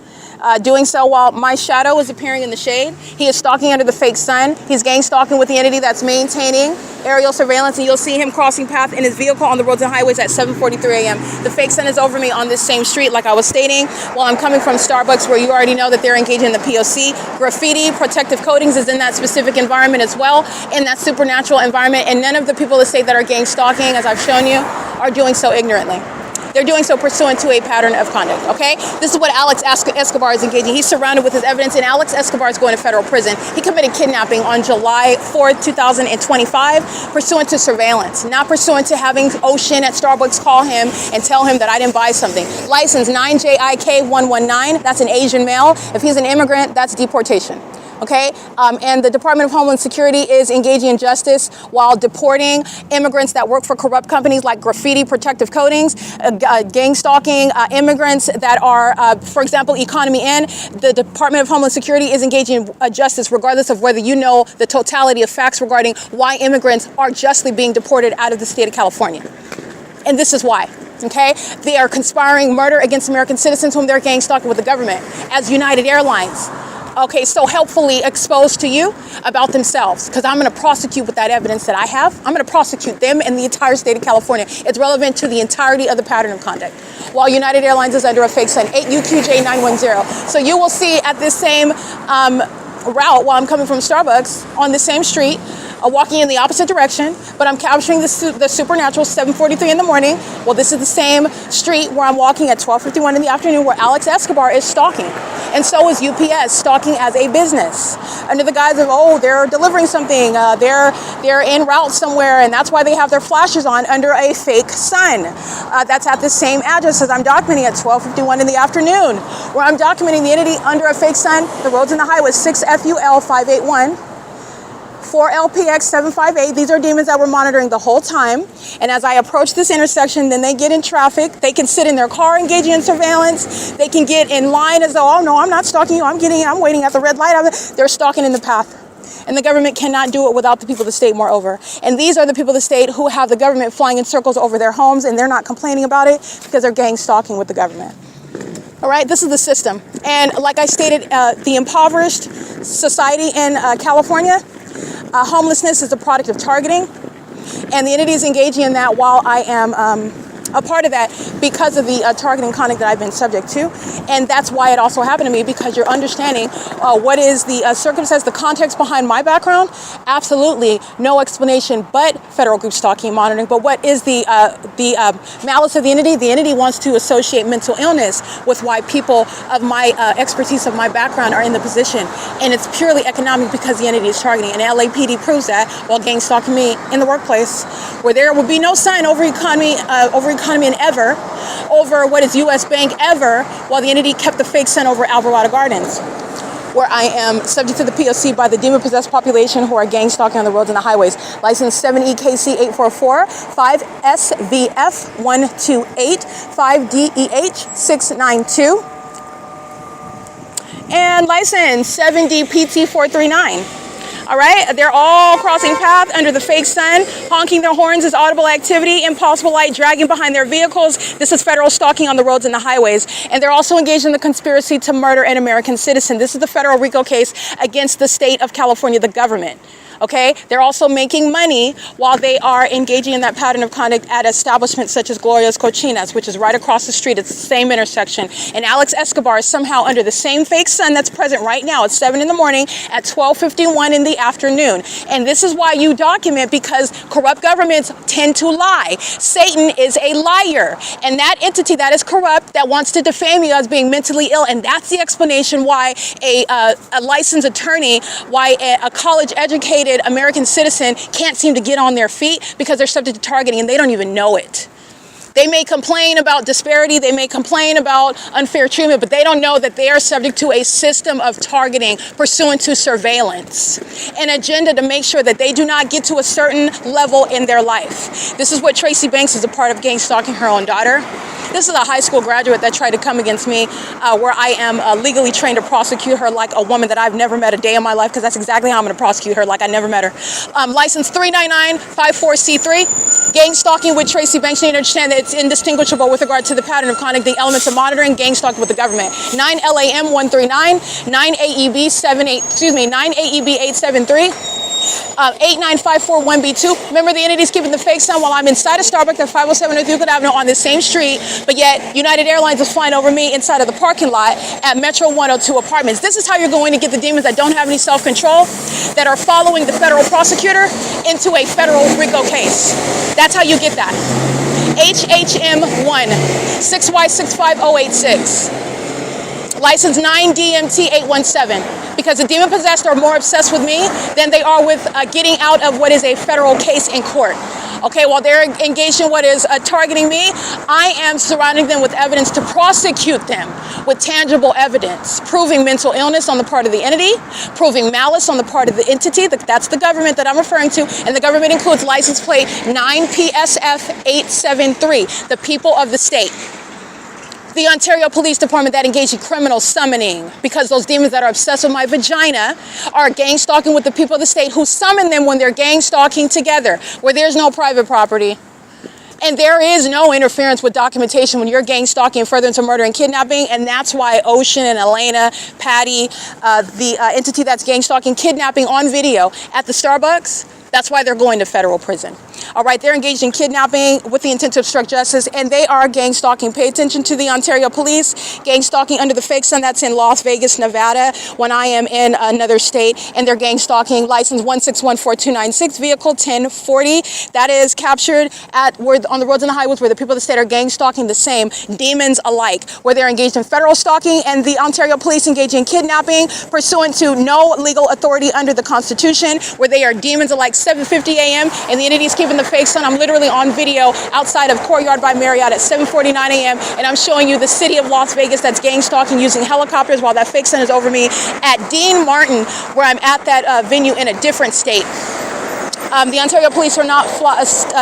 Doing so while my shadow is appearing in the shade. He is stalking under the fake sun. He's gang stalking with the entity that's maintaining aerial surveillance, and you'll see him crossing path in his vehicle on the roads and highways at 7:43 a.m. The fake sun is over me on this same street, like I was stating, while I'm coming from Starbucks, where you already know that they're engaging in the P.O.C. Graffiti, protective coatings is in that specific environment as well, in that supernatural environment, and none of the people that say that are gang stalking, as I've shown you, are doing so ignorantly. They're doing so pursuant to a pattern of conduct, okay? This is what Alex Escobar is engaging. He's surrounded with his evidence, and Alex Escobar is going to federal prison. He committed kidnapping on July 4th, 2025, pursuant to surveillance, not pursuant to having Ocean at Starbucks call him and tell him that I didn't buy something. License 9JIK119, that's an Asian male. If he's an immigrant, that's deportation. Okay, and the Department of Homeland Security is engaging in justice while deporting immigrants that work for corrupt companies like Graffiti Protective Coatings, gang stalking immigrants that are, for example, Economy Inn. The Department of Homeland Security is engaging in justice regardless of whether you know the totality of facts regarding why immigrants are justly being deported out of the state of California. And this is why. Okay, they are conspiring murder against American citizens whom they're gang stalking with the government as United Airlines. Okay, so helpfully exposed to you about themselves, because I'm going to prosecute with that evidence that I have. I'm going to prosecute them and the entire state of California. It's relevant to the entirety of the pattern of conduct. While United Airlines is under a fake sign, 8UQJ910. So you will see at this same route while I'm coming from Starbucks on the same street, walking in the opposite direction, but I'm capturing the supernatural 7:43 in the morning. Well, this is the same street where I'm walking at 12:51 in the afternoon where Alex Escobar is stalking. And so is UPS, stalking as a business. Under the guise of, oh, they're delivering something, they're en route somewhere, and that's why they have their flashes on under a fake sun. That's at the same address as I'm documenting at 12:51 in the afternoon, where I'm documenting the entity under a fake sun, the roads and the highways, 6FUL 581. 4LPX 758. These are demons that we're monitoring the whole time. And as I approach this intersection, then they get in traffic. They can sit in their car engaging in surveillance. They can get in line as though, oh no, I'm not stalking you. I'm waiting at the red light. They're stalking in the path. And the government cannot do it without the people of the state, moreover. And these are the people of the state who have the government flying in circles over their homes, and they're not complaining about it because they're gang stalking with the government. All right, this is the system. And like I stated, the impoverished society in California, homelessness is a product of targeting, and the entity is engaging in that while I am a part of that because of the targeting conduct that I've been subject to. And that's why it also happened to me, because you're understanding what is the circumstance, the context behind my background. Absolutely no explanation but federal group stalking and monitoring. But what is the malice of the entity? The entity wants to associate mental illness with why people of my expertise, of my background, are in the position. And it's purely economic because the entity is targeting. And LAPD proves that while gang stalking me in the workplace, where there would be no sign over economy and ever, over what is U.S. Bank ever, while the entity kept the fake sign over Alvarado Gardens, where I am subject to the P.O.C. by the demon-possessed population who are gang stalking on the roads and the highways. License 7EKC844, 5SVF128, 5DEH692, and license 7DPT439. All right, they're all crossing paths under the fake sun. Honking their horns is audible activity. Impossible light dragging behind their vehicles. This is federal stalking on the roads and the highways. And they're also engaged in the conspiracy to murder an American citizen. This is the federal RICO case against the state of California, the government. Okay, they're also making money while they are engaging in that pattern of conduct at establishments such as Gloria's Cochinas, which is right across the street. It's the same intersection. And Alex Escobar is somehow under the same fake sun that's present right now at 7 in the morning at 12:51 in the afternoon. And this is why you document, because corrupt governments tend to lie. Satan is a liar. And that entity that is corrupt, that wants to defame you as being mentally ill. And that's the explanation why a licensed attorney, why a college-educated American citizen can't seem to get on their feet, because they're subject to targeting and they don't even know it. They may complain about disparity, they may complain about unfair treatment, but they don't know that they are subject to a system of targeting pursuant to surveillance, an agenda to make sure that they do not get to a certain level in their life. This is what Tracy Banks is a part of, gang stalking her own daughter. This is a high school graduate that tried to come against me, where I am legally trained to prosecute her like a woman that I've never met a day in my life, because that's exactly how I'm going to prosecute her, like I never met her. License 39954C3, gang stalking with Tracy Banks. You need to understand that it's indistinguishable with regard to the pattern of conduct, the elements of monitoring, gang stalking with the government. 9LAM139, 9AEB873. 89541B2. Remember, the entity's keeping the fake sun while I'm inside a Starbucks at 507 North Euclid Avenue on the same street, but yet United Airlines is flying over me inside of the parking lot at Metro 102 Apartments. This is how you're going to get the demons that don't have any self-control, that are following the federal prosecutor into a federal RICO case. That's how you get that. HHM1 6Y65086. License 9DMT817. Because the demon-possessed are more obsessed with me than they are with getting out of what is a federal case in court. Okay, while they're engaged in what is targeting me, I am surrounding them with evidence to prosecute them with tangible evidence, proving mental illness on the part of the entity, proving malice on the part of the entity, that's the government that I'm referring to, and the government includes license plate 9PSF873, the people of the state. The Ontario Police Department that engaged in criminal summoning, because those demons that are obsessed with my vagina are gang stalking with the people of the state who summon them when they're gang stalking together, where there's no private property. And there is no interference with documentation when you're gang stalking further into murder and kidnapping, and that's why Ocean and Elena, Patty, the entity that's gang stalking, kidnapping on video at the Starbucks, that's why they're going to federal prison. All right, they're engaged in kidnapping with the intent to obstruct justice, and they are gang stalking. Pay attention to the Ontario Police, gang stalking under the fake sun. That's in Las Vegas, Nevada, when I am in another state, and they're gang stalking. License 1614296, vehicle 1040. That is captured on the roads and the highways where the people of the state are gang stalking the same, demons alike, where they're engaged in federal stalking, and the Ontario Police engage in kidnapping pursuant to no legal authority under the Constitution, where they are demons alike. 7:50 a.m. and the entities keeping the fake sun. I'm literally on video outside of Courtyard by Marriott at 7:49 a.m. and I'm showing you the city of Las Vegas that's gang stalking using helicopters while that fake sun is over me at Dean Martin, where I'm at that venue in a different state. The Ontario Police are not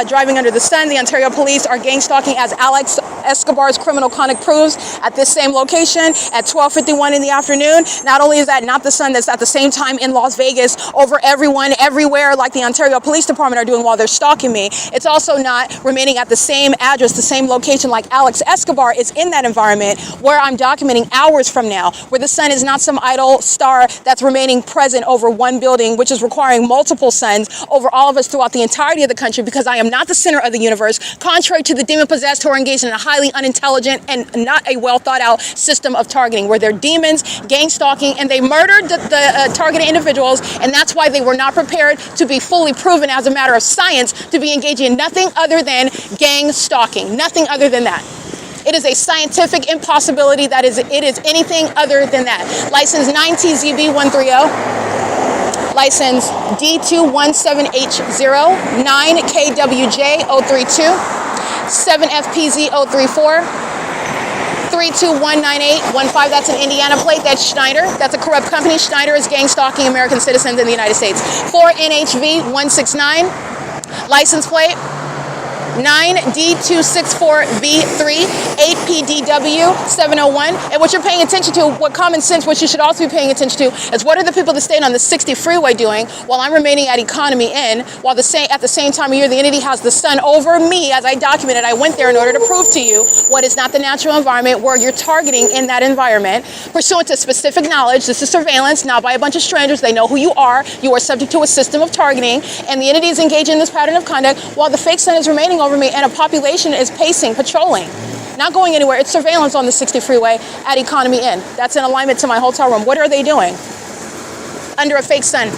driving under the sun. The Ontario Police are gang stalking, as Alex Escobar's criminal conduct proves, at this same location at 12:51 in the afternoon. Not only is that not the sun that's at the same time in Las Vegas over everyone, everywhere, like the Ontario Police Department are doing while they're stalking me, it's also not remaining at the same address, the same location like Alex Escobar is in that environment where I'm documenting hours from now, where the sun is not some idle star that's remaining present over one building, which is requiring multiple suns over all of us throughout the entirety of the country, because I am not the center of the universe, contrary to the demon-possessed who are engaged in a highly unintelligent and not a well-thought-out system of targeting, where they're demons, gang stalking, and they murdered the targeted individuals, and that's why they were not prepared to be fully proven as a matter of science to be engaging in nothing other than gang stalking, nothing other than that. It is a scientific impossibility. It is anything other than that. License 9TZB130. License D217H0, 9KWJ032, 7FPZ034, 3219815. That's an Indiana plate. That's Schneider. That's a corrupt company. Schneider is gang stalking American citizens in the United States. 4NHV169, license plate 9D264V3, 8PDW701. And what you're paying attention to, what common sense, what you should also be paying attention to, is what are the people that stayed on the 60 freeway doing while I'm remaining at Economy Inn, while at the same time of year the entity has the sun over me. As I documented, I went there in order to prove to you what is not the natural environment where you're targeting in that environment. Pursuant to specific knowledge, this is surveillance, not by a bunch of strangers. They know who you are. You are subject to a system of targeting, and the entity is engaged in this pattern of conduct while the fake sun is remaining over me and a population is pacing, patrolling, not going anywhere. It's surveillance on the 60 freeway at Economy Inn. That's in alignment to my hotel room. What are they doing under a fake sun?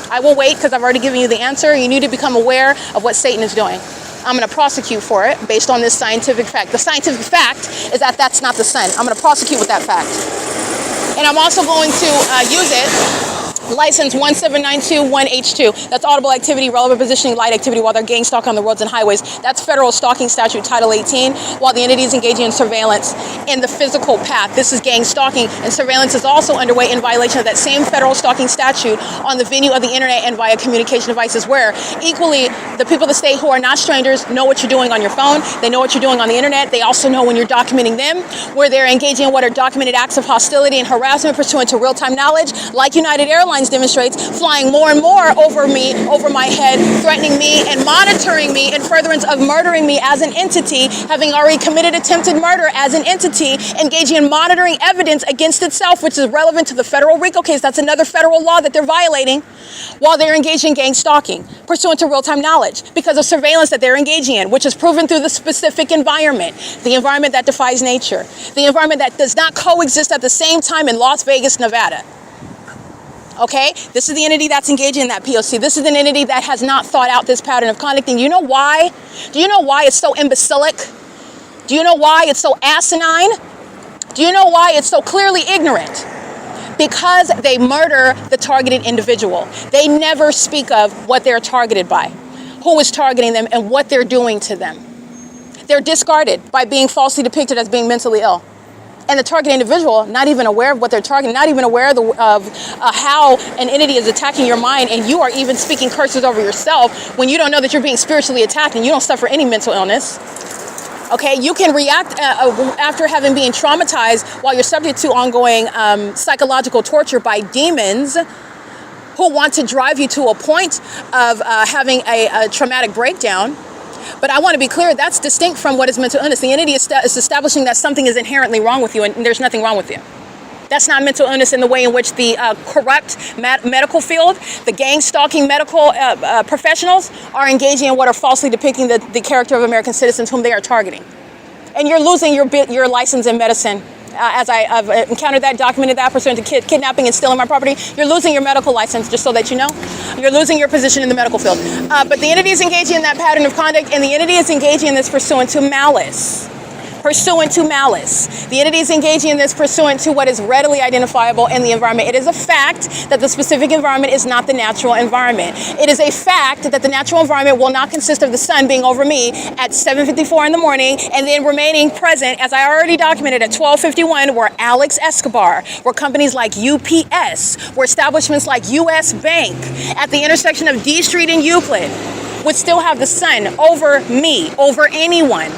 I will wait, because I've already given you the answer. You need to become aware of what Satan is doing. I'm going to prosecute for it based on this scientific fact. The scientific fact is that that's not the sun. I'm going to prosecute with that fact. And I'm also going to use it. License 17921H2. That's audible activity, relevant positioning, light activity while they're gang stalk on the roads and highways. That's federal stalking statute, Title 18, while the entity is engaging in surveillance in the physical path. This is gang stalking, and surveillance is also underway in violation of that same federal stalking statute on the venue of the internet and via communication devices, where equally the people of the state who are not strangers know what you're doing on your phone. They know what you're doing on the internet. They also know when you're documenting them, where they're engaging in what are documented acts of hostility and harassment pursuant to real-time knowledge, like United Airlines demonstrates, flying more and more over me, over my head, threatening me and monitoring me in furtherance of murdering me as an entity, having already committed attempted murder as an entity, engaging in monitoring evidence against itself, which is relevant to the federal RICO case. That's another federal law that they're violating, while they're engaged in gang stalking pursuant to real-time knowledge because of surveillance that they're engaging in, which is proven through the specific environment, the environment that defies nature, the environment that does not coexist at the same time in Las Vegas, Nevada. Okay, this is the entity that's engaging in that P.O.C. This is an entity that has not thought out this pattern of conduct. And you know why? Do you know why it's so imbecilic? Do you know why it's so asinine? Do you know why it's so clearly ignorant? Because they murder the targeted individual. They never speak of what they're targeted by, who is targeting them, and what they're doing to them. They're discarded by being falsely depicted as being mentally ill. And the target individual, not even aware of what they're targeting, not even aware of how an entity is attacking your mind, and you are even speaking curses over yourself when you don't know that you're being spiritually attacked and you don't suffer any mental illness. Okay, you can react after having been traumatized while you're subject to ongoing psychological torture by demons who want to drive you to a point of having a traumatic breakdown. But I want to be clear, that's distinct from what is mental illness. The entity is establishing that something is inherently wrong with you, and there's nothing wrong with you. That's not mental illness in the way in which the corrupt medical field, the gang stalking medical professionals are engaging in what are falsely depicting the character of American citizens whom they are targeting. And you're losing your license in medicine. As I've encountered that, documented that, pursuant to kidnapping and stealing my property, you're losing your medical license, just so that you know. You're losing your position in the medical field. But the entity is engaging in that pattern of conduct, and the entity is engaging in this pursuant to malice. Pursuant to malice. The entity is engaging in this pursuant to what is readily identifiable in the environment. It is a fact that the specific environment is not the natural environment. It is a fact that the natural environment will not consist of the sun being over me at 7:54 in the morning and then remaining present, as I already documented, at 12:51, where Alex Escobar, where companies like UPS, where establishments like U.S. Bank, at the intersection of D Street and Euclid, would still have the sun over me, over anyone.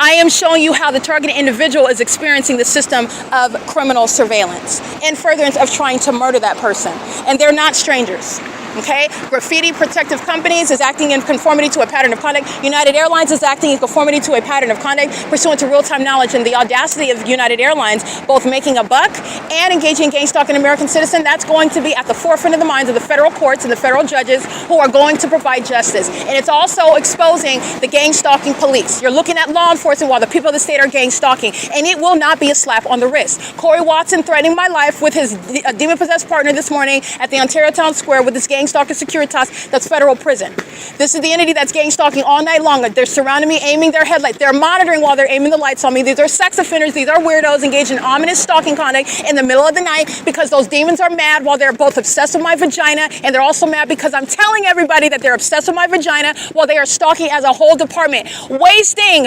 I am showing you how the targeted individual is experiencing the system of criminal surveillance in furtherance of trying to murder that person. And they're not strangers. Okay? Graffiti protective companies is acting in conformity to a pattern of conduct. United Airlines is acting in conformity to a pattern of conduct pursuant to real-time knowledge, and the audacity of United Airlines both making a buck and engaging in gang stalking an American citizen. That's going to be at the forefront of the minds of the federal courts and the federal judges who are going to provide justice. And it's also exposing the gang stalking police. You're looking at law enforcement while the people of the state are gang stalking, and it will not be a slap on the wrist. Corey Watson threatening my life with his demon-possessed partner this morning at the Ontario Town Square with his gang stalking Securitas. That's federal prison. This is the entity that's gang stalking all night long. They're surrounding me, aiming their headlights. They're monitoring while they're aiming the lights on me. These are sex offenders. These are weirdos engaged in ominous stalking conduct in the middle of the night because those demons are mad while they're both obsessed with my vagina, and they're also mad because I'm telling everybody that they're obsessed with my vagina while they are stalking as a whole department, wasting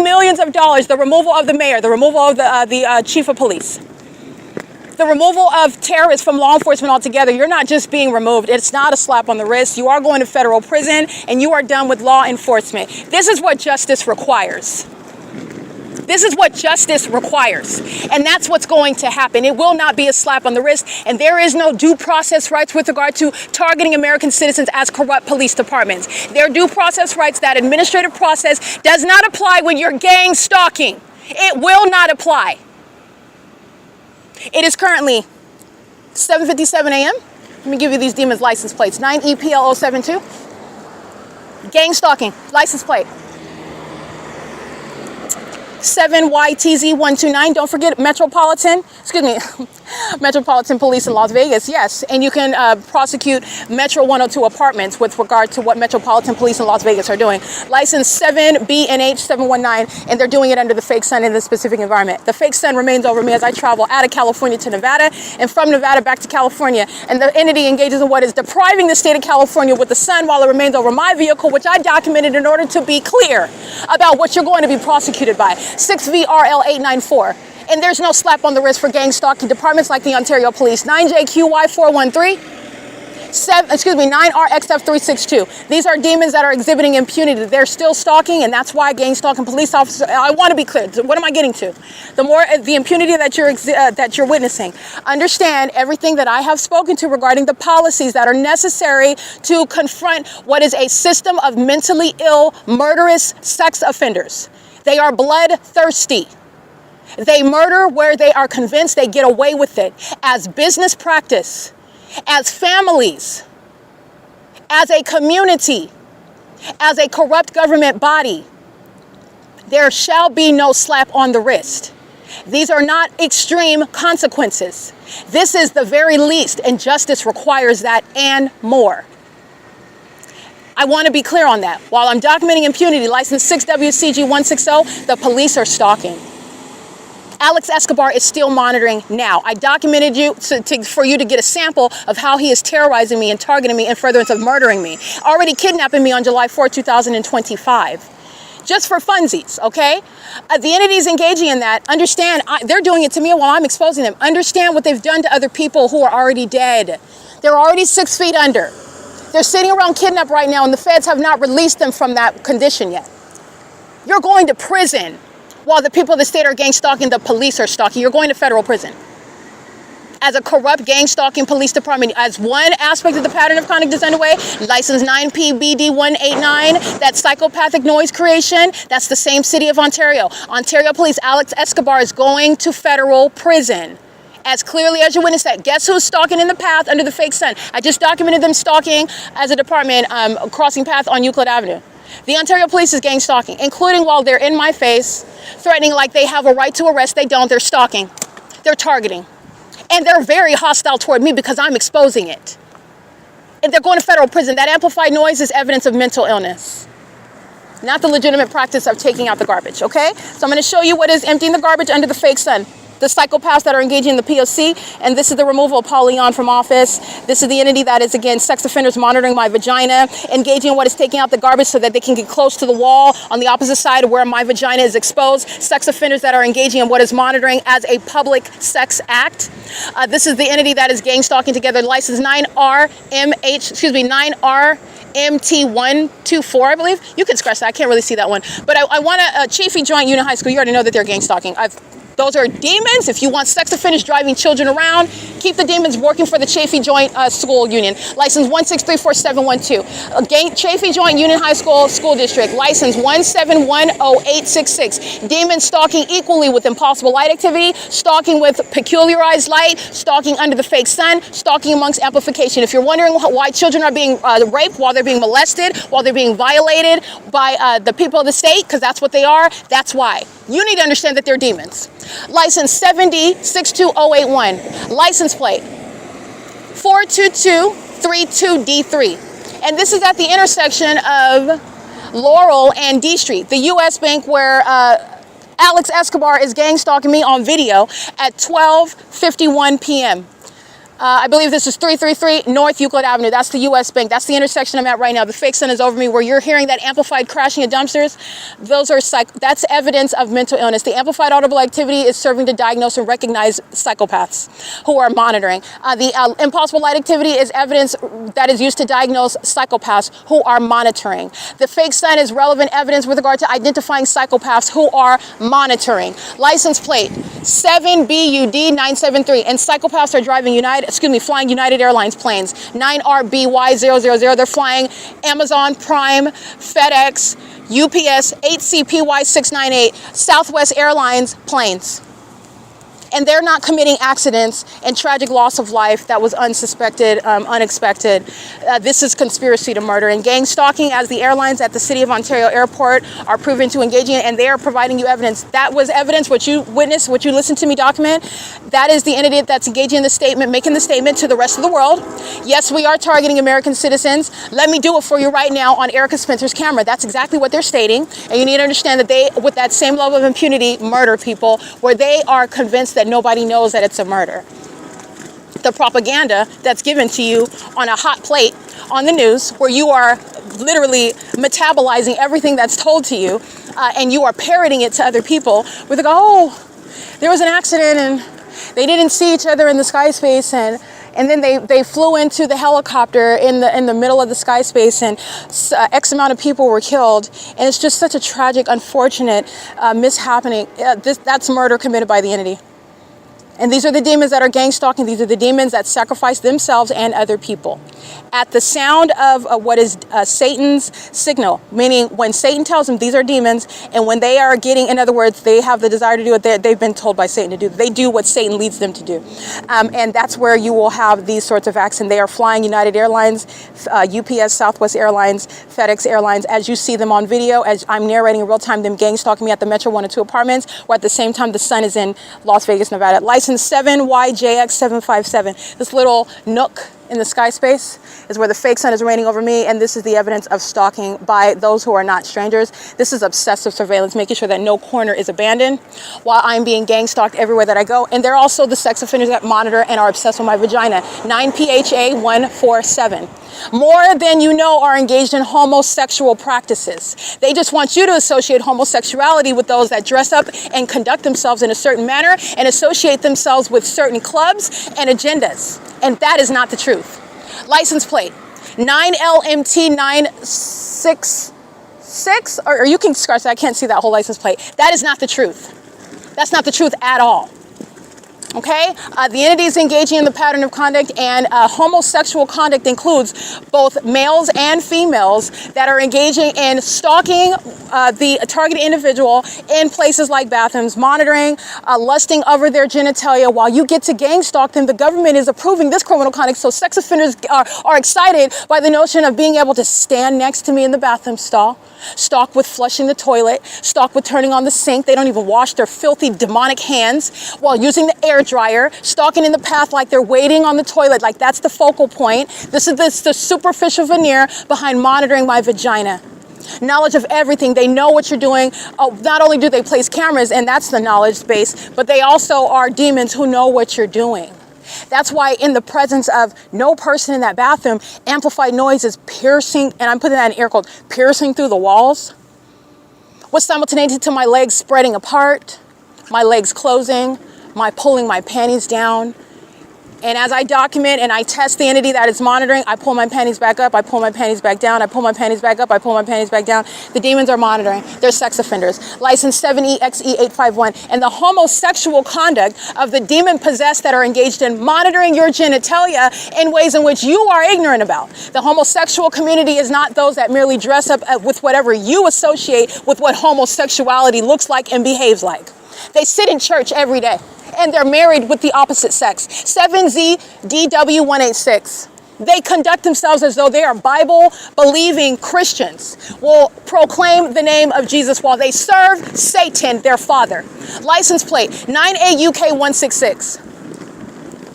millions of dollars. The removal of the mayor, the removal of the chief of police, the removal of terrorists from law enforcement altogether. You're not just being removed. It's not a slap on the wrist. You are going to federal prison, and you are done with law enforcement. This is what justice requires. This is what justice requires. And that's what's going to happen. It will not be a slap on the wrist. And there is no due process rights with regard to targeting American citizens as corrupt police departments. There are due process rights. That administrative process does not apply when you're gang stalking. It will not apply. It is currently 7:57 a.m. Let me give you these demons' license plates. 9EPL072. Gang stalking. License plate. 7YTZ129. Don't forget Metropolitan Police in Las Vegas. Yes, and you can prosecute Metro 102 Apartments with regard to what Metropolitan Police in Las Vegas are doing. License 7BNH719, and they're doing it under the fake sun in this specific environment. The fake sun remains over me as I travel out of California to Nevada, and from Nevada back to California. And the entity engages in what is depriving the state of California with the sun while it remains over my vehicle, which I documented in order to be clear about what you're going to be prosecuted by. 6VRL894. And there's no slap on the wrist for gang stalking departments like the Ontario Police. 9JQY413. 9RXF362. These are demons that are exhibiting impunity. They're still stalking, and that's why gang stalking police officers. I want to be clear. What am I getting to? The more the impunity that you're witnessing. Understand everything that I have spoken to regarding the policies that are necessary to confront what is a system of mentally ill, murderous sex offenders. They are bloodthirsty. They murder where they are convinced they get away with it. As business practice, as families, as a community, as a corrupt government body, there shall be no slap on the wrist. These are not extreme consequences. This is the very least, and justice requires that and more. I want to be clear on that. While I'm documenting impunity, license 6 WCG 160, the police are stalking. Alex Escobar is still monitoring now. I documented you for you to get a sample of how he is terrorizing me and targeting me in furtherance of murdering me. Already kidnapping me on July 4, 2025. Just for funsies, okay? The entities engaging in that, understand, they're doing it to me while I'm exposing them. Understand what they've done to other people who are already dead. They're already 6 feet under. They're sitting around kidnapped right now, and the feds have not released them from that condition yet. You're going to prison while the people of the state are gang stalking, the police are stalking. You're going to federal prison. As a corrupt gang stalking police department, as one aspect of the pattern of conduct is underway, license 9PBD189, that psychopathic noise creation, that's the same city of Ontario. Ontario Police, Alex Escobar is going to federal prison. As clearly as you witnessed that. Guess who's stalking in the path under the fake sun? I just documented them stalking as a department, crossing path on Euclid Avenue. The Ontario Police is gang stalking, including while they're in my face, threatening like they have a right to arrest. They don't. They're stalking. They're targeting. And they're very hostile toward me because I'm exposing it. And they're going to federal prison. That amplified noise is evidence of mental illness, not the legitimate practice of taking out the garbage, okay? So I'm going to show you what is emptying the garbage under the fake sun. The psychopaths that are engaging in the P.O.C, and this is the removal of Paul Leon from office. This is the entity that is, again, sex offenders monitoring my vagina, engaging in what is taking out the garbage so that they can get close to the wall on the opposite side of where my vagina is exposed. Sex offenders that are engaging in what is monitoring as a public sex act. This is the entity that is gang stalking together, license 9R MT124, I believe. You can scratch that. I can't really see that one. But I want a Chafee Joint Unit High School. You already know that they're gang stalking. Those are demons. If you want sex offenders driving children around, keep the demons working for the Chafee Joint School Union. License 1634712. Chafee Joint Union High School School District. License 1710866. Demons stalking equally with impossible light activity, stalking with peculiarized light, stalking under the fake sun, stalking amongst amplification. If you're wondering why children are being raped, while they're being molested, while they're being violated by the people of the state, because that's what they are, that's why. You need to understand that they're demons. License 7062081. License plate 42232D3. And this is at the intersection of Laurel and D Street, the U.S. Bank where Alex Escobar is gang stalking me on video at 12:51 p.m. I believe this is 333 North Euclid Avenue. That's the U.S. Bank. That's the intersection I'm at right now. The fake sun is over me where you're hearing that amplified crashing of dumpsters. That's evidence of mental illness. The amplified audible activity is serving to diagnose and recognize psychopaths who are monitoring. The impossible light activity is evidence that is used to diagnose psychopaths who are monitoring. The fake sun is relevant evidence with regard to identifying psychopaths who are monitoring. License plate 7BUD973. And psychopaths are flying United Airlines planes, 9RBY000. They're flying Amazon Prime, FedEx, UPS, 8CPY698, Southwest Airlines planes. And they're not committing accidents and tragic loss of life that was unsuspected, unexpected. This is conspiracy to murder and gang stalking, as the airlines at the City of Ontario Airport are proven to engage in, and they are providing you evidence. That was evidence, what you witnessed, what you listened to me document. That is the entity that's engaging in the statement, making the statement to the rest of the world. Yes, we are targeting American citizens. Let me do it for you right now on Erica Spencer's camera. That's exactly what they're stating. And you need to understand that they, with that same level of impunity, murder people where they are convinced that nobody knows that it's a murder. The propaganda that's given to you on a hot plate on the news, where you are literally metabolizing everything that's told to you, and you are parroting it to other people with a go, oh, there was an accident and they didn't see each other in the sky space, and then they flew into the helicopter in the middle of the sky space, and X amount of people were killed, and it's just such a tragic, unfortunate mishappening. That's murder committed by the entity. And these are the demons that are gang stalking. These are the demons that sacrifice themselves and other people. At the sound of what is Satan's signal, meaning when Satan tells them these are demons, and when they are getting, in other words, they have the desire to do it, they've been told by Satan to do. They do what Satan leads them to do. And that's where you will have these sorts of acts. And they are flying United Airlines, UPS, Southwest Airlines, FedEx Airlines, as you see them on video, as I'm narrating in real time, them gang stalking me at the Metro 1 and 2 apartments, or at the same time the sun is in Las Vegas, Nevada. License 7YJX757. This little nook in the sky space is where the fake sun is reigning over me, and this is the evidence of stalking by those who are not strangers. This is obsessive surveillance, making sure that no corner is abandoned while I'm being gang stalked everywhere that I go. And they're also the sex offenders that monitor and are obsessed with my vagina. 9PHA147. More than you know are engaged in homosexual practices. They just want you to associate homosexuality with those that dress up and conduct themselves in a certain manner and associate themselves with certain clubs and agendas. And that is not the truth. License plate 9LMT966, or you can scratch that. I can't see that whole license plate. That is not the truth. That's not the truth at all. Okay, the entity is engaging in the pattern of conduct, and homosexual conduct includes both males and females that are engaging in stalking the targeted individual in places like bathrooms, monitoring, lusting over their genitalia. While you get to gang stalk them, the government is approving this criminal conduct, so sex offenders are excited by the notion of being able to stand next to me in the bathroom stall, stalk with flushing the toilet, stalk with turning on the sink. They don't even wash their filthy demonic hands while using the air dryer, stalking in the path like they're waiting on the toilet, like that's the focal point. This is the superficial veneer behind monitoring my vagina. Knowledge of everything. They know what you're doing. Oh, not only do they place cameras, and that's the knowledge base, but they also are demons who know what you're doing. That's why in the presence of no person in that bathroom, amplified noise is piercing, and I'm putting that in air quotes, piercing through the walls, with simultaneity to my legs spreading apart, my legs closing, my pulling my panties down. And as I document and I test the entity that is monitoring, I pull my panties back up, I pull my panties back down, I pull my panties back up, I pull my panties back down. The demons are monitoring. They're sex offenders. License 7EXE851. And the homosexual conduct of the demon-possessed that are engaged in monitoring your genitalia in ways in which you are ignorant about. The homosexual community is not those that merely dress up with whatever you associate with what homosexuality looks like and behaves like. They sit in church every day, and they're married with the opposite sex. 7ZDW186. They conduct themselves as though they are Bible-believing Christians, will proclaim the name of Jesus while they serve Satan, their father. License plate 9AUK166.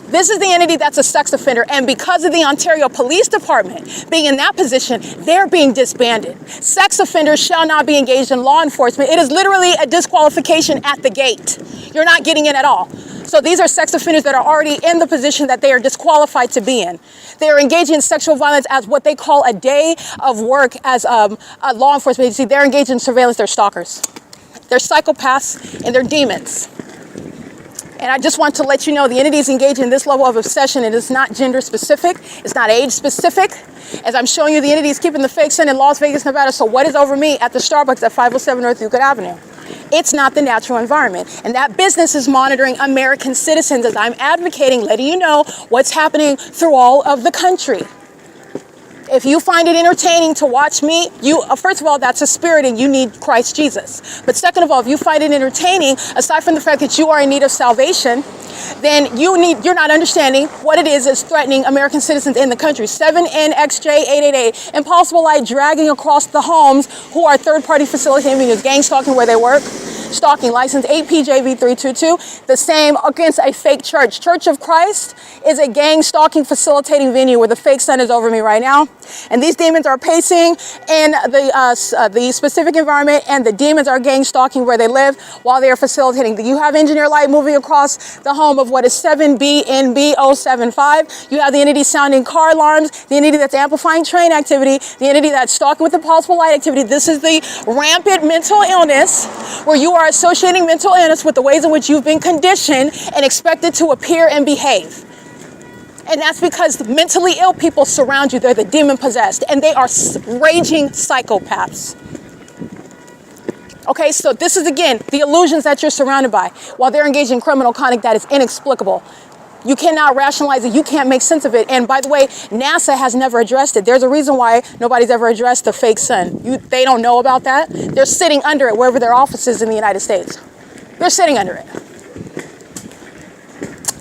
This is the entity that's a sex offender, and because of the Ontario Police Department being in that position, they're being disbanded. Sex offenders shall not be engaged in law enforcement. It is literally a disqualification at the gate. You're not getting in at all. So these are sex offenders that are already in the position that they are disqualified to be in. They are engaging in sexual violence as what they call a day of work as a law enforcement agency. They're engaged in surveillance. They're stalkers. They're psychopaths, and they're demons. And I just want to let you know the entity is engaged in this level of obsession. It is not gender specific. It's not age specific. As I'm showing you, the entity is keeping the fake sun in Las Vegas, Nevada. So what is over me at the Starbucks at 507 North Euclid Avenue? It's not the natural environment. And that business is monitoring American citizens as I'm advocating, letting you know what's happening through all of the country. If you find it entertaining to watch me, first of all, that's a spirit and you need Christ Jesus. But second of all, if you find it entertaining, aside from the fact that you are in need of salvation, then you're not understanding what it is threatening American citizens in the country. 7NXJ888, impossible light dragging across the homes who are third-party facilitating videos, gang stalking where they work. Stalking license 8PJV322, the same against a fake church. Church of Christ is a gang stalking facilitating venue where the fake sun is over me right now. And these demons are pacing in the specific environment, and the demons are gang stalking where they live while they are facilitating. You have engineer light moving across the home of what is 7BNB075. You have the entity sounding car alarms, the entity that's amplifying train activity, the entity that's stalking with impossible light activity. This is the rampant mental illness where you are associating mental illness with the ways in which you've been conditioned and expected to appear and behave. And that's because mentally ill people surround you. They're the demon possessed, and they are raging psychopaths. Okay, so this is, again, the illusions that you're surrounded by while they're engaged in criminal conduct that is inexplicable. You cannot rationalize it. You can't make sense of it. And by the way, NASA has never addressed it. There's a reason why nobody's ever addressed the fake sun. They don't know about that. They're sitting under it wherever their office is in the United States. They're sitting under it.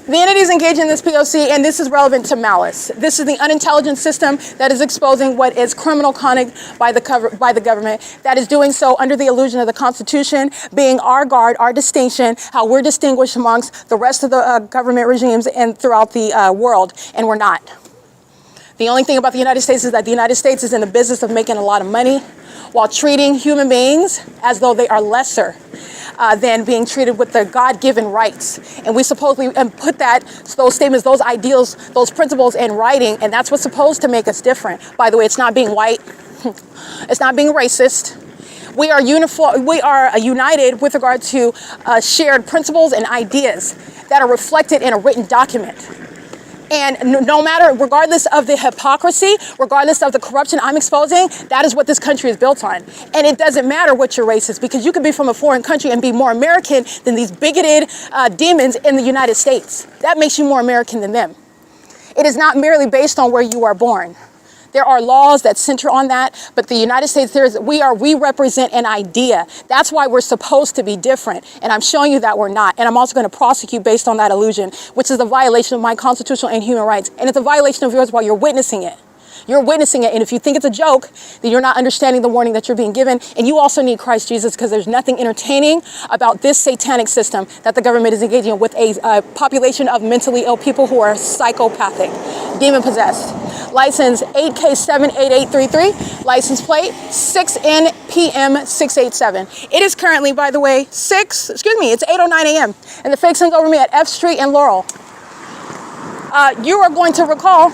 The entities engaged in this P.O.C., and this is relevant to malice. This is the unintelligent system that is exposing what is criminal conduct by the government, that is doing so under the illusion of the Constitution being our guard, our distinction, how we're distinguished amongst the rest of the government regimes and throughout the world, and we're not. The only thing about the United States is that the United States is in the business of making a lot of money while treating human beings as though they are lesser than being treated with their God-given rights. And we supposedly put those statements, those ideals, those principles in writing, and that's what's supposed to make us different. By the way, it's not being white. It's not being racist. We are united with regard to shared principles and ideas that are reflected in a written document. And no matter, regardless of the hypocrisy, regardless of the corruption I'm exposing, that is what this country is built on. And it doesn't matter what your race is, because you could be from a foreign country and be more American than these bigoted demons in the United States. That makes you more American than them. It is not merely based on where you are born. There are laws that center on that, but the United States, we represent an idea. That's why we're supposed to be different. And I'm showing you that we're not. And I'm also going to prosecute based on that illusion, which is a violation of my constitutional and human rights. And it's a violation of yours while you're witnessing it. You're witnessing it, and if you think it's a joke, then you're not understanding the warning that you're being given. And you also need Christ Jesus, because there's nothing entertaining about this satanic system that the government is engaging in with a population of mentally ill people who are psychopathic, demon-possessed. License 8K78833, license plate 6NPM687. It is currently, by the way, it's 8:09 a.m. and the fake sun's over me at F Street and Laurel. You are going to recall.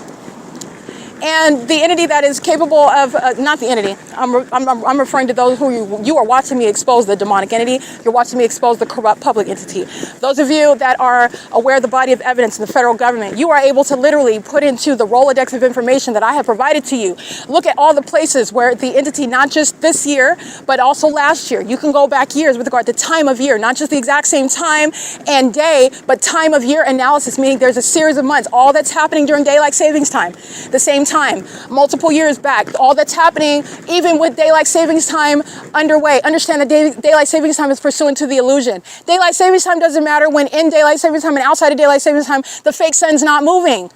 And the entity that is capable of, not the entity, I'm referring to those who you are watching me expose the demonic entity. You're watching me expose the corrupt public entity. Those of you that are aware of the body of evidence in the federal government, you are able to literally put into the Rolodex of information that I have provided to you. Look at all the places where the entity, not just this year, but also last year. You can go back years with regard to time of year, not just the exact same time and day, but time of year analysis, meaning there's a series of months, all that's happening during daylight savings time, the same time, multiple years back, all that's happening, even with daylight savings time underway. Understand that daylight savings time is pursuant to the illusion. Daylight savings time doesn't matter when in daylight savings time and outside of daylight savings time, the fake sun's not moving.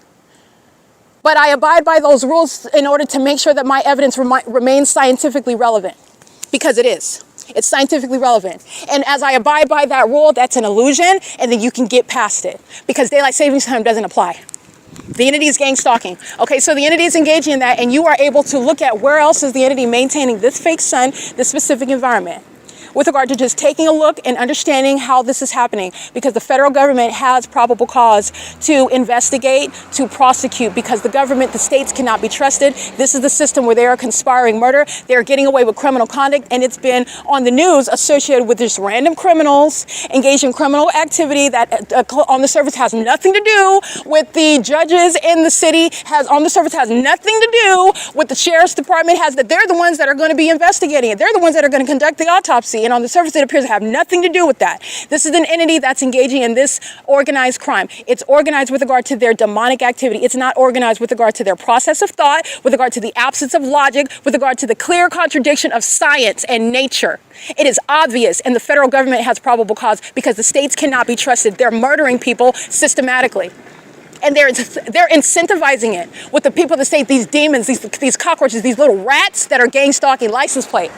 But I abide by those rules in order to make sure that my evidence remains scientifically relevant, because it is. It's scientifically relevant. And as I abide by that rule, that's an illusion, and then you can get past it, because daylight savings time doesn't apply. The entity is gang stalking. Okay, so the entity is engaging in that, and you are able to look at where else is the entity maintaining this fake sun, this specific environment, with regard to just taking a look and understanding how this is happening, because the federal government has probable cause to investigate, to prosecute, because the government, the states cannot be trusted. This is the system where they are conspiring murder. They are getting away with criminal conduct, and it's been on the news associated with just random criminals engaged in criminal activity that on the surface has nothing to do with the judges in the city, on the surface has nothing to do with the sheriff's department, that they're the ones that are going to be investigating it. They're the ones that are going to conduct the autopsy. And on the surface, it appears to have nothing to do with that. This is an entity that's engaging in this organized crime. It's organized with regard to their demonic activity. It's not organized with regard to their process of thought, with regard to the absence of logic, with regard to the clear contradiction of science and nature. It is obvious, and the federal government has probable cause, because the states cannot be trusted. They're murdering people systematically. And they're incentivizing it with the people of the state, these demons, these cockroaches, these little rats that are gang stalking. License plate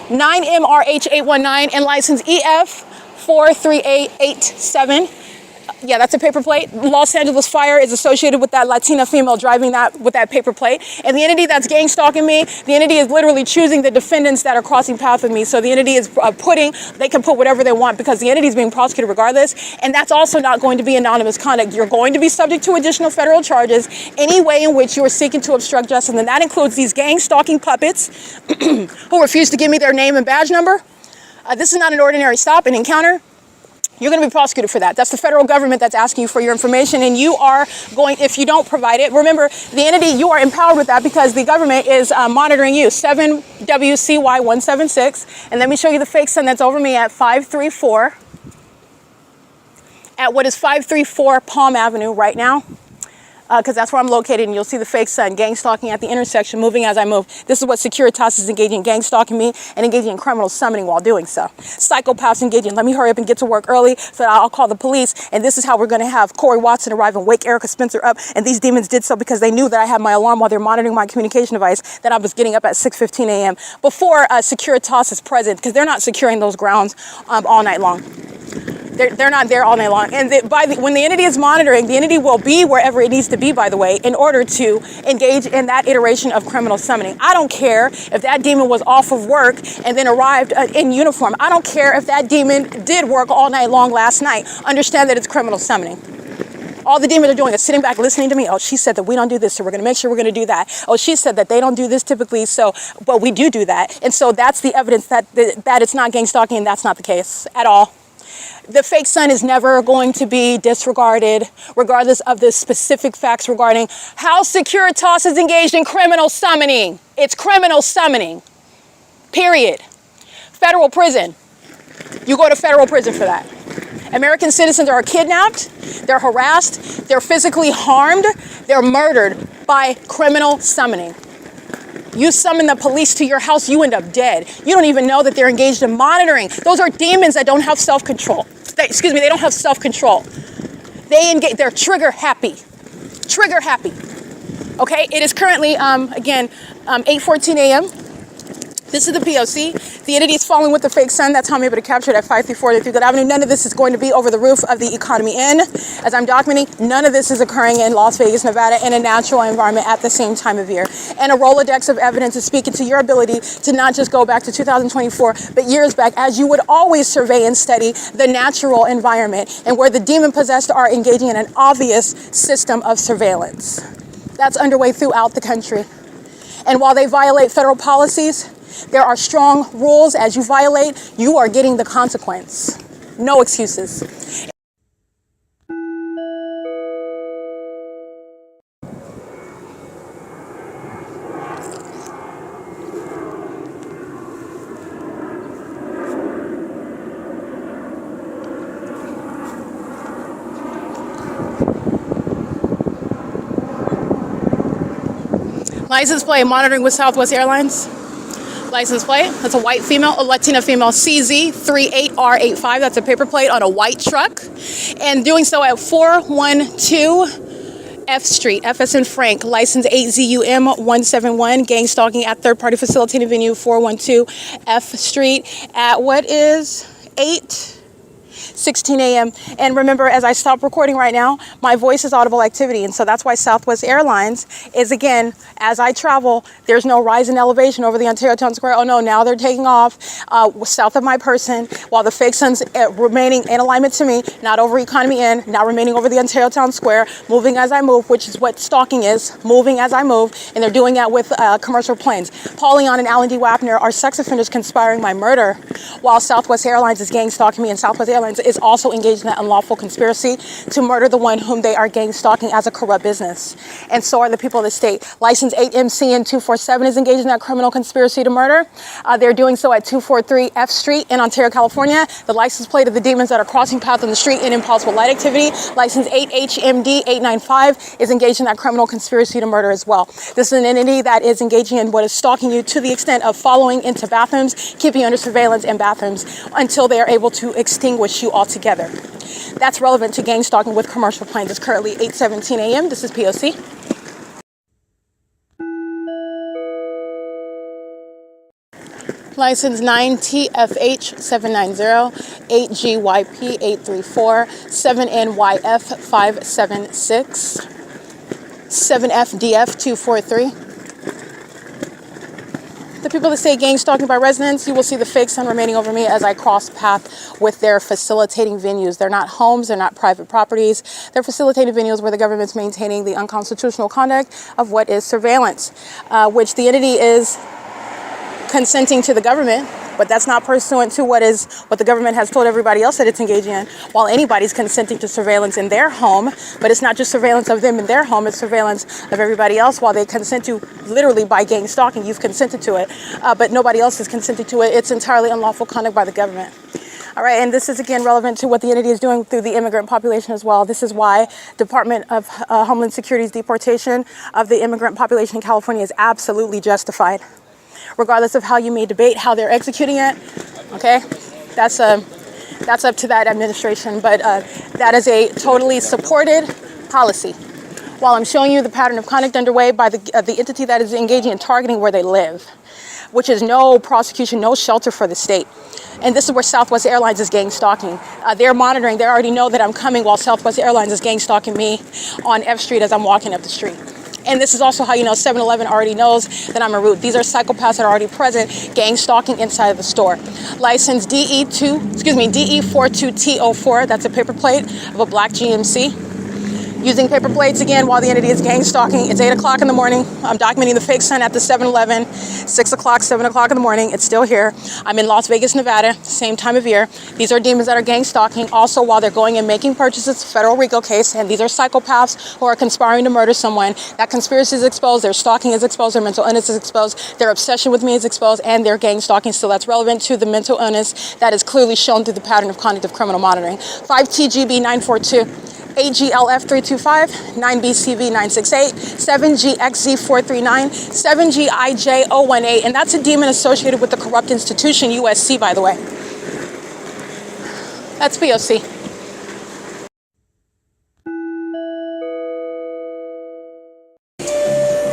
9MRH819 and license EF43887. Yeah, that's a paper plate. Los Angeles Fire is associated with that Latina female driving that with that paper plate. And the entity that's gang stalking me, the entity is literally choosing the defendants that are crossing paths with me. So the entity is they can put whatever they want, because the entity is being prosecuted regardless. And that's also not going to be anonymous conduct. You're going to be subject to additional federal charges any way in which you are seeking to obstruct justice. And that includes these gang stalking puppets who refuse to give me their name and badge number. This is not an ordinary stop and encounter. You're going to be prosecuted for that. That's the federal government that's asking you for your information, and you are going, if you don't provide it, remember, the entity, you are empowered with that because the government is monitoring you. 7WCY176, and let me show you the fake sun that's over me at 534, at what is 534 Palm Avenue right now. Because that's where I'm located, and you'll see the fake sun, gang stalking at the intersection, moving as I move. This is what CEASELESS is engaging in, gang stalking me and engaging in criminal summoning while doing so. Psychopaths engaging, let me hurry up and get to work early so that I'll call the police, and this is how we're going to have Corey Watson arrive and wake Erica Spencer up, and these demons did so because they knew that I had my alarm while they're monitoring my communication device, that I was getting up at 6:15 a.m. before CEASELESS is present, because they're not securing those grounds all night long. They're not there all night long. And when the entity is monitoring, the entity will be wherever it needs to be, by the way, in order to engage in that iteration of criminal summoning. I don't care if that demon was off of work and then arrived in uniform. I don't care if that demon did work all night long last night. Understand that it's criminal summoning. All the demons are doing is sitting back listening to me. Oh, she said that we don't do this, so we're going to make sure we're going to do that. Oh, she said that they don't do this typically, but we do that. And so that's the evidence that it's not gang stalking, and that's not the case at all. The fake sun is never going to be disregarded, regardless of the specific facts regarding how CEASELESS is engaged in criminal summoning. It's criminal summoning, period. Federal prison. You go to federal prison for that. American citizens are kidnapped, they're harassed, they're physically harmed, they're murdered by criminal summoning. You summon the police to your house, you end up dead. You don't even know that they're engaged in monitoring. Those are demons that don't have self-control. They don't have self-control. They're trigger happy. Trigger happy. Okay, it is currently, again, 8:14 a.m. This is the P.O.C. The entity is following with the fake sun. That's how I'm able to capture it at 534 Euclid Avenue. None of this is going to be over the roof of the Economy Inn. As I'm documenting, none of this is occurring in Las Vegas, Nevada, in a natural environment at the same time of year. And a Rolodex of evidence is speaking to your ability to not just go back to 2024, but years back, as you would always survey and study the natural environment and where the demon-possessed are engaging in an obvious system of surveillance. That's underway throughout the country. And while they violate federal policies, there are strong rules. As you violate, you are getting the consequence. No excuses. License plate, monitoring with Southwest Airlines. License plate, that's a white female, a Latina female, CZ38R85. That's a paper plate on a white truck. And doing so at 412 F Street, FS and Frank, license 8ZUM171, gang stalking at third-party facilitating venue, 412 F Street at what is 8:16 a.m. And remember, as I stop recording right now, my voice is audible activity. And so that's why Southwest Airlines is, again, as I travel, there's no rise in elevation over the Ontario Town Square. Oh no, now they're taking off south of my person, while the fake sun's remaining in alignment to me, not over Economy Inn, now remaining over the Ontario Town Square, moving as I move, which is what stalking is, moving as I move. And they're doing that with commercial planes. Paul Leon and Alan D. Wapner are sex offenders conspiring my murder, while Southwest Airlines is gang stalking me, and Southwest Airlines is also engaged in that unlawful conspiracy to murder the one whom they are gang stalking as a corrupt business. And so are the people of the state. License 8MCN247 is engaged in that criminal conspiracy to murder. They're doing so at 243 F Street in Ontario, California. The license plate of the demons that are crossing paths on the street in impossible light activity. License 8HMD895 is engaged in that criminal conspiracy to murder as well. This is an entity that is engaging in what is stalking you to the extent of following into bathrooms, keeping you under surveillance in bathrooms until they are able to extinguish you altogether. That's relevant to gang stalking with commercial planes. It's currently 8:17 a.m. This is P.O.C. License 9TFH790, 8GYP834, 7NYF576, 7FDF243. The people that say gang stalking by residents, you will see the fake sun remaining over me as I cross path with their facilitating venues. They're not homes, they're not private properties. They're facilitating venues where the government's maintaining the unconstitutional conduct of what is surveillance, which the entity is consenting to the government But that's not pursuant to what the government has told everybody else that it's engaging in, while anybody's consenting to surveillance in their home. But it's not just surveillance of them in their home, it's surveillance of everybody else while they consent to, literally by gang stalking, you've consented to it, but nobody else is consenting to it. It's entirely unlawful conduct by the government. All right, and this is again relevant to what the entity is doing through the immigrant population as well. This is why Department of Homeland Security's deportation of the immigrant population in California is absolutely justified, regardless of how you may debate how they're executing it. Okay, that's up to that administration, but that is a totally supported policy. While I'm showing you the pattern of conduct underway by the entity that is engaging in targeting where they live, which is no prosecution, no shelter for the state. And this is where Southwest Airlines is gang stalking. They're monitoring. They already know that I'm coming while Southwest Airlines is gang stalking me on F Street as I'm walking up the street. And this is also how you know 7-Eleven already knows that I'm en route. These are psychopaths that are already present, gang stalking inside of the store. License DE42T04, that's a paper plate of a black GMC. Using paper plates again while the entity is gang stalking. It's 8 o'clock in the morning. I'm documenting the fake sun at the 7-Eleven, 6 o'clock, 7 o'clock in the morning. It's still here. I'm in Las Vegas, Nevada, same time of year. These are demons that are gang stalking also while they're going and making purchases, federal RICO case, and these are psychopaths who are conspiring to murder someone. That conspiracy is exposed, their stalking is exposed, their mental illness is exposed, their obsession with me is exposed, and their gang stalking. So that's relevant to the mental illness that is clearly shown through the pattern of conduct of criminal monitoring. 5TGB 942. 8GLF325, 9BCV968, 7GXZ439, 7GIJ018, and that's a demon associated with the corrupt institution U.S.C, by the way. That's P.O.C.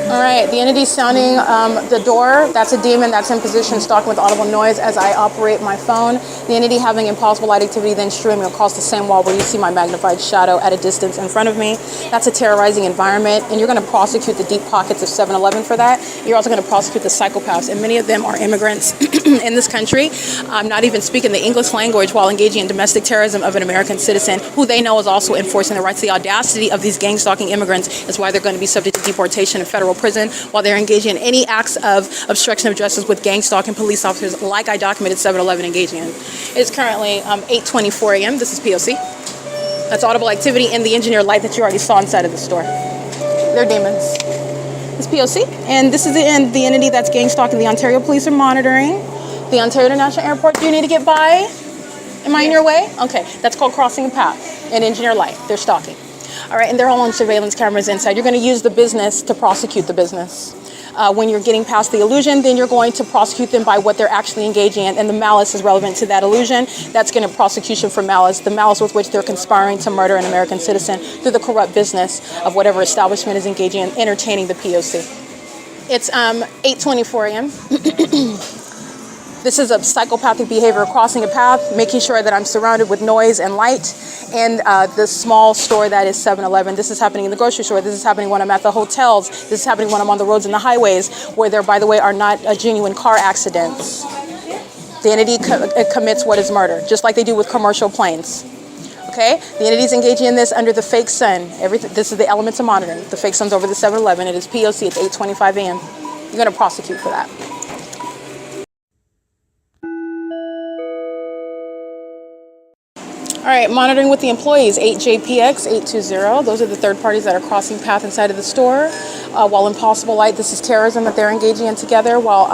All right, the entity sounding the door, that's a demon that's in position, stalking with audible noise as I operate my phone. The entity having impossible light activity, then streaming across the same wall where you see my magnified shadow at a distance in front of me. That's a terrorizing environment, and you're going to prosecute the deep pockets of 7-Eleven for that. You're also going to prosecute the psychopaths, and many of them are immigrants in this country. I'm not even speaking the English language while engaging in domestic terrorism of an American citizen who they know is also enforcing the rights. The audacity of these gang stalking immigrants is why they're going to be subject to deportation in federal prison while they're engaging in any acts of obstruction of justice with gang stalking police officers like I documented 7-Eleven engaging in. It's currently 8:24 a.m. This is P.O.C. That's audible activity in the engineer light that you already saw inside of the store. They're demons. It's P.O.C. And this is the entity that's gang stalking. The Ontario police are monitoring. The Ontario International Airport, do you need to get by? Am I in your way? Okay, that's called crossing a path in engineer light. They're stalking. All right, and they're all on surveillance cameras inside. You're going to use the business to prosecute the business. When you're getting past the illusion, then you're going to prosecute them by what they're actually engaging in, and the malice is relevant to that illusion. That's going to prosecution for malice, the malice with which they're conspiring to murder an American citizen through the corrupt business of whatever establishment is engaging in entertaining the P.O.C. It's 8:24 a.m. This is a psychopathic behavior, crossing a path, making sure that I'm surrounded with noise and light, and the small store that is 7-Eleven. This is happening in the grocery store. This is happening when I'm at the hotels. This is happening when I'm on the roads and the highways, where there, by the way, are not genuine car accidents. The entity commits what is murder, just like they do with commercial planes. Okay? The entity is engaging in this under the fake sun. This is the elements of monitoring. The fake sun's over the 7-Eleven. It is P.O.C. It's 8:25 a.m. You're going to prosecute for that. All right, monitoring with the employees, 8JPX, 820. Those are the third parties that are crossing path inside of the store. While impossible light, this is terrorism that they're engaging in together, while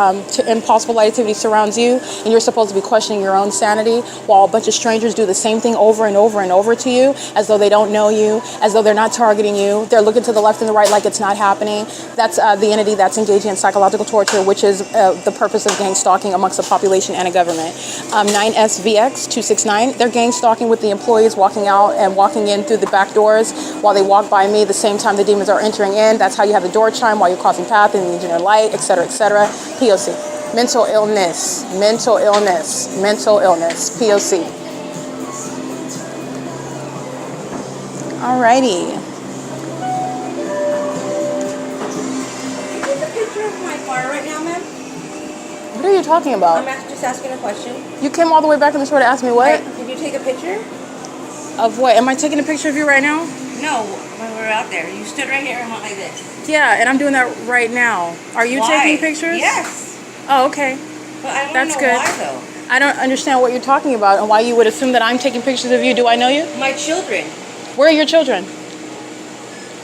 impossible light activity surrounds you, and you're supposed to be questioning your own sanity, while a bunch of strangers do the same thing over and over and over to you, as though they don't know you, as though they're not targeting you. They're looking to the left and the right like it's not happening. That's the entity that's engaging in psychological torture, which is the purpose of gang stalking amongst the population and a government. 9SVX 269, they're gang stalking with the employees walking out and walking in through the back doors while they walk by me the same time the demons are entering in. That's how you have the door chime while you're crossing path in the engineer light, etc., etc. P.O.C. Mental illness, mental illness, mental illness. P.O.C. Alrighty. Can you take a picture of my car right now, ma'am? What are you talking about? I'm just asking a question. You came all the way back in the store to ask me what? Right, can you take a picture? Of what? Am I taking a picture of you right now? No, when we were out there. You stood right here and went like this. Yeah, and I'm doing that right now. Are you Why? taking pictures? Yes. Oh, okay. But I want That's to know good. why, though. I don't understand what you're talking about and why you would assume that I'm taking pictures of you. Do I know you? My children. Where are your children?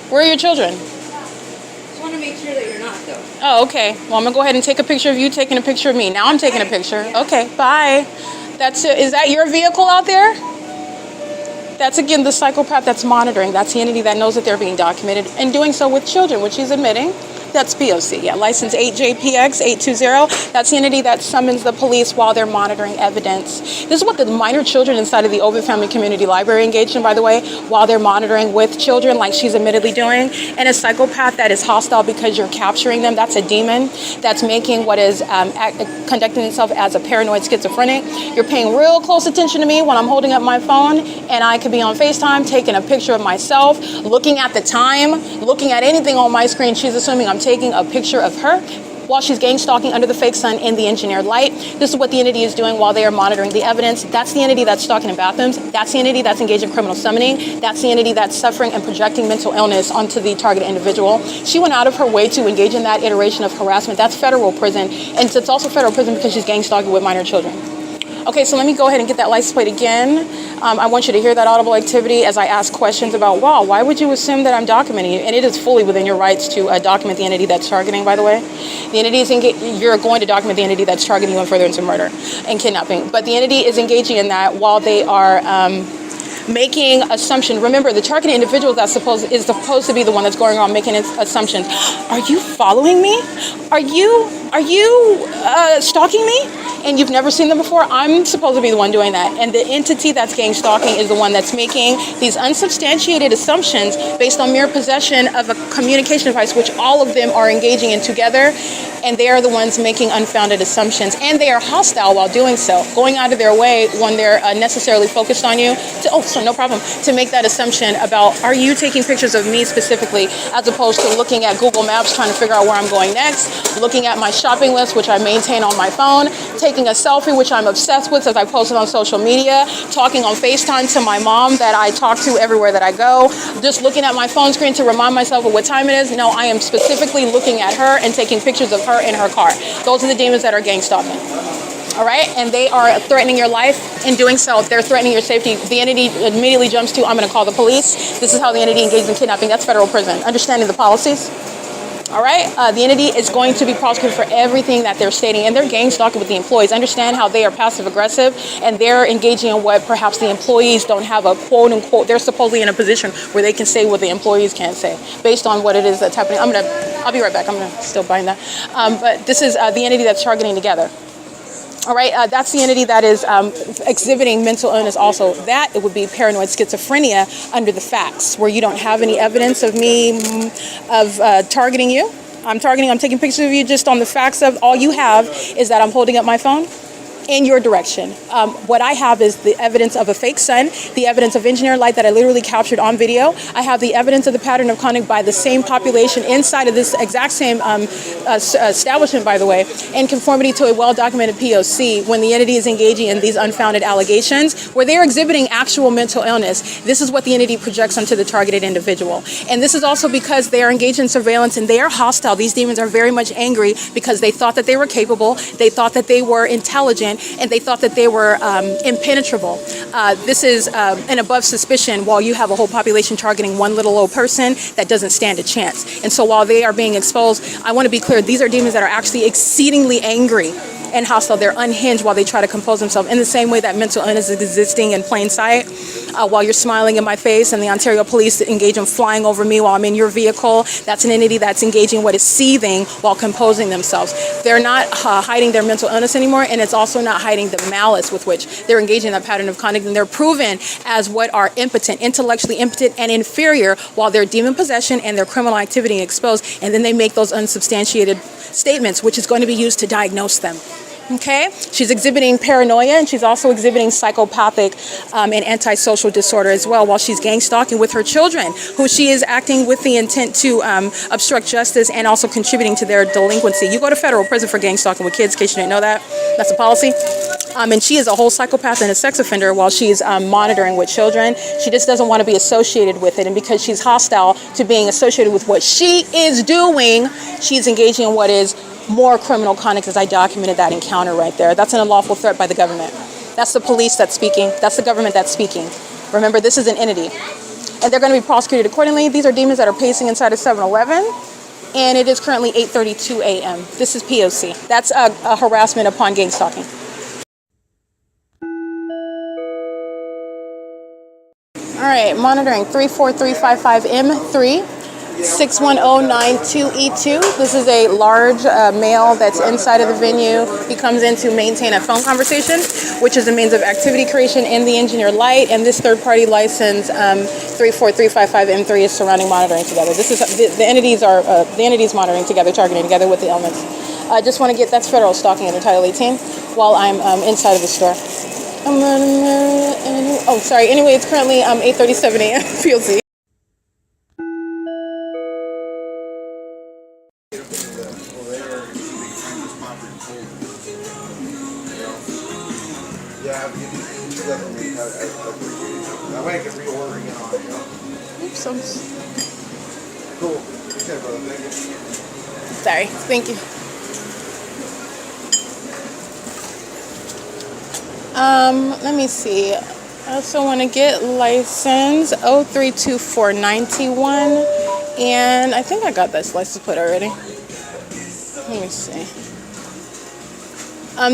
Where are your children? Just want to make sure that you're not, though. Oh, okay. Well, I'm going to go ahead and take a picture of you taking a picture of me. Now I'm taking a picture. Okay, bye. That's it. Is that your vehicle out there? That's, again, the psychopath that's monitoring. That's the entity that knows that they're being documented and doing so with children, which he's admitting. That's P.O.C. Yeah, license 8JPX 820. That's the entity that summons the police while they're monitoring evidence. This is what the minor children inside of the Ovid Family Community Library engaged in, by the way, while they're monitoring with children, like she's admittedly doing. And a psychopath that is hostile because you're capturing them. That's a demon that's making what is conducting itself as a paranoid schizophrenic. You're paying real close attention to me when I'm holding up my phone, and I could be on FaceTime taking a picture of myself, looking at the time, looking at anything on my screen. She's assuming I'm taking a picture of her while she's gang stalking under the fake sun in the engineered light. This is what the entity is doing while they are monitoring the evidence. That's the entity that's stalking in bathrooms. That's the entity that's engaged in criminal summoning. That's the entity that's suffering and projecting mental illness onto the targeted individual. She went out of her way to engage in that iteration of harassment. That's federal prison. And it's also federal prison because she's gang stalking with minor children. Okay, so let me go ahead and get that license plate again. I want you to hear that audible activity as I ask questions about, wow, why would you assume that I'm documenting you? And it is fully within your rights to document the entity that's targeting, by the way. The entity is you're going to document the entity that's targeting you in furtherance of murder and kidnapping. But the entity is engaging in that while they are making assumptions. Remember, the targeted individual is supposed to be the one that's going around making assumptions. Are you following me? Are you stalking me? And you've never seen them before? I'm supposed to be the one doing that. And the entity that's gang stalking is the one that's making these unsubstantiated assumptions based on mere possession of a communication device, which all of them are engaging in together. And they are the ones making unfounded assumptions. And they are hostile while doing so, going out of their way when they're necessarily focused on you. No problem. To make that assumption about, are you taking pictures of me specifically, as opposed to looking at Google Maps, trying to figure out where I'm going next, looking at my shopping list, which I maintain on my phone, taking a selfie, which I'm obsessed with as I post it on social media, talking on FaceTime to my mom that I talk to everywhere that I go, just looking at my phone screen to remind myself of what time it is. No, I am specifically looking at her and taking pictures of her in her car. Those are the demons that are gang stalking. All right, and they are threatening your life. In doing so, they're threatening your safety. The entity immediately jumps to, I'm going to call the police. This is how the entity engages in kidnapping. That's federal prison. Understanding the policies. All right, the entity is going to be prosecuted for everything that they're stating, and they're gang stalking with the employees. Understand how they are passive aggressive, and they're engaging in what perhaps the employees don't have a quote unquote. They're supposedly in a position where they can say what the employees can't say based on what it is that's happening. I'll be right back. I'm gonna still bind that. But this is the entity that's targeting together. All right, that's the entity that is exhibiting mental illness also. That it would be paranoid schizophrenia under the facts, where you don't have any evidence of me targeting you. I'm taking pictures of you just on the facts of all you have is that I'm holding up my phone in your direction. What I have is the evidence of a fake sun, the evidence of engineered light that I literally captured on video. I have the evidence of the pattern of conduct by the same population inside of this exact same establishment, by the way, in conformity to a well-documented P.O.C. when the entity is engaging in these unfounded allegations, where they're exhibiting actual mental illness. This is what the entity projects onto the targeted individual. And this is also because they are engaged in surveillance and they are hostile. These demons are very much angry because they thought that they were capable, they thought that they were intelligent, and they thought that they were impenetrable. This is an above suspicion while you have a whole population targeting one little old person that doesn't stand a chance. And so while they are being exposed, I want to be clear, these are demons that are actually exceedingly angry and hostile. They're unhinged while they try to compose themselves, in the same way that mental illness is existing in plain sight. While you're smiling in my face and the Ontario police engage in flying over me while I'm in your vehicle, that's an entity that's engaging what is seething while composing themselves. They're not hiding their mental illness anymore, and it's also not hiding the malice with which they're engaging in that pattern of conduct, and they're proven as what are impotent, intellectually impotent and inferior, while their demon possession and their criminal activity exposed, and then they make those unsubstantiated statements, which is going to be used to diagnose them. Okay, she's exhibiting paranoia, and she's also exhibiting psychopathic and antisocial disorder as well, while she's gang stalking with her children, who she is acting with the intent to obstruct justice and also contributing to their delinquency. You go to federal prison for gang stalking with kids, in case you didn't know that. That's a policy. And she is a whole psychopath and a sex offender while she's monitoring with children. She just doesn't want to be associated with it. And because she's hostile to being associated with what she is doing, she's engaging in what is more criminal conduct, as I documented that encounter right there. That's an unlawful threat by the government. That's the police that's speaking. That's the government that's speaking. Remember, this is an entity. And they're going to be prosecuted accordingly. These are demons that are pacing inside of 7-Eleven. And it is currently 8:32 a.m. This is P.O.C. That's a harassment upon gang stalking. All right, monitoring 34355M3, 61092E2. This is a large male that's inside of the venue. He comes in to maintain a phone conversation, which is a means of activity creation in the engineer light. And this third-party license 34355M3 is surrounding monitoring together. This is the entities monitoring together, targeting together with the elements. I just want to get that's federal stalking under Title 18 while I'm inside of the store. Oh, sorry. Anyway, it's currently 8:37 a.m. P.O.C. That way I can reorder again on it. Oops, Cool. Okay, brother. Thank you. sorry. Thank you. Let me see. I also want to get license 032491, and I think I got this license plate already. Let me see.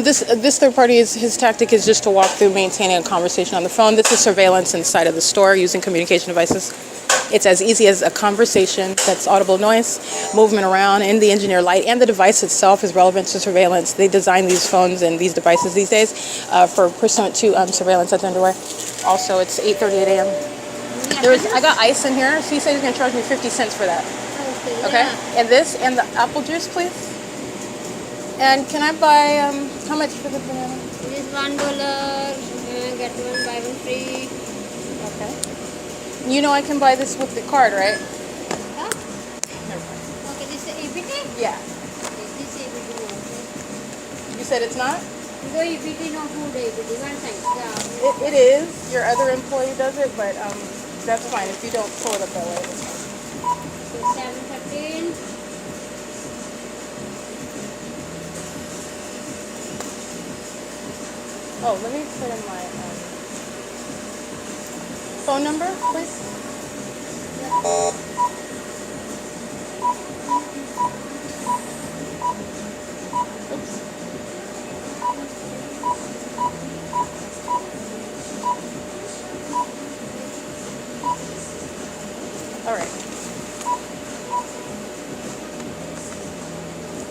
This third party his tactic is just to walk through maintaining a conversation on the phone. This is surveillance inside of the store using communication devices. It's as easy as a conversation that's audible noise, movement around in the engineer light, and the device itself is relevant to surveillance. They design these phones and these devices these days for pursuant to surveillance that's underway. Also, it's 8:38 a.m. I got ice in here, so he said he's going to charge me 50 cents for that. Okay? And this, and the apple juice, please. And can I buy, how much for the banana? It is $1. Get one buy one free. Okay. You know I can buy this with the card, right? Huh? Okay, this is EBT? Yeah. This is EBT. Okay. You said it's not? No EBT, no food EBT. One time. Yeah. It is. Your other employee does it, but that's fine. If you don't pull it up that way, it's fine. So 7:13. Oh, let me put in my phone number, please. Oops. All right.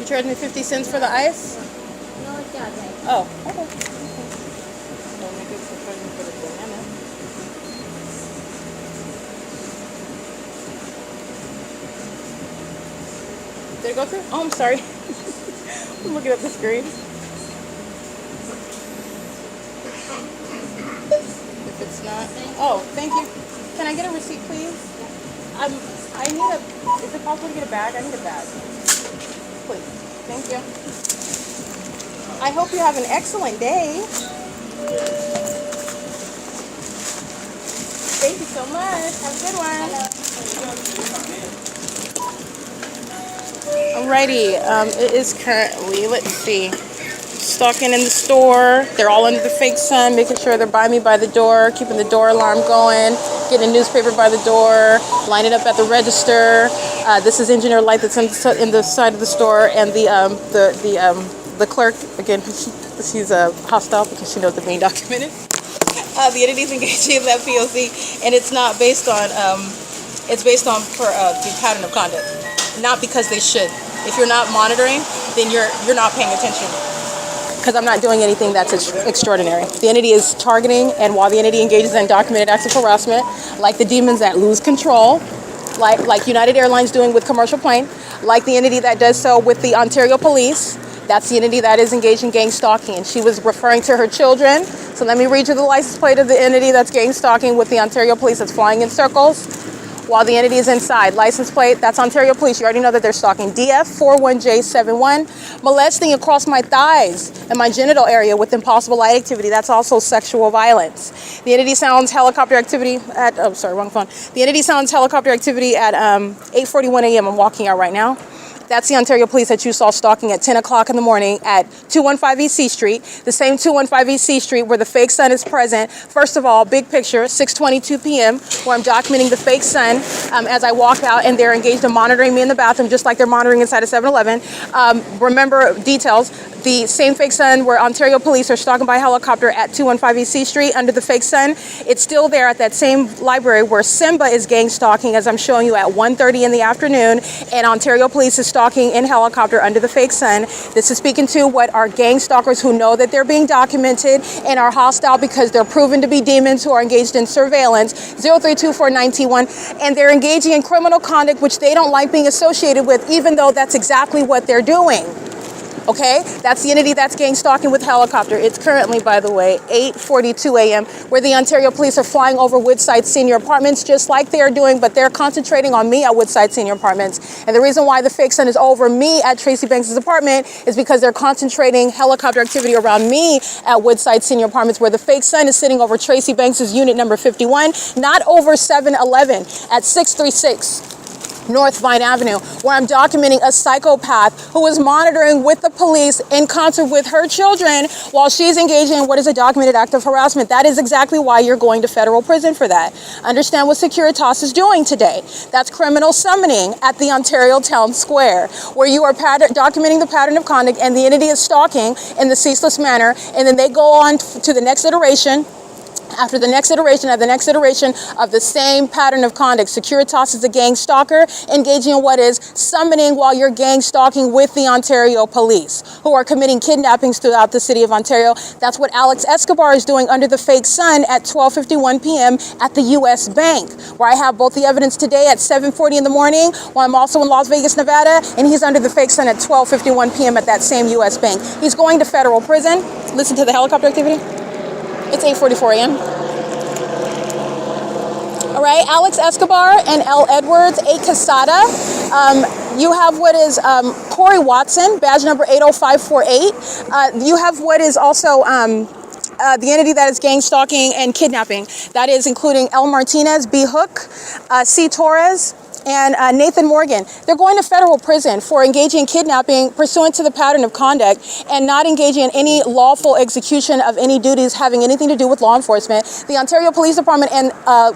You charge me 50 cents for the ice? No charge. Oh, okay. Let me get some for the banana. Did it go through? Oh, I'm sorry. I'm looking at the screen. If it's not. Oh, thank you. Can I get a receipt, please? I need a. Is it possible to get a bag? I need a bag. Please. Thank you. I hope you have an excellent day. Thank you so much. Have a good one. Alrighty. It is currently, let's see, stalking in the store. They're all under the fake sun, making sure they're by me by the door, keeping the door alarm going, getting a newspaper by the door, lining up at the register. This is engineer light that's in the side of the store, and the clerk, again, she's hostile because she knows they're being documented. The entity's engaging in that P.O.C. and it's not based on, it's based on the pattern of conduct, not because they should. If you're not monitoring, then you're not paying attention, because I'm not doing anything that's extraordinary. The entity is targeting, and while the entity engages in documented acts of harassment, like the demons that lose control, like United Airlines doing with commercial plane, like the entity that does so with the Ontario Police, that's the entity that is engaged in gang stalking. And she was referring to her children. So let me read you the license plate of the entity that's gang stalking with the Ontario Police that's flying in circles. while the entity is inside. License plate, that's Ontario Police. You already know that they're stalking. DF41J71, molesting across my thighs and my genital area with impossible light activity. That's also sexual violence. The entity sounds helicopter activity at, oh, sorry, wrong phone. The entity sounds helicopter activity at 8:41 a.m. I'm walking out right now. That's the Ontario Police that you saw stalking at 10 o'clock in the morning at 215 E.C. Street, the same 215 E.C. Street where the fake sun is present. First of all, big picture, 6:22 p.m., where I'm documenting the fake sun as I walk out, and they're engaged in monitoring me in the bathroom, just like they're monitoring inside a 7-Eleven. Remember details. The same fake sun where Ontario Police are stalking by helicopter at 215 E.C. Street under the fake sun. It's still there at that same library where Simba is gang stalking, as I'm showing you, at 1:30 in the afternoon, and Ontario Police is stalking in helicopter under the fake sun. This is speaking to what are gang stalkers who know that they're being documented and are hostile because they're proven to be demons who are engaged in surveillance, 03249T1, and they're engaging in criminal conduct which they don't like being associated with, even though that's exactly what they're doing. Okay, that's the entity that's gang stalking with helicopter. It's currently, by the way, 8:42 a.m., where the Ontario Police are flying over Woodside Senior Apartments, just like they're doing, but they're concentrating on me at Woodside Senior Apartments. And the reason why the fake sun is over me at Tracy Banks' apartment is because they're concentrating helicopter activity around me at Woodside Senior Apartments, where the fake sun is sitting over Tracy Banks' unit number 51, not over 7-Eleven at 636 North Vine Avenue, where I'm documenting a psychopath who is monitoring with the police in concert with her children while she's engaging in what is a documented act of harassment. That is exactly why you're going to federal prison for that. Understand what Securitas is doing today. That's criminal summoning at the Ontario Town Square, where you are documenting the pattern of conduct and the entity is stalking in the ceaseless manner, and then they go on to the next iteration. After the next iteration of the same pattern of conduct. Securitas is a gang stalker engaging in what is summoning while you're gang stalking with the Ontario Police, who are committing kidnappings throughout the city of Ontario. That's what Alex Escobar is doing under the fake sun at 12:51 p.m. at the U.S. Bank, where I have both the evidence today at 7:40 in the morning, while I'm also in Las Vegas, Nevada, and he's under the fake sun at 12:51 p.m. at that same U.S. Bank. He's going to federal prison. Listen to the helicopter activity. It's 8:44 a.m. All right, Alex Escobar and L. Edwards, A. Casada. You have what is Corey Watson, badge number 80548. You have what is also the entity that is gang stalking and kidnapping. That is including L. Martinez, B. Hook, C. Torres, and Nathan Morgan. They're going to federal prison for engaging in kidnapping pursuant to the pattern of conduct and not engaging in any lawful execution of any duties having anything to do with law enforcement. The Ontario Police Department and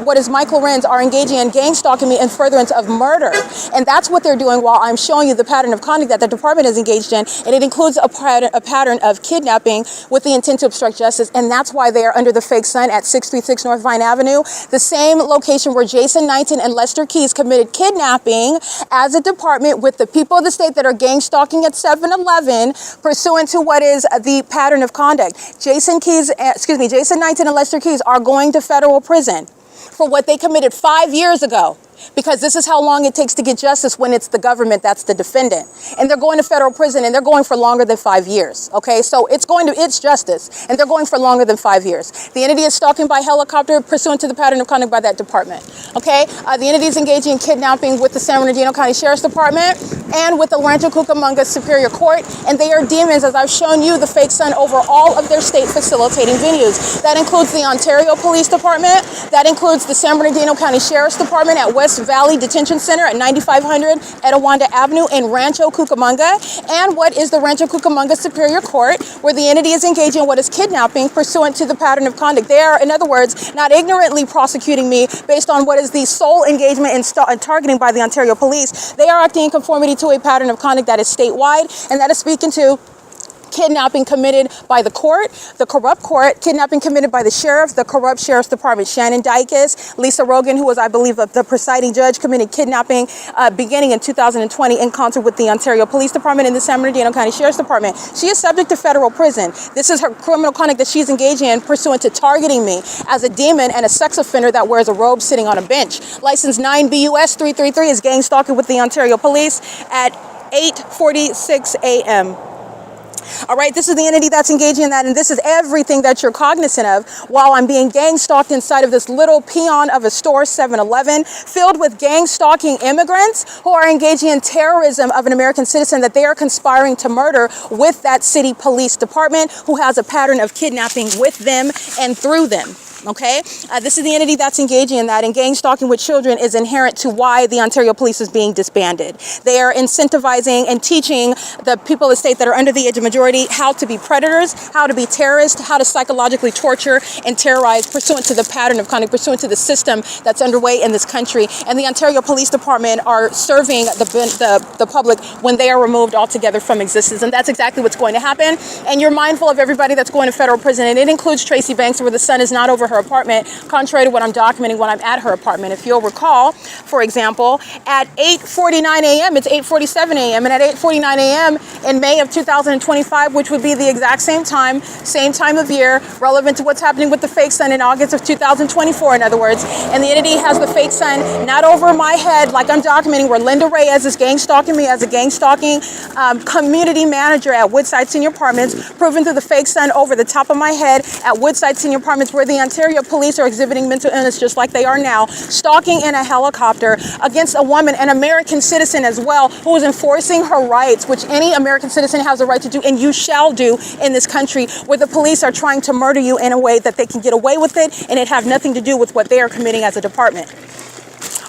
what is Mike LORENZ are engaging in gang stalking me in furtherance of murder. And that's what they're doing while I'm showing you the pattern of conduct that the department is engaged in. And it includes a pattern of kidnapping with the intent to obstruct justice. And that's why they are under the fake sun at 636 North Vine Avenue, the same location where Jason Knighton and Lester Keys committed kidnapping as a department with the people of the state that are gang stalking at 7-Eleven pursuant to what is the pattern of conduct. Jason Knighton and Lester Keys are going to federal prison for what they committed 5 years ago. Because this is how long it takes to get justice when it's the government that's the defendant. And they're going to federal prison and they're going for longer than 5 years. Okay, so it's justice and they're going for longer than 5 years. The entity is stalking by helicopter pursuant to the pattern of conduct by that department. Okay, the entity is engaging in kidnapping with the San Bernardino County Sheriff's Department and with the Rancho Cucamonga Superior Court. And they are demons, as I've shown you, the fake sun over all of their state facilitating venues. That includes the Ontario Police Department. That includes the San Bernardino County Sheriff's Department at West Valley Detention Center at 9500 Etowanda Avenue in Rancho Cucamonga, and what is the Rancho Cucamonga Superior Court, where the entity is engaging in what is kidnapping pursuant to the pattern of conduct. They are, in other words, not ignorantly prosecuting me based on what is the sole engagement in targeting by the Ontario Police. They are acting in conformity to a pattern of conduct that is statewide, and that is speaking to kidnapping committed by the court, the corrupt court, kidnapping committed by the sheriff, the corrupt sheriff's department. Shannon Dykes, Lisa Rogan, who was, I believe, the presiding judge, committed kidnapping beginning in 2020 in concert with the Ontario Police Department and the San Bernardino County Sheriff's Department. She is subject to federal prison. This is her criminal conduct that she's engaging in pursuant to targeting me as a demon and a sex offender that wears a robe sitting on a bench. License 9BUS 333 is gang stalking with the Ontario Police at 8:46 a.m. All right, this is the entity that's engaging in that, and this is everything that you're cognizant of while I'm being gang stalked inside of this little peon of a store, 7-Eleven, filled with gang stalking immigrants who are engaging in terrorism of an American citizen that they are conspiring to murder with that city police department, who has a pattern of kidnapping with them and through them. Okay, this is the entity that's engaging in that, and gang stalking with children is inherent to why the Ontario Police is being disbanded. They are incentivizing and teaching the people of the state that are under the age of majority how to be predators, how to be terrorists, how to psychologically torture and terrorize pursuant to the pattern of conduct, pursuant to the system that's underway in this country. And the Ontario Police Department are serving the public when they are removed altogether from existence. And that's exactly what's going to happen. And you're mindful of everybody that's going to federal prison, and it includes Tracy Banks, where the sun is not over her apartment, contrary to what I'm documenting when I'm at her apartment. If you'll recall, for example, at 8:49 a.m., it's 8:47 a.m., and at 8:49 a.m. in May of 2025, which would be the exact same time of year, relevant to what's happening with the fake sun in August of 2024, in other words, and the entity has the fake sun not over my head like I'm documenting, where Linda Reyes is gang stalking me as a gang stalking community manager at Woodside Senior Apartments, proven through the fake sun over the top of my head at Woodside Senior Apartments, where the Ontario police are exhibiting mental illness just like they are now, stalking in a helicopter against a woman, an American citizen as well, who is enforcing her rights, which any American citizen has a right to do, and you shall do in this country, where the police are trying to murder you in a way that they can get away with it, and it have nothing to do with what they are committing as a department.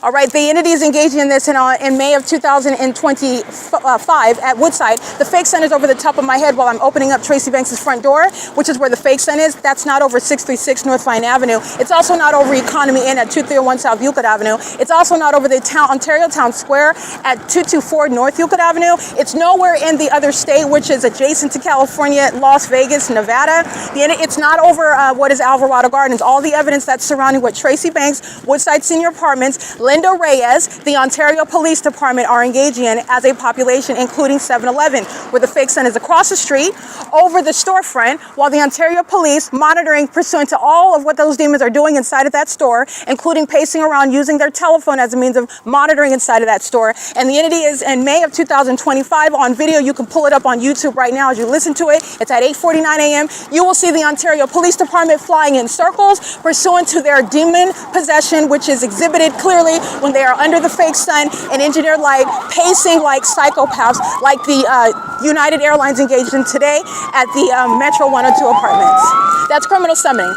All right, the entity is engaging in this in May of 2025 at Woodside. The fake sun is over the top of my head while I'm opening up Tracy Banks' front door, which is where the fake sun is. That's not over 636 North Vine Avenue. It's also not over Economy Inn at 2301 South Euclid Avenue. It's also not over the Ontario Town Square at 224 North Euclid Avenue. It's nowhere in the other state, which is adjacent to California, Las Vegas, Nevada. It's not over what is Alvarado Gardens. All the evidence that's surrounding what Tracy Banks, Woodside Senior Apartments, Linda Reyes, the Ontario Police Department are engaging in as a population, including 7-Eleven, where the fake sun is across the street over the storefront, while the Ontario Police monitoring pursuant to all of what those demons are doing inside of that store, including pacing around using their telephone as a means of monitoring inside of that store. And the entity is in May of 2025 on video. You can pull it up on YouTube right now as you listen to it. It's at 8:49 a.m. You will see the Ontario Police Department flying in circles pursuant to their demon possession, which is exhibited clearly when they are under the fake sun and engineered like, pacing like psychopaths, like the United Airlines engaged in today at the Metro 102 apartments. That's criminal summoning.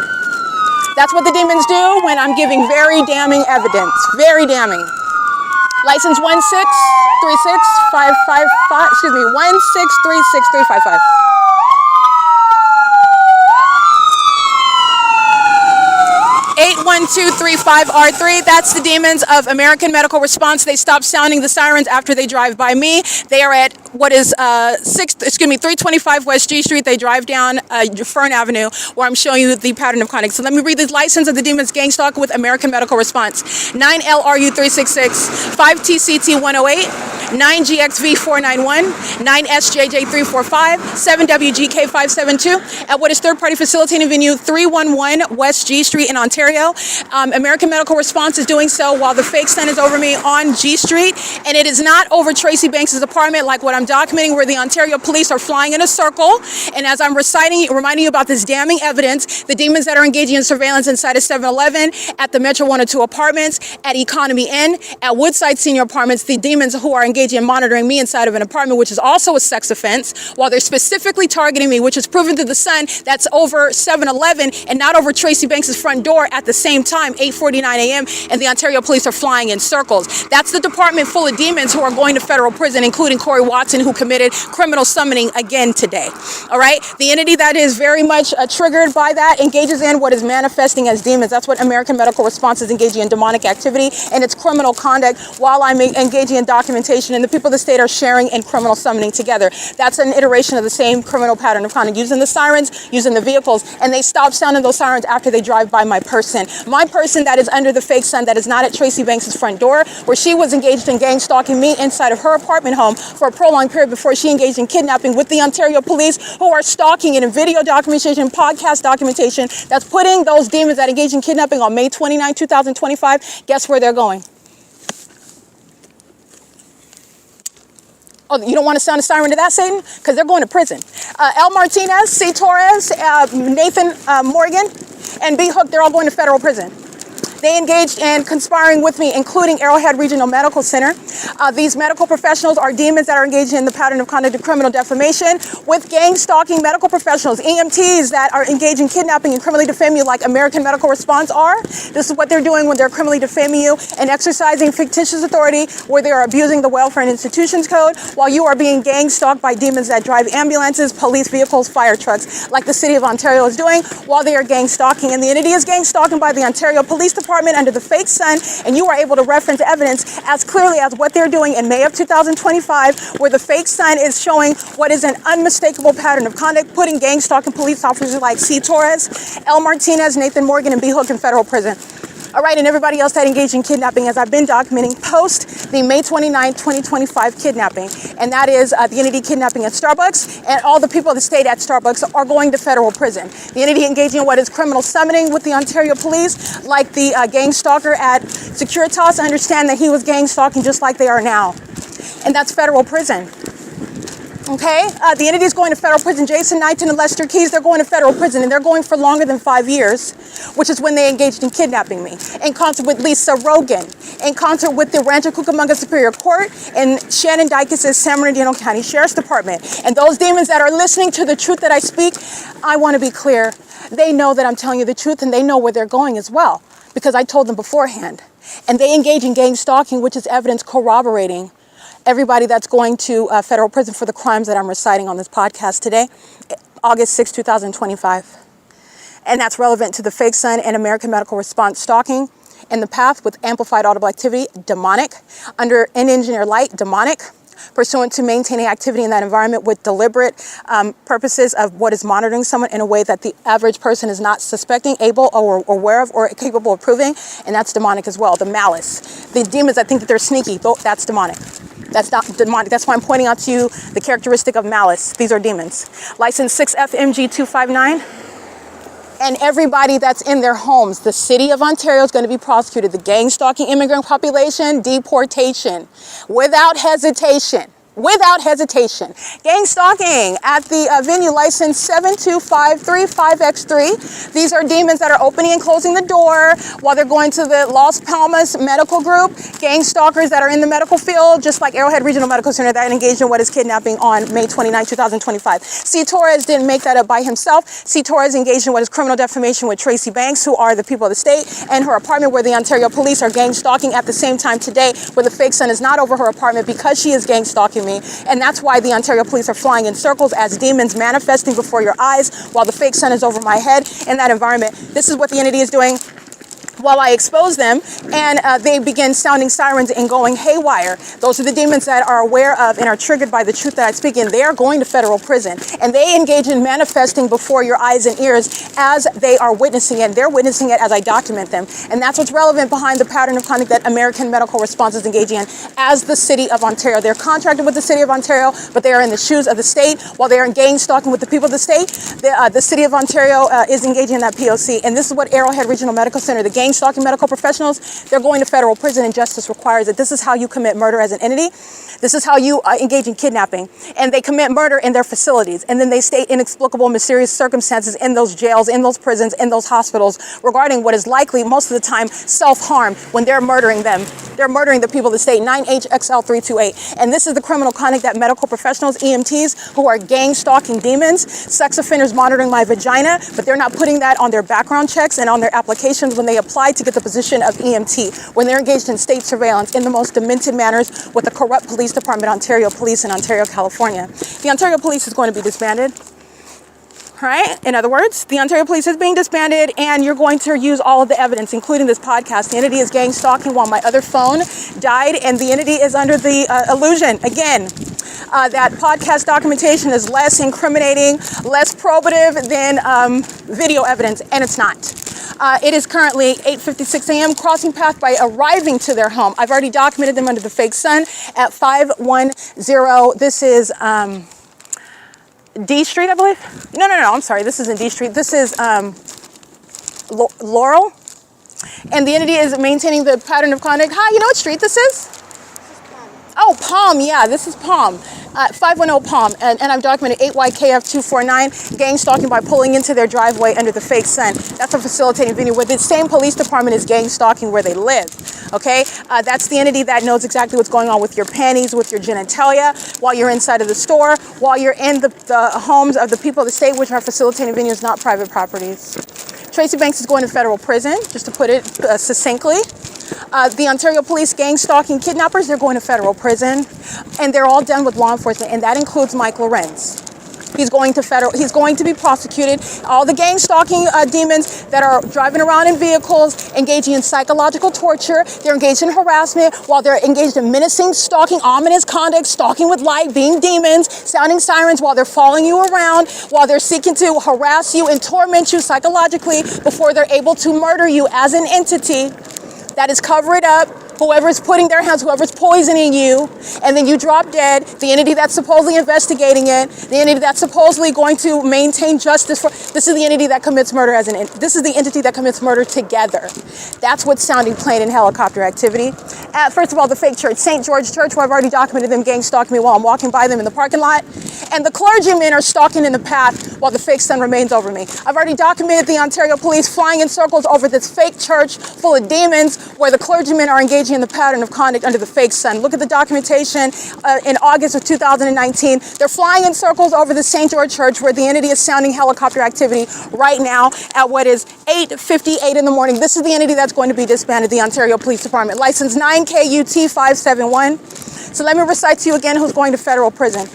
That's what the demons do when I'm giving very damning evidence. Very damning. License 1636555, excuse me, 1636355. R3. That's the demons of American Medical Response. They stop sounding the sirens after they drive by me. They are at what is 325 West G Street. They drive down Fern Avenue, where I'm showing you the pattern of conduct. So let me read the license of the demons gang stalk with American Medical Response. 9LRU366, 5TCT108, 9GXV491, 9SJJ345, 7WGK572 at what is third-party facilitating venue 311 West G Street in Ontario. American Medical Response is doing so while the fake sun is over me on G Street, and it is not over Tracy Banks' apartment like what I'm documenting, where the Ontario police are flying in a circle. And as I'm reminding you about this damning evidence, the demons that are engaging in surveillance inside of 7-Eleven, at the Metro 102 apartments, at Economy Inn, at Woodside Senior Apartments, the demons who are engaging in monitoring me inside of an apartment, which is also a sex offense, while they're specifically targeting me, which is proven through the sun, that's over 7-Eleven and not over Tracy Banks' front door at the same time, 8:49 a.m., and the Ontario police are flying in circles. That's the department full of demons who are going to federal prison, including Corey Watson, who committed criminal summoning again today. All right? The entity that is very much triggered by that engages in what is manifesting as demons. That's what American Medical Response is engaging in, demonic activity, and it's criminal conduct while I'm engaging in documentation, and the people of the state are sharing in criminal summoning together. That's an iteration of the same criminal pattern of conduct, using the sirens, using the vehicles, and they stop sounding those sirens after they drive by my person. My person that is under the fake sun, that is not at Tracy Banks' front door, where she was engaged in gang stalking me inside of her apartment home for a prolonged period before she engaged in kidnapping with the Ontario police, who are stalking it in video documentation, podcast documentation, that's putting those demons that engaged in kidnapping on May 29, 2025. Guess where they're going? Oh, you don't want to sound a siren to that, Satan? Because they're going to prison. L. Martinez, C. Torres, Nathan Morgan, and B. Hook, they're all going to federal prison. They engaged in conspiring with me, including Arrowhead Regional Medical Center. These medical professionals are demons that are engaged in the pattern of conduct of criminal defamation with gang stalking medical professionals, EMTs that are engaged in kidnapping and criminally defaming you like American Medical Response are. This is what they're doing when they're criminally defaming you and exercising fictitious authority where they are abusing the Welfare and Institutions Code while you are being gang stalked by demons that drive ambulances, police vehicles, fire trucks, like the City of Ontario is doing while they are gang stalking. And the entity is gang stalking by the Ontario Police Department under the fake sun, and you are able to reference evidence as clearly as what they're doing in May of 2025, where the fake sun is showing what is an unmistakable pattern of conduct, putting gang stalking police officers like C. Torres, L. Martinez, Nathan Morgan, and B. Hook in federal prison. All right, and everybody else that engaged in kidnapping, as I've been documenting post the May 29, 2025 kidnapping, and that is the entity kidnapping at Starbucks, and all the people that stayed at Starbucks are going to federal prison. The entity engaging in what is criminal summoning with the Ontario police, like the gang stalker at Securitas, understand that he was gang stalking just like they are now, and that's federal prison. Okay, the entity is going to federal prison. Jason Knighton and Lester Keys, they're going to federal prison, and they're going for longer than 5 years, which is when they engaged in kidnapping me, in concert with Lisa Rogan, in concert with the Rancho Cucamonga Superior Court, and Shannon Dykes' San Bernardino County Sheriff's Department. And those demons that are listening to the truth that I speak, I want to be clear, they know that I'm telling you the truth, and they know where they're going as well, because I told them beforehand. And they engage in gang stalking, which is evidence corroborating everybody that's going to federal prison for the crimes that I'm reciting on this podcast today, August 6, 2025. And that's relevant to the fake sun and American Medical Response stalking in the path with amplified audible activity, demonic, under in-engineer light, demonic, pursuant to maintaining activity in that environment with deliberate purposes of what is monitoring someone in a way that the average person is not suspecting, able, or aware of, or capable of proving, and that's demonic as well. The malice, the demons that think that they're sneaky, that's demonic. That's not demonic. That's why I'm pointing out to you the characteristic of malice. These are demons. License 6FMG259. And everybody that's in their homes, the City of Ontario is going to be prosecuted. The gang stalking immigrant population, deportation, without hesitation. Without hesitation. Gang stalking at the venue, license 72535X3. These are demons that are opening and closing the door while they're going to the Las Palmas Medical Group. Gang stalkers that are in the medical field, just like Arrowhead Regional Medical Center, that engaged in what is kidnapping on May 29, 2025. C. Torres didn't make that up by himself. C. Torres engaged in what is criminal defamation with Tracy Banks, who are the people of the state, and her apartment, where the Ontario police are gang stalking at the same time today, where the fake sun is not over her apartment because she is gang stalking me. And that's why the Ontario police are flying in circles as demons manifesting before your eyes while the fake sun is over my head in that environment. This is what the entity is doing while I expose them, and they begin sounding sirens and going haywire. Those are the demons that are aware of and are triggered by the truth that I speak in. They are going to federal prison, and they engage in manifesting before your eyes and ears as they are witnessing it. They're witnessing it as I document them, and that's what's relevant behind the pattern of conduct that American Medical Response is engaging in as the City of Ontario. They're contracted with the City of Ontario, but they are in the shoes of the state while they are in gang stalking with the people of the state. The City of Ontario is engaging in that P.O.C., and this is what Arrowhead Regional Medical Center, the gang stalking medical professionals, they're going to federal prison, and justice requires it. This is how you commit murder as an entity. This is how you engage in kidnapping. And they commit murder in their facilities, and then they state inexplicable, mysterious circumstances in those jails, in those prisons, in those hospitals regarding what is likely, most of the time, self-harm when they're murdering them. They're murdering the people of the state, 9HXL328. And this is the criminal conduct that medical professionals, EMTs, who are gang stalking demons, sex offenders monitoring my vagina, but they're not putting that on their background checks and on their applications when they apply to get the position of EMT, when they're engaged in state surveillance in the most demented manners with the corrupt police department, Ontario Police in Ontario, California. The Ontario Police is going to be disbanded. Right? In other words, the Ontario Police is being disbanded, and you're going to use all of the evidence, including this podcast. The entity is gang stalking while my other phone died, and the entity is under the illusion, again, that podcast documentation is less incriminating, less probative than video evidence, and it's not. It is currently 8:56 a.m. crossing path by arriving to their home. I've already documented them under the fake sun at 510. This is D Street, I believe. No, I'm sorry. This isn't D Street. This is Laurel. And the entity is maintaining the pattern of conduct. Hi, you know what street this is? Oh, Palm. Yeah, this is Palm. 510 Palm, and I've documented 8YKF249, gang stalking by pulling into their driveway under the fake sun. That's a facilitating venue where the same police department is gang stalking where they live, okay? That's the entity that knows exactly what's going on with your panties, with your genitalia, while you're inside of the store, while you're in the homes of the people of the state, which are facilitating venues, not private properties. Tracy Banks is going to federal prison, just to put it succinctly. The Ontario Police gang stalking kidnappers, they're going to federal prison, and they're all done with law enforcement, and that includes Mike Lorenz. He's going to be prosecuted. All the gang stalking demons that are driving around in vehicles, engaging in psychological torture, they're engaged in harassment, while they're engaged in menacing, stalking, ominous conduct, stalking with light, being demons, sounding sirens while they're following you around, while they're seeking to harass you and torment you psychologically before they're able to murder you as an entity. That is cover it up. Whoever's putting their hands, whoever's poisoning you, and then you drop dead, the entity that's supposedly investigating it, the entity that's supposedly going to maintain justice for, this is the entity that commits murder this is the entity that commits murder together. That's what's sounding plane and helicopter activity. First of all, the fake church, St. George Church, where I've already documented them gang stalking me while I'm walking by them in the parking lot. And the clergymen are stalking in the path while the fake sun remains over me. I've already documented the Ontario Police flying in circles over this fake church full of demons where the clergymen are engaging in the pattern of conduct under the fake sun. Look at the documentation in August of 2019. They're flying in circles over the St. George Church where the entity is sounding helicopter activity right now at what is 8:58 in the morning. This is the entity that's going to be disbanded, the Ontario Police Department. License 9KUT571. So let me recite to you again who's going to federal prison.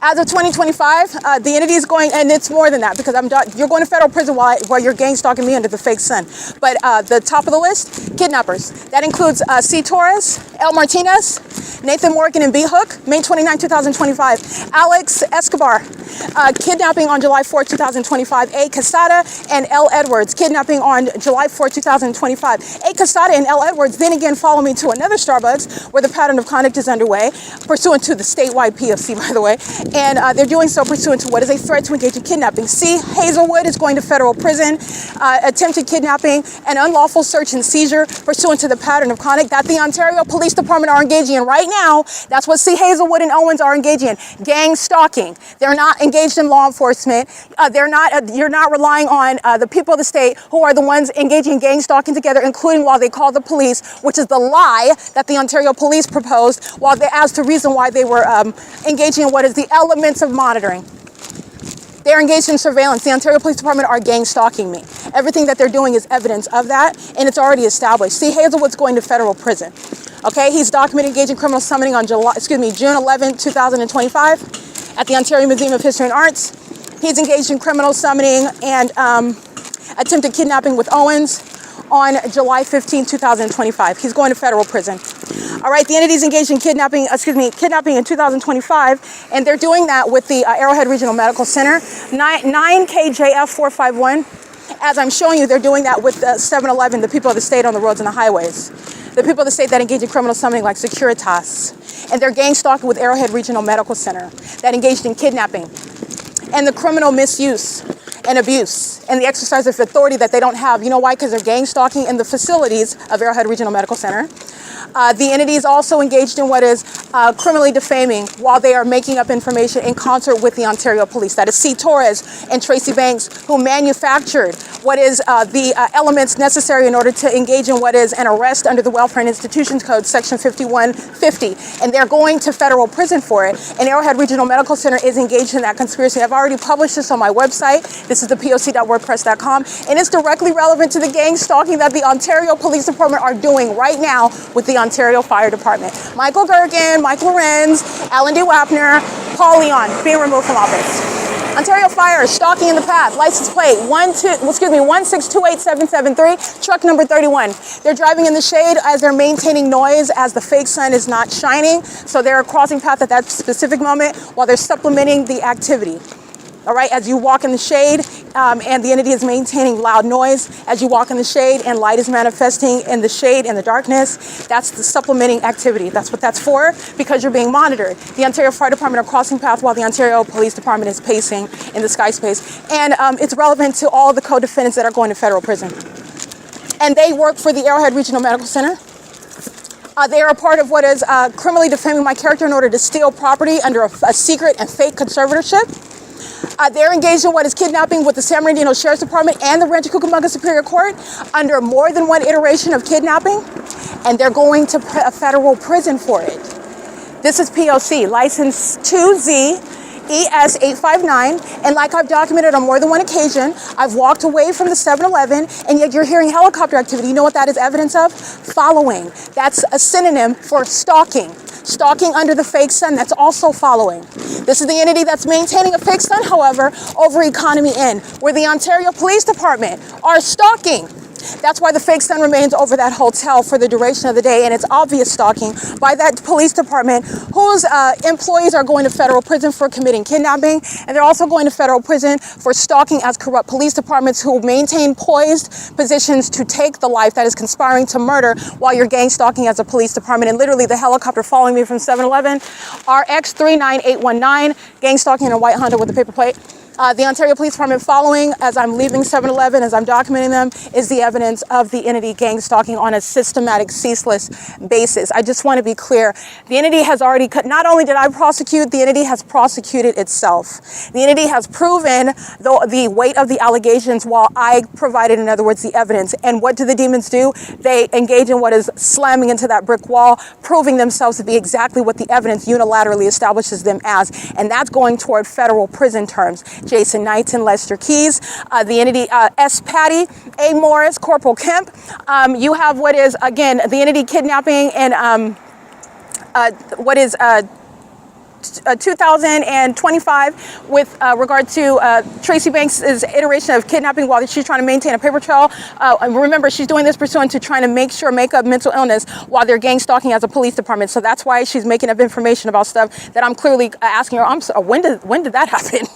As of 2025, the entity is going, and it's more than that because you're going to federal prison while you're gang stalking me under the fake sun. But the top of the list, kidnappers. That includes C. Torres, L. Martinez, Nathan Morgan and B. Hook, May 29, 2025. Alex Escobar, kidnapping on July 4, 2025. A. Casada and L. Edwards, kidnapping on July 4, 2025. A. Casada and L. Edwards then again follow me to another Starbucks where the pattern of conduct is underway, pursuant to the statewide P.O.C, by the way. And they're doing so pursuant to what is a threat to engage in kidnapping. C. Hazelwood is going to federal prison, attempted kidnapping, and unlawful search and seizure pursuant to the pattern of conduct that the Ontario Police Department are engaging in right now. That's what C. Hazelwood and Owens are engaging in, gang stalking. They're not engaged in law enforcement. You're not relying on the people of the state who are the ones engaging in gang stalking together, including while they call the police, which is the lie that the Ontario Police proposed while they as to reason why they were engaging in what is the elements of monitoring. They're engaged in surveillance. The Ontario Police Department are gang stalking me. Everything that they're doing is evidence of that, and it's already established. See, Hazelwood's going to federal prison. Okay, he's documented engaging criminal summoning on June 11, 2025 at the Ontario Museum of History and Arts. He's engaged in criminal summoning and attempted kidnapping with Owens on July 15, 2025. He's going to federal prison. All right, the entity's engaged in kidnapping in 2025, and they're doing that with the Arrowhead Regional Medical Center, 9KJF451. As I'm showing you, they're doing that with 7-Eleven, the people of the state on the roads and the highways. The people of the state that engage in criminal summoning like Securitas, and they're gang stalking with Arrowhead Regional Medical Center that engaged in kidnapping and the criminal misuse and abuse and the exercise of authority that they don't have. You know why? Because they're gang stalking in the facilities of Arrowhead Regional Medical Center. The entity is also engaged in what is criminally defaming while they are making up information in concert with the Ontario Police. That is C. Torres and Tracy Banks, who manufactured what is the elements necessary in order to engage in what is an arrest under the Welfare and Institutions Code, Section 5150. And they're going to federal prison for it. And Arrowhead Regional Medical Center is engaged in that conspiracy. I've already published this on my website. This is the P.O.C.wordpress.com. And it's directly relevant to the gang stalking that the Ontario Police Department are doing right now with the Ontario Fire Department. Michael GERKEN, Mike LORENZ, Alan D. WAPNER, Paul Leon being removed from office. Ontario Fire, stalking in the path, license plate 1628773, truck number 31. They're driving in the shade as they're maintaining noise as the fake sun is not shining. So they're crossing path at that specific moment while they're supplementing the activity. All right, as you walk in the shade and the entity is maintaining loud noise, as you walk in the shade and light is manifesting in the shade and the darkness, that's the supplementing activity. That's what that's for, because you're being monitored. The Ontario Fire Department are crossing paths while the Ontario Police Department is pacing in the sky space. And it's relevant to all the co-defendants that are going to federal prison. And they work for the Arrowhead Regional Medical Center. They are a part of what is criminally defaming my character in order to steal property under a secret and fake conservatorship. They're engaged in what is kidnapping with the San Bernardino Sheriff's Department and the Rancho Cucamonga Superior Court under more than one iteration of kidnapping, and they're going to a federal prison for it. This is P.O.C, license 2Z ES859, and like I've documented on more than one occasion, I've walked away from the 7-Eleven, and yet you're hearing helicopter activity. You know what that is evidence of? Following. That's a synonym for stalking. Stalking under the fake sun, that's also following. This is the entity that's maintaining a fake sun, however, over Economy Inn, where the Ontario Police Department are stalking. That's why the fake sun remains over that hotel for the duration of the day, and it's obvious stalking by that police department whose employees are going to federal prison for committing kidnapping, and they're also going to federal prison for stalking as corrupt police departments who maintain poised positions to take the life that is conspiring to murder while you're gang stalking as a police department. And literally the helicopter following me from 7-Eleven, RX39819, gang stalking in a white Honda with a paper plate. The Ontario Police Department following as I'm leaving 7-Eleven, as I'm documenting them, is the evidence of the entity gang stalking on a systematic, ceaseless basis. I just want to be clear. The entity has already, not only did I prosecute, the entity has prosecuted itself. The entity has proven the weight of the allegations while I provided, in other words, the evidence. And what do the demons do? They engage in what is slamming into that brick wall, proving themselves to be exactly what the evidence unilaterally establishes them as. And that's going toward federal prison terms. Jason Knighton, Lester Keys, the entity S. Patty, A. Morris, Corporal Kemp. You have what is, again, the entity kidnapping and what is 2025 with regard to Tracy Banks' iteration of kidnapping while she's trying to maintain a paper trail. Remember, she's doing this pursuant to trying to make up mental illness while they're gang stalking as a police department. So that's why she's making up information about stuff that I'm clearly asking her, when did that happen?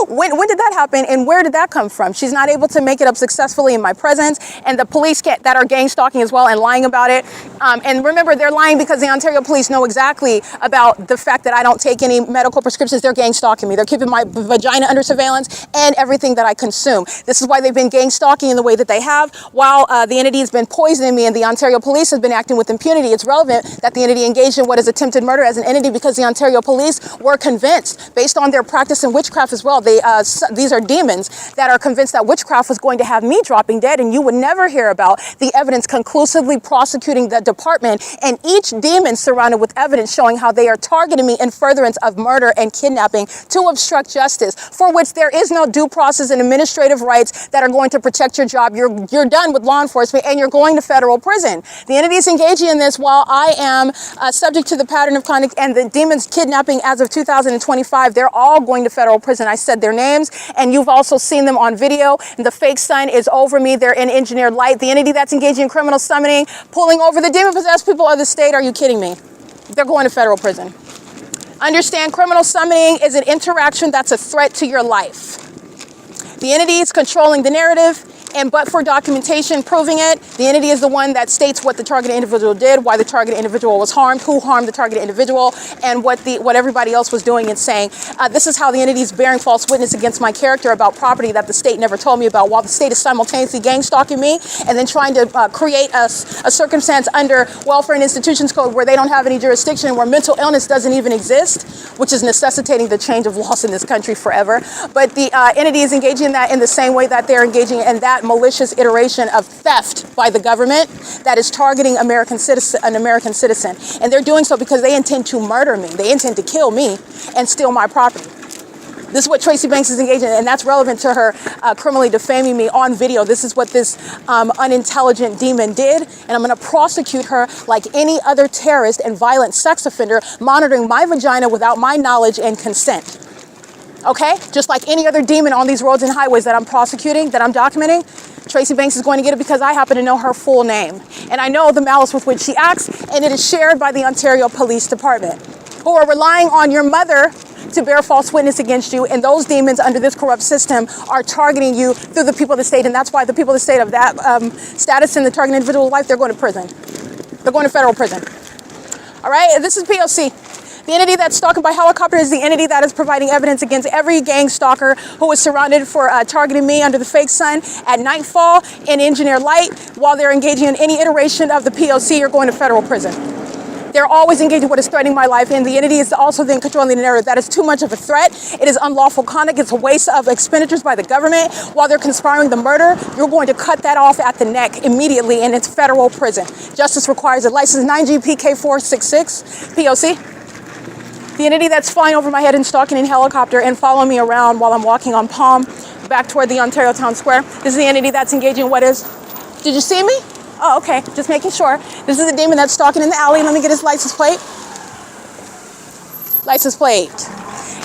when did that happen and where did that come from? She's not able to make it up successfully in my presence, and the police that are gang stalking as well and lying about it. And remember, they're lying because the Ontario police know exactly about the fact that I don't take any medical prescriptions. They're gang stalking me. They're keeping my vagina under surveillance and everything that I consume. This is why they've been gang stalking in the way that they have, while the entity has been poisoning me and the Ontario police has been acting with impunity. It's relevant that the entity engaged in what is attempted murder as an entity because the Ontario police were convinced, based on their practice in witchcraft as well. These are demons that are convinced that witchcraft was going to have me dropping dead, and you would never hear about the evidence conclusively prosecuting the department, and each demon surrounded with evidence showing how they are targeting me in furtherance of murder and kidnapping to obstruct justice, for which there is no due process and administrative rights that are going to protect your job. You're done with law enforcement and you're going to federal prison. The entity is engaging in this while I am subject to the pattern of conduct and the demons kidnapping as of 2025. They're all going to federal prison. I said their names, and you've also seen them on video. The fake sun is over me. They're in engineered light. The entity that's engaging in criminal summoning, pulling over the demon-possessed people of the state. Are you kidding me? They're going to federal prison. Understand, criminal summoning is an interaction that's a threat to your life. The entity is controlling the narrative, and but for documentation proving it, the entity is the one that states what the targeted individual did, why the targeted individual was harmed, who harmed the targeted individual, and what everybody else was doing and saying. This is how the entity is bearing false witness against my character about property that the state never told me about, while the state is simultaneously gang stalking me and then trying to create a circumstance under Welfare and Institutions Code where they don't have any jurisdiction, where mental illness doesn't even exist, which is necessitating the change of laws in this country forever. But the entity is engaging in that in the same way that they're engaging in that malicious iteration of theft by the government that is targeting an American citizen. And they're doing so because they intend to murder me. They intend to kill me and steal my property. This is what Tracy Banks is engaging in, and that's relevant to her criminally defaming me on video. This is what this unintelligent demon did, and I'm going to prosecute her like any other terrorist and violent sex offender monitoring my vagina without my knowledge and consent. Okay? Just like any other demon on these roads and highways that I'm prosecuting, that I'm documenting, Tracy Banks is going to get it because I happen to know her full name. And I know the malice with which she acts, and it is shared by the Ontario Police Department, who are relying on your mother to bear false witness against you, and those demons under this corrupt system are targeting you through the people of the state, and that's why the people of the state of that status in the targeted individual life, they're going to prison. They're going to federal prison. All right? This is P.O.C. The entity that's stalking by helicopter is the entity that is providing evidence against every gang stalker who is surrounded for targeting me under the fake sun at nightfall in engineered light while they're engaging in any iteration of the P.O.C. You're going to federal prison. They're always engaging what is threatening my life, and the entity is also then controlling the narrative. That is too much of a threat. It is unlawful conduct. It's a waste of expenditures by the government. While they're conspiring the murder, you're going to cut that off at the neck immediately, and it's federal prison. Justice requires a license 9GPK466 P.O.C. The entity that's flying over my head and stalking in helicopter and following me around while I'm walking on Palm back toward the Ontario Town Square. This is the entity that's engaging what is... Did you see me? Oh, okay. Just making sure. This is the demon that's stalking in the alley. Let me get his license plate. License plate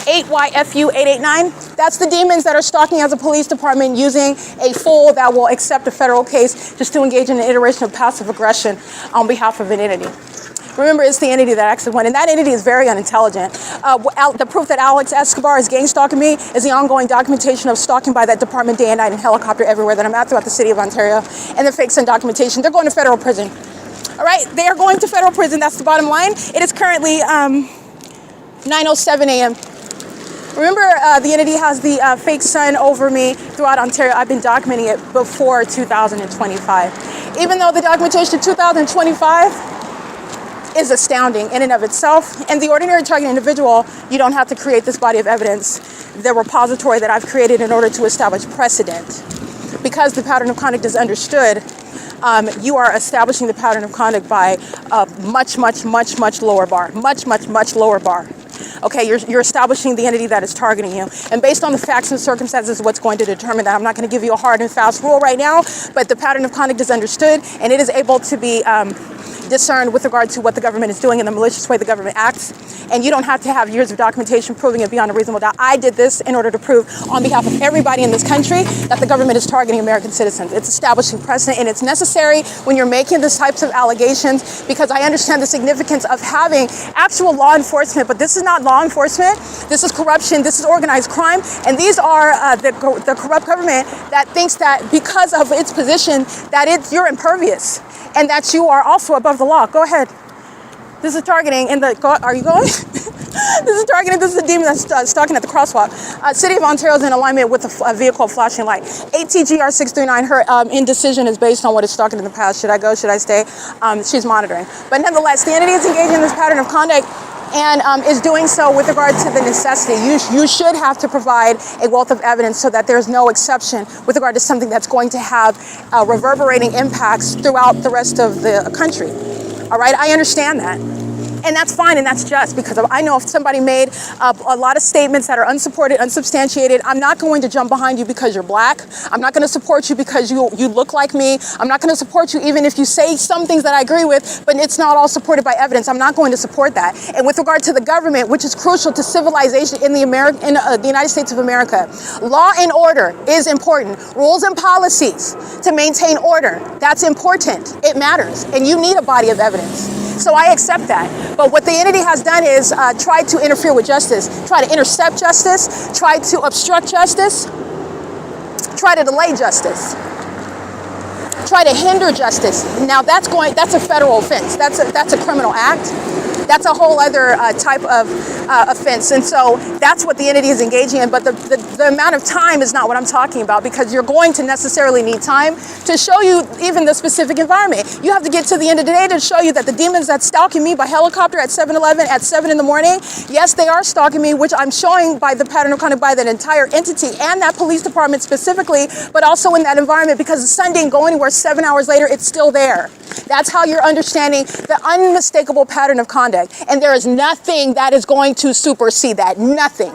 8YFU889. That's the demons that are stalking as a police department using a fool that will accept a federal case just to engage in an iteration of passive aggression on behalf of an entity. Remember, it's the entity that actually won, and that entity is very unintelligent. The proof that Alex Escobar is gang stalking me is the ongoing documentation of stalking by that department day and night in helicopter everywhere that I'm at throughout the city of Ontario, and the fake sun documentation. They're going to federal prison. All right, they are going to federal prison. That's the bottom line. It is currently 9:07 a.m. Remember, the entity has the fake sun over me throughout Ontario. I've been documenting it before 2025. Even though the documentation of 2025 is astounding in and of itself, and the ordinary target individual, you don't have to create this body of evidence, the repository that I've created in order to establish precedent. Because the pattern of conduct is understood, you are establishing the pattern of conduct by a much lower bar. Much lower bar. Okay, you're establishing the entity that is targeting you. And based on the facts and circumstances, what's going to determine that. I'm not going to give you a hard and fast rule right now, but the pattern of conduct is understood, and it is able to be discerned with regard to what the government is doing and the malicious way the government acts. And you don't have to have years of documentation proving it beyond a reasonable doubt. I did this in order to prove on behalf of everybody in this country that the government is targeting American citizens. It's establishing precedent, and it's necessary when you're making these types of allegations, because I understand the significance of having actual law enforcement, but this is not law enforcement. This is corruption. This is organized crime. And these are the corrupt government that thinks that because of its position that you're impervious and that you are also above the law. Go ahead. This is targeting in the... Are you going? This is targeting. This is a demon that's stalking at the crosswalk. City of Ontario is in alignment with a vehicle flashing light. ATGR639. Her indecision is based on what is stalking in the past. Should I go? Should I stay? She's monitoring. But nonetheless, the entity is engaging in this pattern of conduct and is doing so with regard to the necessity. You should have to provide a wealth of evidence so that there's no exception with regard to something that's going to have reverberating impacts throughout the rest of the country. All right, I understand that. And that's fine, and that's just, because I know if somebody made a lot of statements that are unsupported, unsubstantiated, I'm not going to jump behind you because you're black. I'm not going to support you because you look like me. I'm not going to support you even if you say some things that I agree with, but it's not all supported by evidence. I'm not going to support that. And with regard to the government, which is crucial to civilization in the United States of America, law and order is important. Rules and policies to maintain order, that's important. It matters, and you need a body of evidence. So I accept that. But what the entity has done is try to interfere with justice, try to intercept justice, try to obstruct justice, try to delay justice, try to hinder justice. Now that's a federal offense. That's a criminal act. That's a whole other type of offense. And so that's what the entity is engaging in. But the amount of time is not what I'm talking about, because you're going to necessarily need time to show you even the specific environment. You have to get to the end of the day to show you that the demons that's stalking me by helicopter at 7-Eleven at 7 in the morning, yes, they are stalking me, which I'm showing by the pattern of conduct by that entire entity and that police department specifically, but also in that environment, because the sun didn't go anywhere. 7 hours later, it's still there. That's how you're understanding the unmistakable pattern of conduct. And there is nothing that is going to supersede that. Nothing.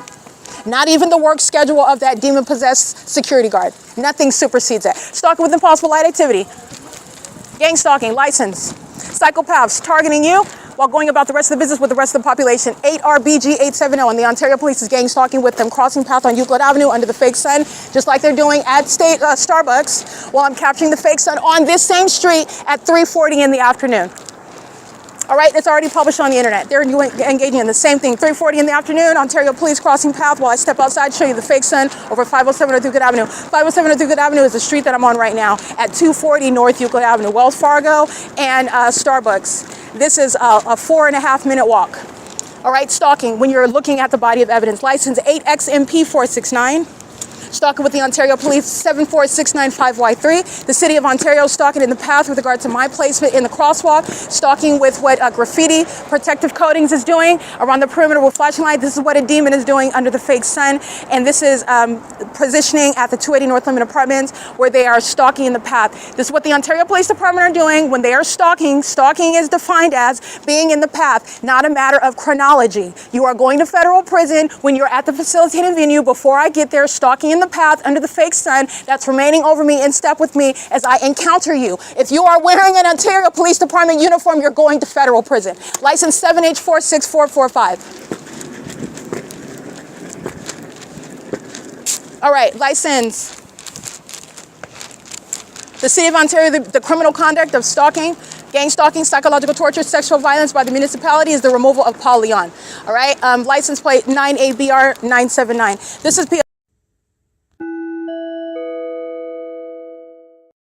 Not even the work schedule of that demon-possessed security guard. Nothing supersedes that. Stalking with impossible light activity. Gang stalking, license. Psychopaths targeting you while going about the rest of the business with the rest of the population. 8RBG870, and the Ontario Police is gang stalking with them, crossing path on Euclid Avenue under the fake sun, just like they're doing at Starbucks, while I'm capturing the fake sun on this same street at 3:40 in the afternoon. All right, it's already published on the internet. They're engaging in the same thing. 3:40 in the afternoon, Ontario Police crossing path while I step outside, show you the fake sun over 507 North Euclid Avenue. 507 North Euclid Avenue is the street that I'm on right now at 240 North Euclid Avenue. Wells Fargo and Starbucks. This is a 4.5 minute walk. All right, stalking when you're looking at the body of evidence. License 8XMP469. stalking with the Ontario Police 74695Y3. The City of Ontario stalking in the path with regard to my placement in the crosswalk, stalking with what graffiti protective coatings is doing around the perimeter with flashing light. This is what a demon is doing under the fake sun, and this is positioning at the 280 North Limit Apartments where they are stalking in the path. This is what the Ontario Police Department are doing when they are stalking. Stalking is defined as being in the path, not a matter of chronology. You are going to federal prison when you're at the facilitated venue before I get there, stalking in the path under the fake sun that's remaining over me in step with me as I encounter you. If you are wearing an Ontario Police Department uniform, you're going to federal prison. License 7H46445. All right, license. The City of Ontario, the criminal conduct of stalking, gang stalking, psychological torture, sexual violence by the municipality is the removal of Paul Leon. All right, license plate 9ABR979. This is P.O.C.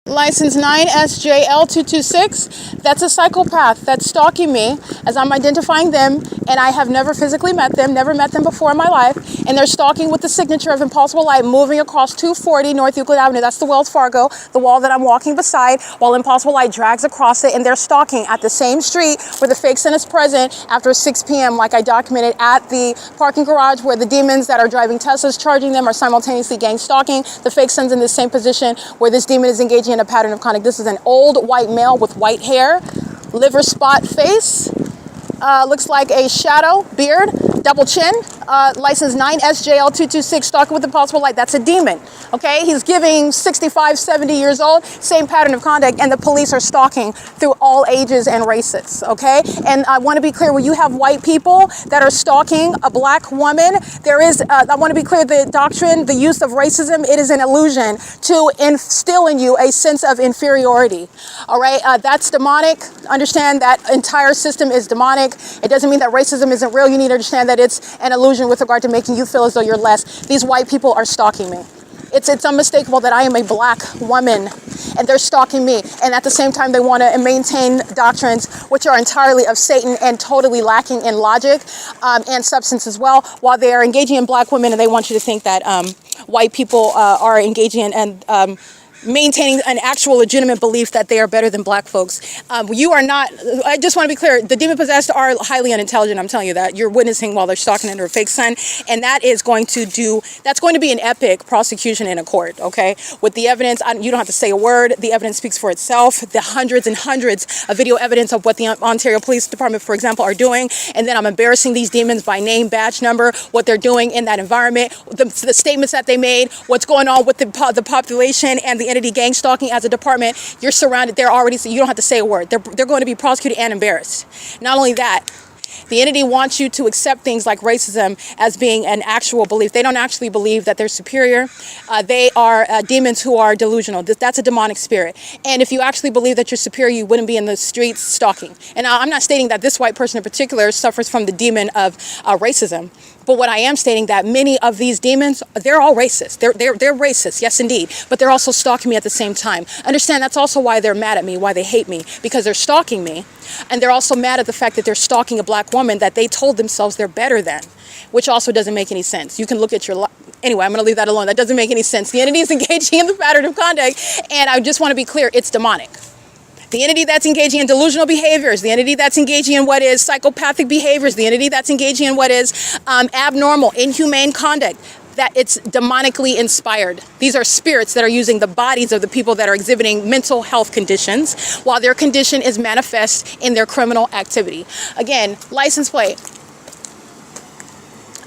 License 9SJL226. That's a psychopath that's stalking me as I'm identifying them, and I have never physically met them, never met them before in my life, and they're stalking with the signature of Impulsible Light moving across 240 North Euclid Avenue. That's the Wells Fargo, the wall that I'm walking beside, while Impulsible Light drags across it, and they're stalking at the same street where the fake sun is present after 6 p.m. like I documented at the parking garage where the demons that are driving Teslas charging them are simultaneously gang stalking. The fake sun's in the same position where this demon is engaging in a pattern of conduct. This is an old white male with white hair, liver spot face, looks like a shadow, beard, double chin, license 9SJL226, stalking with Impulsible Light. That's a demon, okay? He's giving 65, 70 years old, same pattern of conduct, and the police are stalking through all ages and races, okay? And I want to be clear, when you have white people that are stalking a black woman, there is, I want to be clear, the doctrine, the use of racism, it is an illusion to instill in you a sense of inferiority, all right? That's demonic. Understand that entire system is demonic. It doesn't mean that racism isn't real. You need to understand that it's an illusion with regard to making you feel as though you're less. These white people are stalking me. It's unmistakable that I am a black woman and they're stalking me. And at the same time, they want to maintain doctrines which are entirely of Satan and totally lacking in logic and substance as well, while they are engaging in black women, and they want you to think that white people are engaging in and maintaining an actual legitimate belief that they are better than black folks. You are not. I just want to be clear, the demon possessed are highly unintelligent. I'm telling you that. You're witnessing while they're stalking under a fake sun, and that's going to be an epic prosecution in a court, okay? With the evidence, you don't have to say a word. The evidence speaks for itself. The hundreds and hundreds of video evidence of what the Ontario Police Department, for example, are doing, and then I'm embarrassing these demons by name, badge number, what they're doing in that environment, the statements that they made, what's going on with the population and the entity gang stalking as a department. You're surrounded. They're already, so you don't have to say a word. They're going to be prosecuted and embarrassed. Not only that, the entity wants you to accept things like racism as being an actual belief. They don't actually believe that they're superior. They are demons who are delusional. That's a demonic spirit. And if you actually believe that you're superior, you wouldn't be in the streets stalking. And I'm not stating that this white person in particular suffers from the demon of racism. But what I am stating that many of these demons, they're all racist. They're racist, yes indeed. But they're also stalking me at the same time. Understand that's also why they're mad at me, why they hate me, because they're stalking me. And they're also mad at the fact that they're stalking a black woman that they told themselves they're better than, which also doesn't make any sense. You can look at your anyway, I'm going to leave that alone. That doesn't make any sense. The entity is engaging in the pattern of conduct, and I just want to be clear, it's demonic. The entity that's engaging in delusional behaviors, the entity that's engaging in what is psychopathic behaviors, the entity that's engaging in what is abnormal, inhumane conduct, that it's demonically inspired. These are spirits that are using the bodies of the people that are exhibiting mental health conditions, while their condition is manifest in their criminal activity. Again, license plate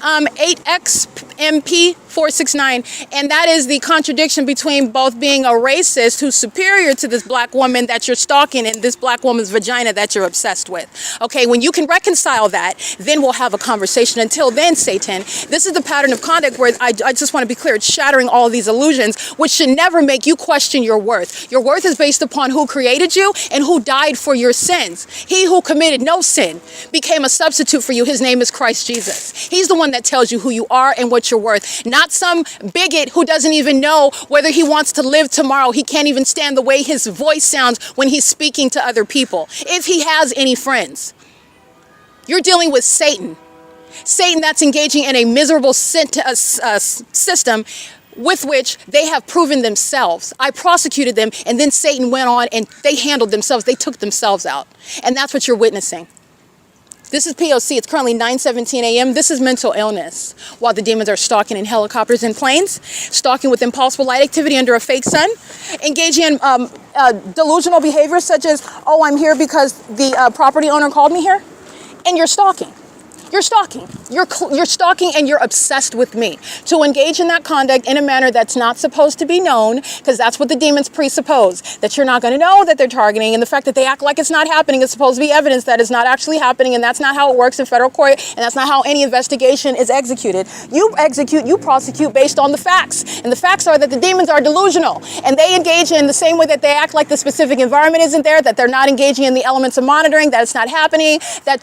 8XMP469, and that is the contradiction between both being a racist who's superior to this black woman that you're stalking and this black woman's vagina that you're obsessed with. Okay, when you can reconcile that, then we'll have a conversation. Until then, Satan, this is the pattern of conduct where I just want to be clear, it's shattering all of these illusions, which should never make you question your worth. Your worth is based upon who created you and who died for your sins. He who committed no sin became a substitute for you. His name is Christ Jesus. He's the one that tells you who you are and what you're worth, not some bigot who doesn't even know whether he wants to live tomorrow. He can't even stand the way his voice sounds when he's speaking to other people, if he has any friends. You're dealing with Satan. Satan that's engaging in a miserable system with which they have proven themselves. I prosecuted them, and then Satan went on and they handled themselves. They took themselves out. And that's what you're witnessing. This is P.O.C. It's currently 9:17 a.m. This is mental illness. While the demons are stalking in helicopters and planes, stalking with impulsive light activity under a fake sun, engaging in delusional behaviors such as, oh, I'm here because the property owner called me here, and you're stalking. You're stalking. You're stalking, and you're obsessed with me. To engage in that conduct in a manner that's not supposed to be known, because that's what the demons presuppose, that you're not going to know that they're targeting, and the fact that they act like it's not happening is supposed to be evidence that it's not actually happening, and that's not how it works in federal court, and that's not how any investigation is executed. You execute, you prosecute based on the facts, and the facts are that the demons are delusional, and they engage in the same way that they act like the specific environment isn't there, that they're not engaging in the elements of monitoring, that it's not happening, that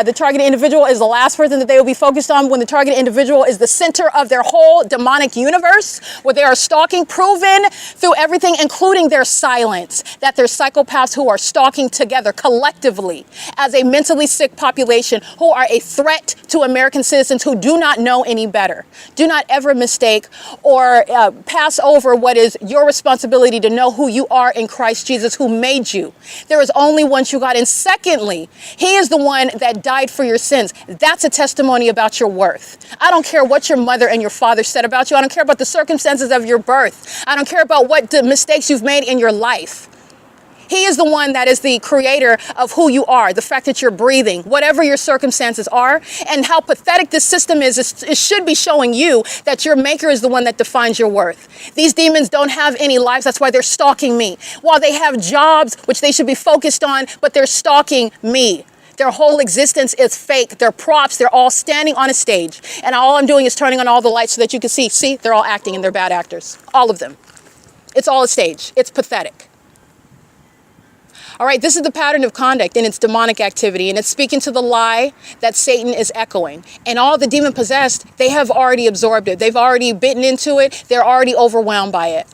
the targeted individual is the last person that they will be focused on, when the targeted individual is the center of their whole demonic universe, where they are stalking, proven through everything, including their silence, that they're psychopaths who are stalking together collectively as a mentally sick population who are a threat to American citizens who do not know any better. Do not ever mistake or pass over what is your responsibility to know who you are in Christ Jesus, who made you. There is only one true God. And secondly, he is the one that died for your sins. That's a testimony about your worth. I don't care what your mother and your father said about you. I don't care about the circumstances of your birth. I don't care about what the mistakes you've made in your life. He is the one that is the creator of who you are, the fact that you're breathing, whatever your circumstances are, and how pathetic this system is. It should be showing you that your maker is the one that defines your worth. These demons don't have any lives. That's why they're stalking me. While they have jobs, which they should be focused on, but they're stalking me. Their whole existence is fake. They're props. They're all standing on a stage. And all I'm doing is turning on all the lights so that you can see. See, they're all acting and they're bad actors. All of them. It's all a stage. It's pathetic. All right, this is the pattern of conduct in its demonic activity, and it's speaking to the lie that Satan is echoing. And all the demon-possessed, they have already absorbed it. They've already bitten into it. They're already overwhelmed by it.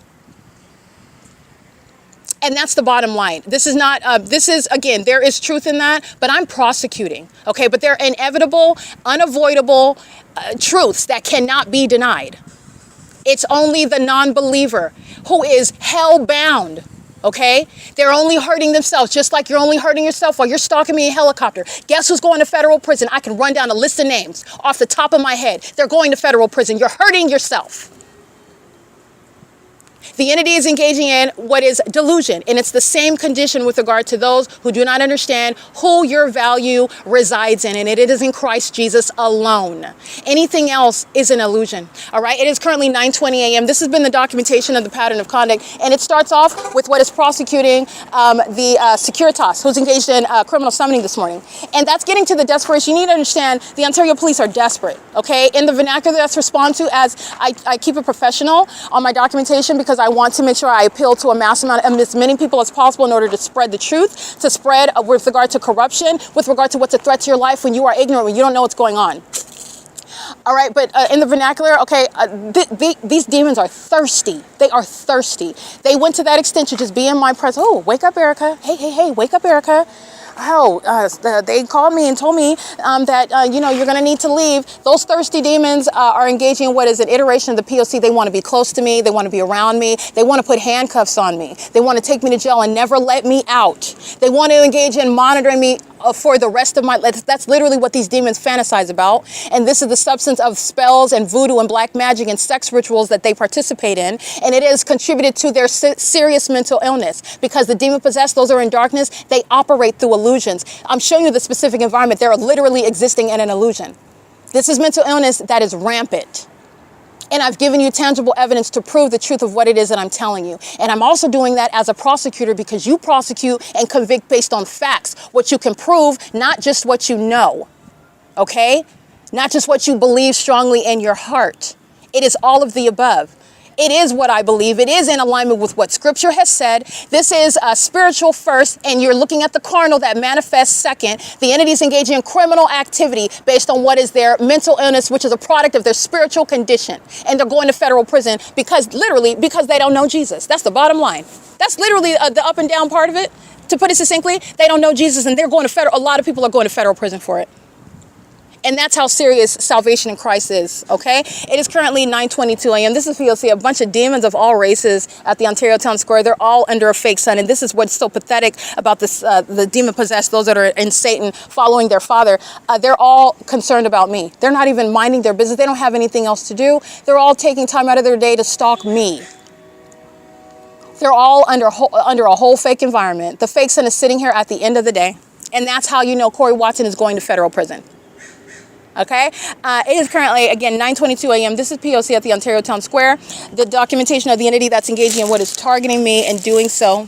And that's the bottom line. This is not, again, there is truth in that, but I'm prosecuting, okay? But they're inevitable, unavoidable truths that cannot be denied. It's only the non-believer who is hell-bound, okay? They're only hurting themselves, just like you're only hurting yourself while you're stalking me in a helicopter. Guess who's going to federal prison? I can run down a list of names off the top of my head. They're going to federal prison. You're hurting yourself. The entity is engaging in what is delusion, and it's the same condition with regard to those who do not understand who your value resides in, and it is in Christ Jesus alone. Anything else is an illusion, all right? It is currently 9:20 a.m. This has been the documentation of the pattern of conduct, and it starts off with what is prosecuting the Securitas, who's engaged in criminal summoning this morning. And that's getting to the desperation. You need to understand the Ontario police are desperate, okay? In the vernacular that's responded to, as I keep it professional on my documentation, because I want to make sure I appeal to a mass amount of as many people as possible in order to spread the truth, to spread with regard to corruption, with regard to what's a threat to your life when you are ignorant, when you don't know what's going on. All right, but in the vernacular, okay, these demons are thirsty. They are thirsty. They went to that extent to just be in my presence. Oh, wake up, Erica. Hey, wake up, Erica. Oh, they called me and told me that, you're going to need to leave. Those thirsty demons are engaging in what is an iteration of the P.O.C. They want to be close to me. They want to be around me. They want to put handcuffs on me. They want to take me to jail and never let me out. They want to engage in monitoring me for the rest of my life. That's literally what these demons fantasize about. And this is the substance of spells and voodoo and black magic and sex rituals that they participate in. And it has contributed to their serious mental illness, because the demon possessed, those are in darkness, they operate through illusions. I'm showing you the specific environment. They're literally existing in an illusion. This is mental illness that is rampant. And I've given you tangible evidence to prove the truth of what it is that I'm telling you. And I'm also doing that as a prosecutor, because you prosecute and convict based on facts, what you can prove, not just what you know, okay? Not just what you believe strongly in your heart. It is all of the above. It is what I believe. It is in alignment with what Scripture has said. This is spiritual first, and you're looking at the carnal that manifests second. The entities engaging in criminal activity based on what is their mental illness, which is a product of their spiritual condition. And they're going to federal prison because they don't know Jesus. That's the bottom line. That's literally the up and down part of it. To put it succinctly, they don't know Jesus, and they're going to a lot of people are going to federal prison for it. And that's how serious salvation in Christ is, okay? It is currently 9:22 a.m. This is P.O.C, a bunch of demons of all races at the Ontario Town Square. They're all under a fake sun. And this is what's so pathetic about this, the demon-possessed, those that are in Satan following their father. They're all concerned about me. They're not even minding their business. They don't have anything else to do. They're all taking time out of their day to stalk me. They're all under a whole fake environment. The fake sun is sitting here at the end of the day. And that's how you know Corey Watson is going to federal prison. Okay, it is currently, again, 9:22 a.m. This is P.O.C at the Ontario Town Square. The documentation of the entity that's engaging in what is targeting me and doing so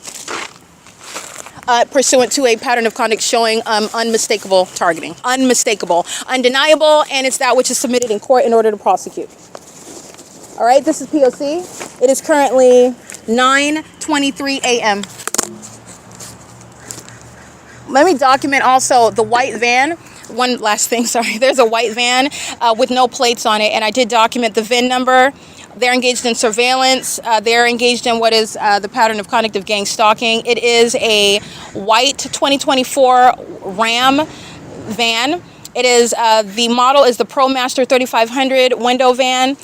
pursuant to a pattern of conduct showing unmistakable targeting. Unmistakable, undeniable, and it's that which is submitted in court in order to prosecute. All right, this is P.O.C. It is currently 9:23 a.m. Let me document also the white van. One last thing, sorry. There's a white van with no plates on it, and I did document the VIN number. They're engaged in surveillance. They're engaged in what is the pattern of conduct of gang stalking. It is a white 2024 Ram van. It is, the model is the ProMaster 3500 window van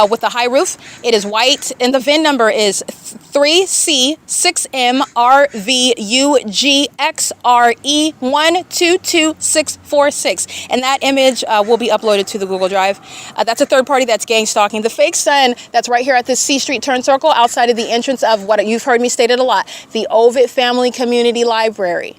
with a high roof. It is white, and the VIN number is 3C6MRVUGXRE122646. And that image will be uploaded to the Google Drive. That's a third party that's gang stalking. The fake sun that's right here at this C Street turn circle outside of the entrance of what you've heard me stated a lot, the Ovid Family Community Library.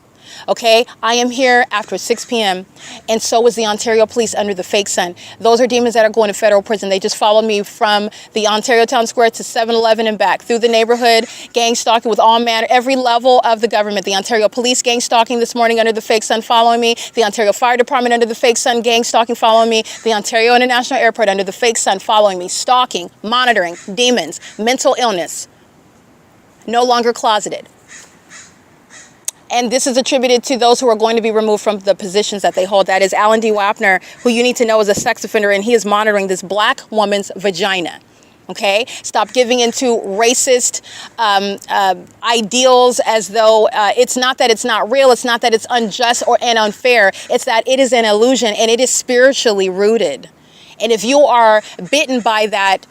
Okay, I am here after 6 p.m. and so was the Ontario Police under the fake sun. Those are demons that are going to federal prison. They just followed me from the Ontario Town Square to 7-Eleven and back, through the neighborhood, gang stalking with all manner, every level of the government. The Ontario Police gang stalking this morning under the fake sun following me. The Ontario Fire Department under the fake sun gang stalking following me. The Ontario International Airport under the fake sun following me. Stalking, monitoring, demons, mental illness. No longer closeted. And this is attributed to those who are going to be removed from the positions that they hold. That is Alan D. Wapner, who you need to know is a sex offender, and he is monitoring this black woman's vagina. Okay? Stop giving into racist ideals as though it's not that it's not real, it's not that it's unjust and unfair, it's that it is an illusion and it is spiritually rooted. And if you are bitten by that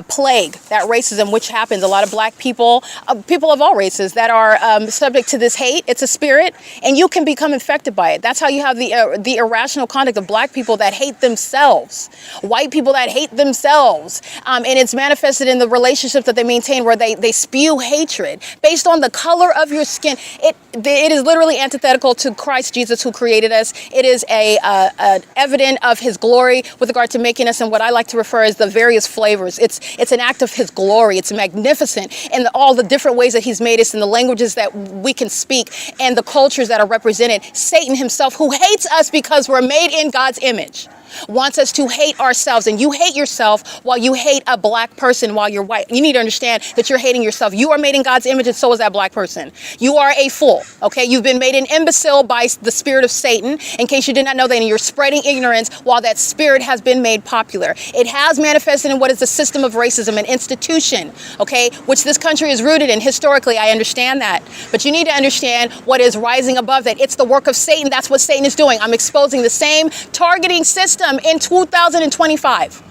plague, that racism, which happens, a lot of black people, people of all races that are subject to this hate, it's a spirit, and you can become infected by it. That's how you have the irrational conduct of black people that hate themselves, white people that hate themselves. And it's manifested in the relationships that they maintain where they spew hatred based on the color of your skin. It is literally antithetical to Christ Jesus who created us. It is an evident of his glory with regard to making us in what I like to refer as the various flavors. It's an act of his glory. It's magnificent in all the different ways that he's made us, in the languages that we can speak, and the cultures that are represented. Satan himself, who hates us because we're made in God's image, wants us to hate ourselves. And you hate yourself while you hate a black person while you're white. You need to understand that you're hating yourself. You are made in God's image, and so is that black person. You are a fool, okay? You've been made an imbecile by the spirit of Satan, in case you did not know that, and you're spreading ignorance while that spirit has been made popular. It has manifested in what is the system of racism, an institution, okay, which this country is rooted in. Historically, I understand that. But you need to understand what is rising above that. It's the work of Satan. That's what Satan is doing. I'm exposing the same targeting system in 2025.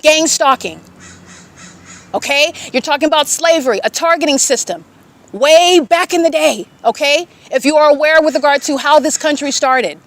Gang stalking. Okay? You're talking about slavery, a targeting system way back in the day. Okay? If you are aware with regard to how this country started,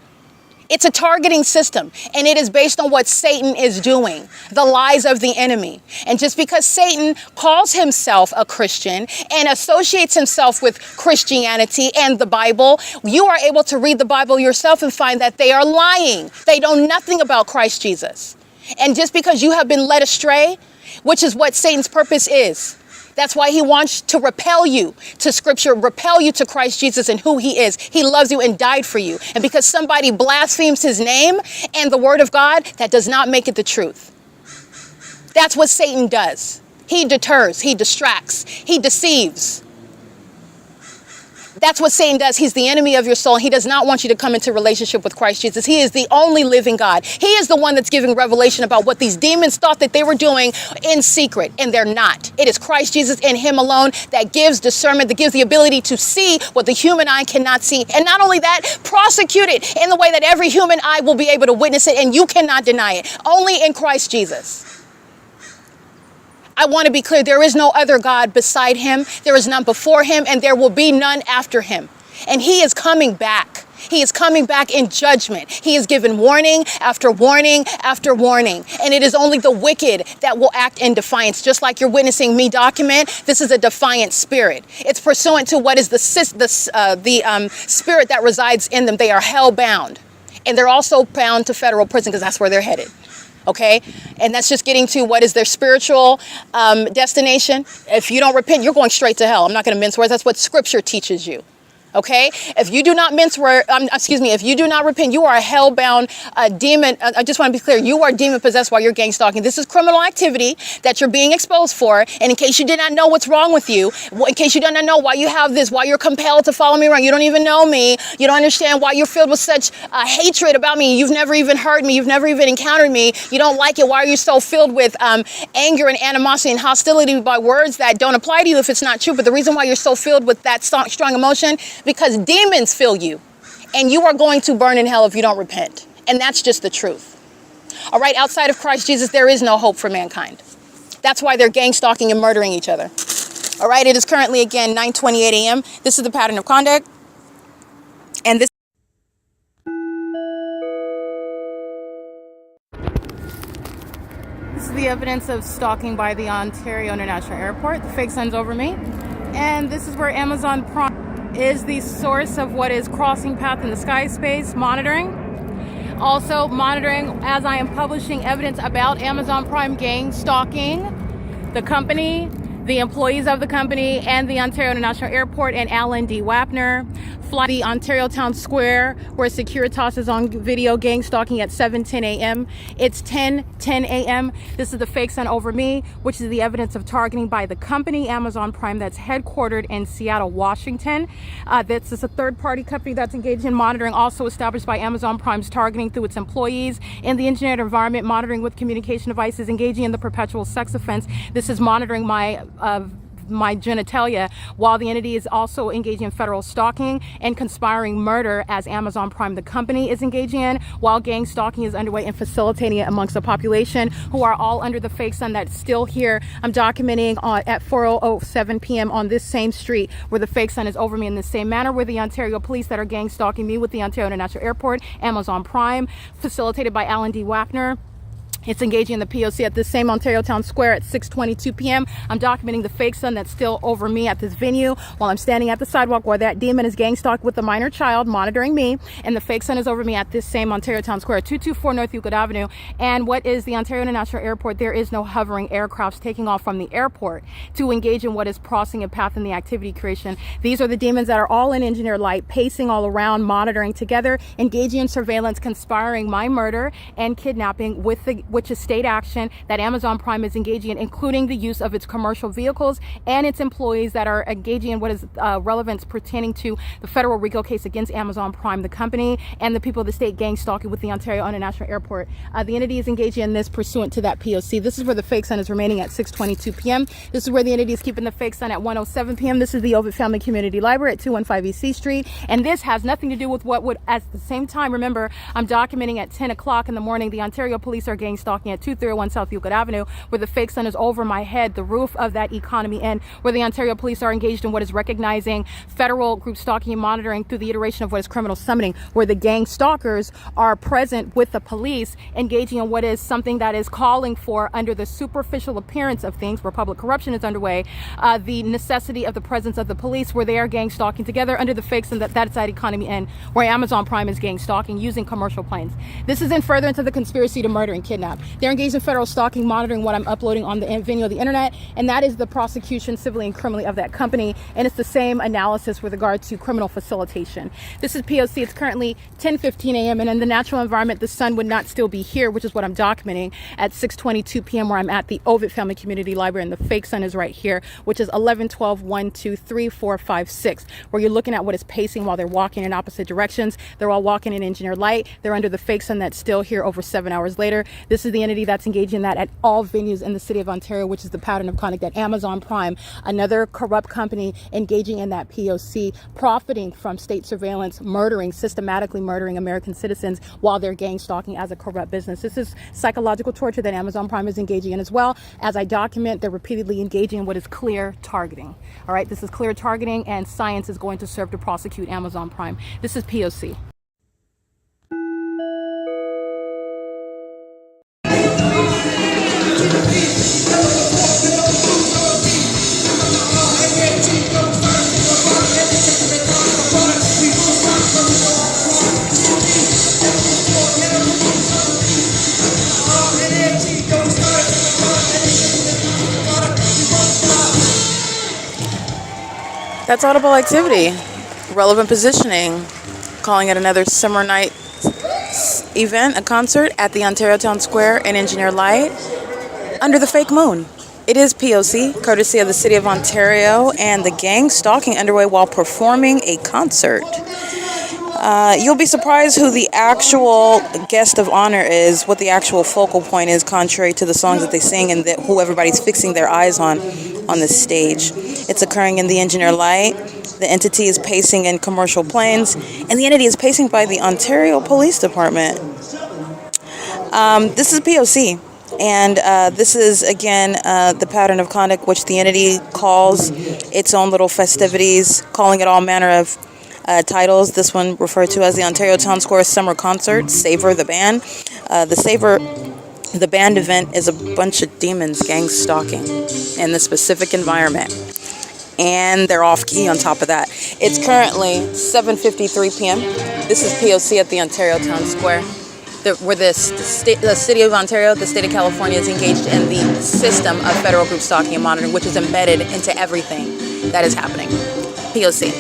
it's a targeting system, and it is based on what Satan is doing, the lies of the enemy. And just because Satan calls himself a Christian and associates himself with Christianity and the Bible, you are able to read the Bible yourself and find that they are lying. They know nothing about Christ Jesus. And just because you have been led astray, which is what Satan's purpose is, that's why he wants to repel you to Scripture, repel you to Christ Jesus and who he is. He loves you and died for you. And because somebody blasphemes his name and the word of God, that does not make it the truth. That's what Satan does. He deters, he distracts, he deceives. That's what Satan does. He's the enemy of your soul. He does not want you to come into relationship with Christ Jesus. He is the only living God. He is the one that's giving revelation about what these demons thought that they were doing in secret, and they're not. It is Christ Jesus and him alone that gives discernment, that gives the ability to see what the human eye cannot see. And not only that, prosecute it in the way that every human eye will be able to witness it, and you cannot deny it. Only in Christ Jesus. I want to be clear, there is no other God beside him. There is none before him, and there will be none after him. And he is coming back. He is coming back in judgment. He is given warning after warning after warning. And it is only the wicked that will act in defiance. Just like you're witnessing me document, this is a defiant spirit. It's pursuant to what is the spirit that resides in them. They are hell bound. And they're also bound to federal prison because that's where they're headed. Okay, and that's just getting to what is their spiritual destination. If you don't repent, you're going straight to hell. I'm not going to mince words. That's what Scripture teaches you. Okay, if you do not if you do not repent, you are a hell-bound demon. I just want to be clear, you are demon-possessed while you're gang stalking. This is criminal activity that you're being exposed for. And in case you did not know what's wrong with you, in case you do not know why you have this, why you're compelled to follow me around, you don't even know me, you don't understand why you're filled with such hatred about me, you've never even heard me, you've never even encountered me, you don't like it, why are you so filled with anger and animosity and hostility by words that don't apply to you if it's not true? But the reason why you're so filled with that strong emotion, because demons fill you, and you are going to burn in hell if you don't repent. And that's just the truth. All right, outside of Christ Jesus, there is no hope for mankind. That's why they're gang stalking and murdering each other. All right, it is currently, again, 9:28 a.m. This is the pattern of conduct. And this is the evidence of stalking by the Ontario International Airport. The fake sun's over me. And this is where Amazon Prime is the source of what is crossing path in the sky space monitoring. Also monitoring as I am publishing evidence about Amazon Prime gang stalking the company, the employees of the company, and the Ontario International Airport, and Alan D. Wapner. Fly the Ontario Town Square, where Securitas is on video gang stalking at 7:10 a.m. It's 10:10 a.m. This is the fake sun over me, which is the evidence of targeting by the company Amazon Prime that's headquartered in Seattle, Washington. This is a third-party company that's engaged in monitoring, also established by Amazon Prime's targeting through its employees in the engineered environment, monitoring with communication devices, engaging in the perpetual sex offense. This is monitoring my genitalia, while the entity is also engaging in federal stalking and conspiring murder as Amazon Prime, the company, is engaging in, while gang stalking is underway and facilitating it amongst the population who are all under the fake sun that's still here. I'm documenting at 4:07 p.m. on this same street where the fake sun is over me in the same manner, where the Ontario police that are gang stalking me with the Ontario International Airport, Amazon Prime, facilitated by Alan D. Wapner. It's engaging in the P.O.C. at this same Ontario Town Square at 6:22 p.m. I'm documenting the fake sun that's still over me at this venue while I'm standing at the sidewalk where that demon is gang stalked with a minor child monitoring me, and the fake sun is over me at this same Ontario Town Square, 224 North Euclid Avenue. And what is the Ontario International Airport? There is no hovering aircrafts taking off from the airport to engage in what is crossing a path in the activity creation. These are the demons that are all in engineered light, pacing all around, monitoring together, engaging in surveillance, conspiring my murder and kidnapping, which is state action that Amazon Prime is engaging in, including the use of its commercial vehicles and its employees that are engaging in what is relevance pertaining to the federal RICO case against Amazon Prime, the company, and the people of the state gang stalking with the Ontario International Airport. The entity is engaging in this pursuant to that P.O.C. This is where the fake sun is remaining at 6:22 p.m. This is where the entity is keeping the fake sun at 1:07 p.m. This is the Ovid Family Community Library at 215 E.C. Street. And this has nothing to do with what would, at the same time, remember, I'm documenting at 10 o'clock in the morning, the Ontario police are gang stalking at 231 South Euclid Avenue, where the fake sun is over my head, the roof of that economy inn, where the Ontario police are engaged in what is recognizing federal group stalking and monitoring through the iteration of what is criminal summoning, where the gang stalkers are present with the police, engaging in what is something that is calling for, under the superficial appearance of things where public corruption is underway, the necessity of the presence of the police, where they are gang stalking together under the fake sun that's that economy inn, where Amazon Prime is gang stalking using commercial planes. This is in furtherance of the conspiracy to murder and kidnap. app. They're engaged in federal stalking, monitoring what I'm uploading on the venue of the internet, and that is the prosecution civilly and criminally of that company, and it's the same analysis with regard to criminal facilitation. This is P.O.C. It's currently 10:15 a.m. and in the natural environment the sun would not still be here, which is what I'm documenting, at 6:22 p.m. where I'm at the Ovid Family Community Library, and the fake sun is right here, which is 11, 12, 1, 2, 3, 4, 5, 6, where you're looking at what is pacing while they're walking in opposite directions. They're all walking in engineer light. They're under the fake sun that's still here over 7 hours later. This is the entity that's engaging in that at all venues in the city of Ontario, which is the pattern of conduct at Amazon Prime, another corrupt company engaging in that P.O.C, profiting from state surveillance, systematically murdering American citizens while they're gang stalking as a corrupt business. This is psychological torture that Amazon Prime is engaging in as well. As I document, they're repeatedly engaging in what is clear targeting. All right, this is clear targeting, and science is going to serve to prosecute Amazon Prime. This is P.O.C. That's audible activity. Relevant positioning. Calling it another summer night event, a concert at the Ontario Town Square in Engineer Light under the fake moon. It is P.O.C, courtesy of the City of Ontario, and the gang stalking underway while performing a concert. You'll be surprised who the actual guest of honor is, what the actual focal point is, contrary to the songs that they sing and who everybody's fixing their eyes on the stage. It's occurring in the Engineer Light. The entity is pacing in commercial planes, and the entity is pacing by the Ontario Police Department. This is P.O.C, and this is, again, the pattern of conduct which the entity calls its own little festivities, calling it all manner of titles. This one referred to as the Ontario Town Square Summer Concert, Savor the Band. The band event is a bunch of demons gang stalking in the specific environment. And they're off key on top of that. It's currently 7:53 p.m. This is P.O.C. at the Ontario Town Square, where the City of Ontario, the State of California, is engaged in the system of federal group stalking and monitoring, which is embedded into everything that is happening. P.O.C.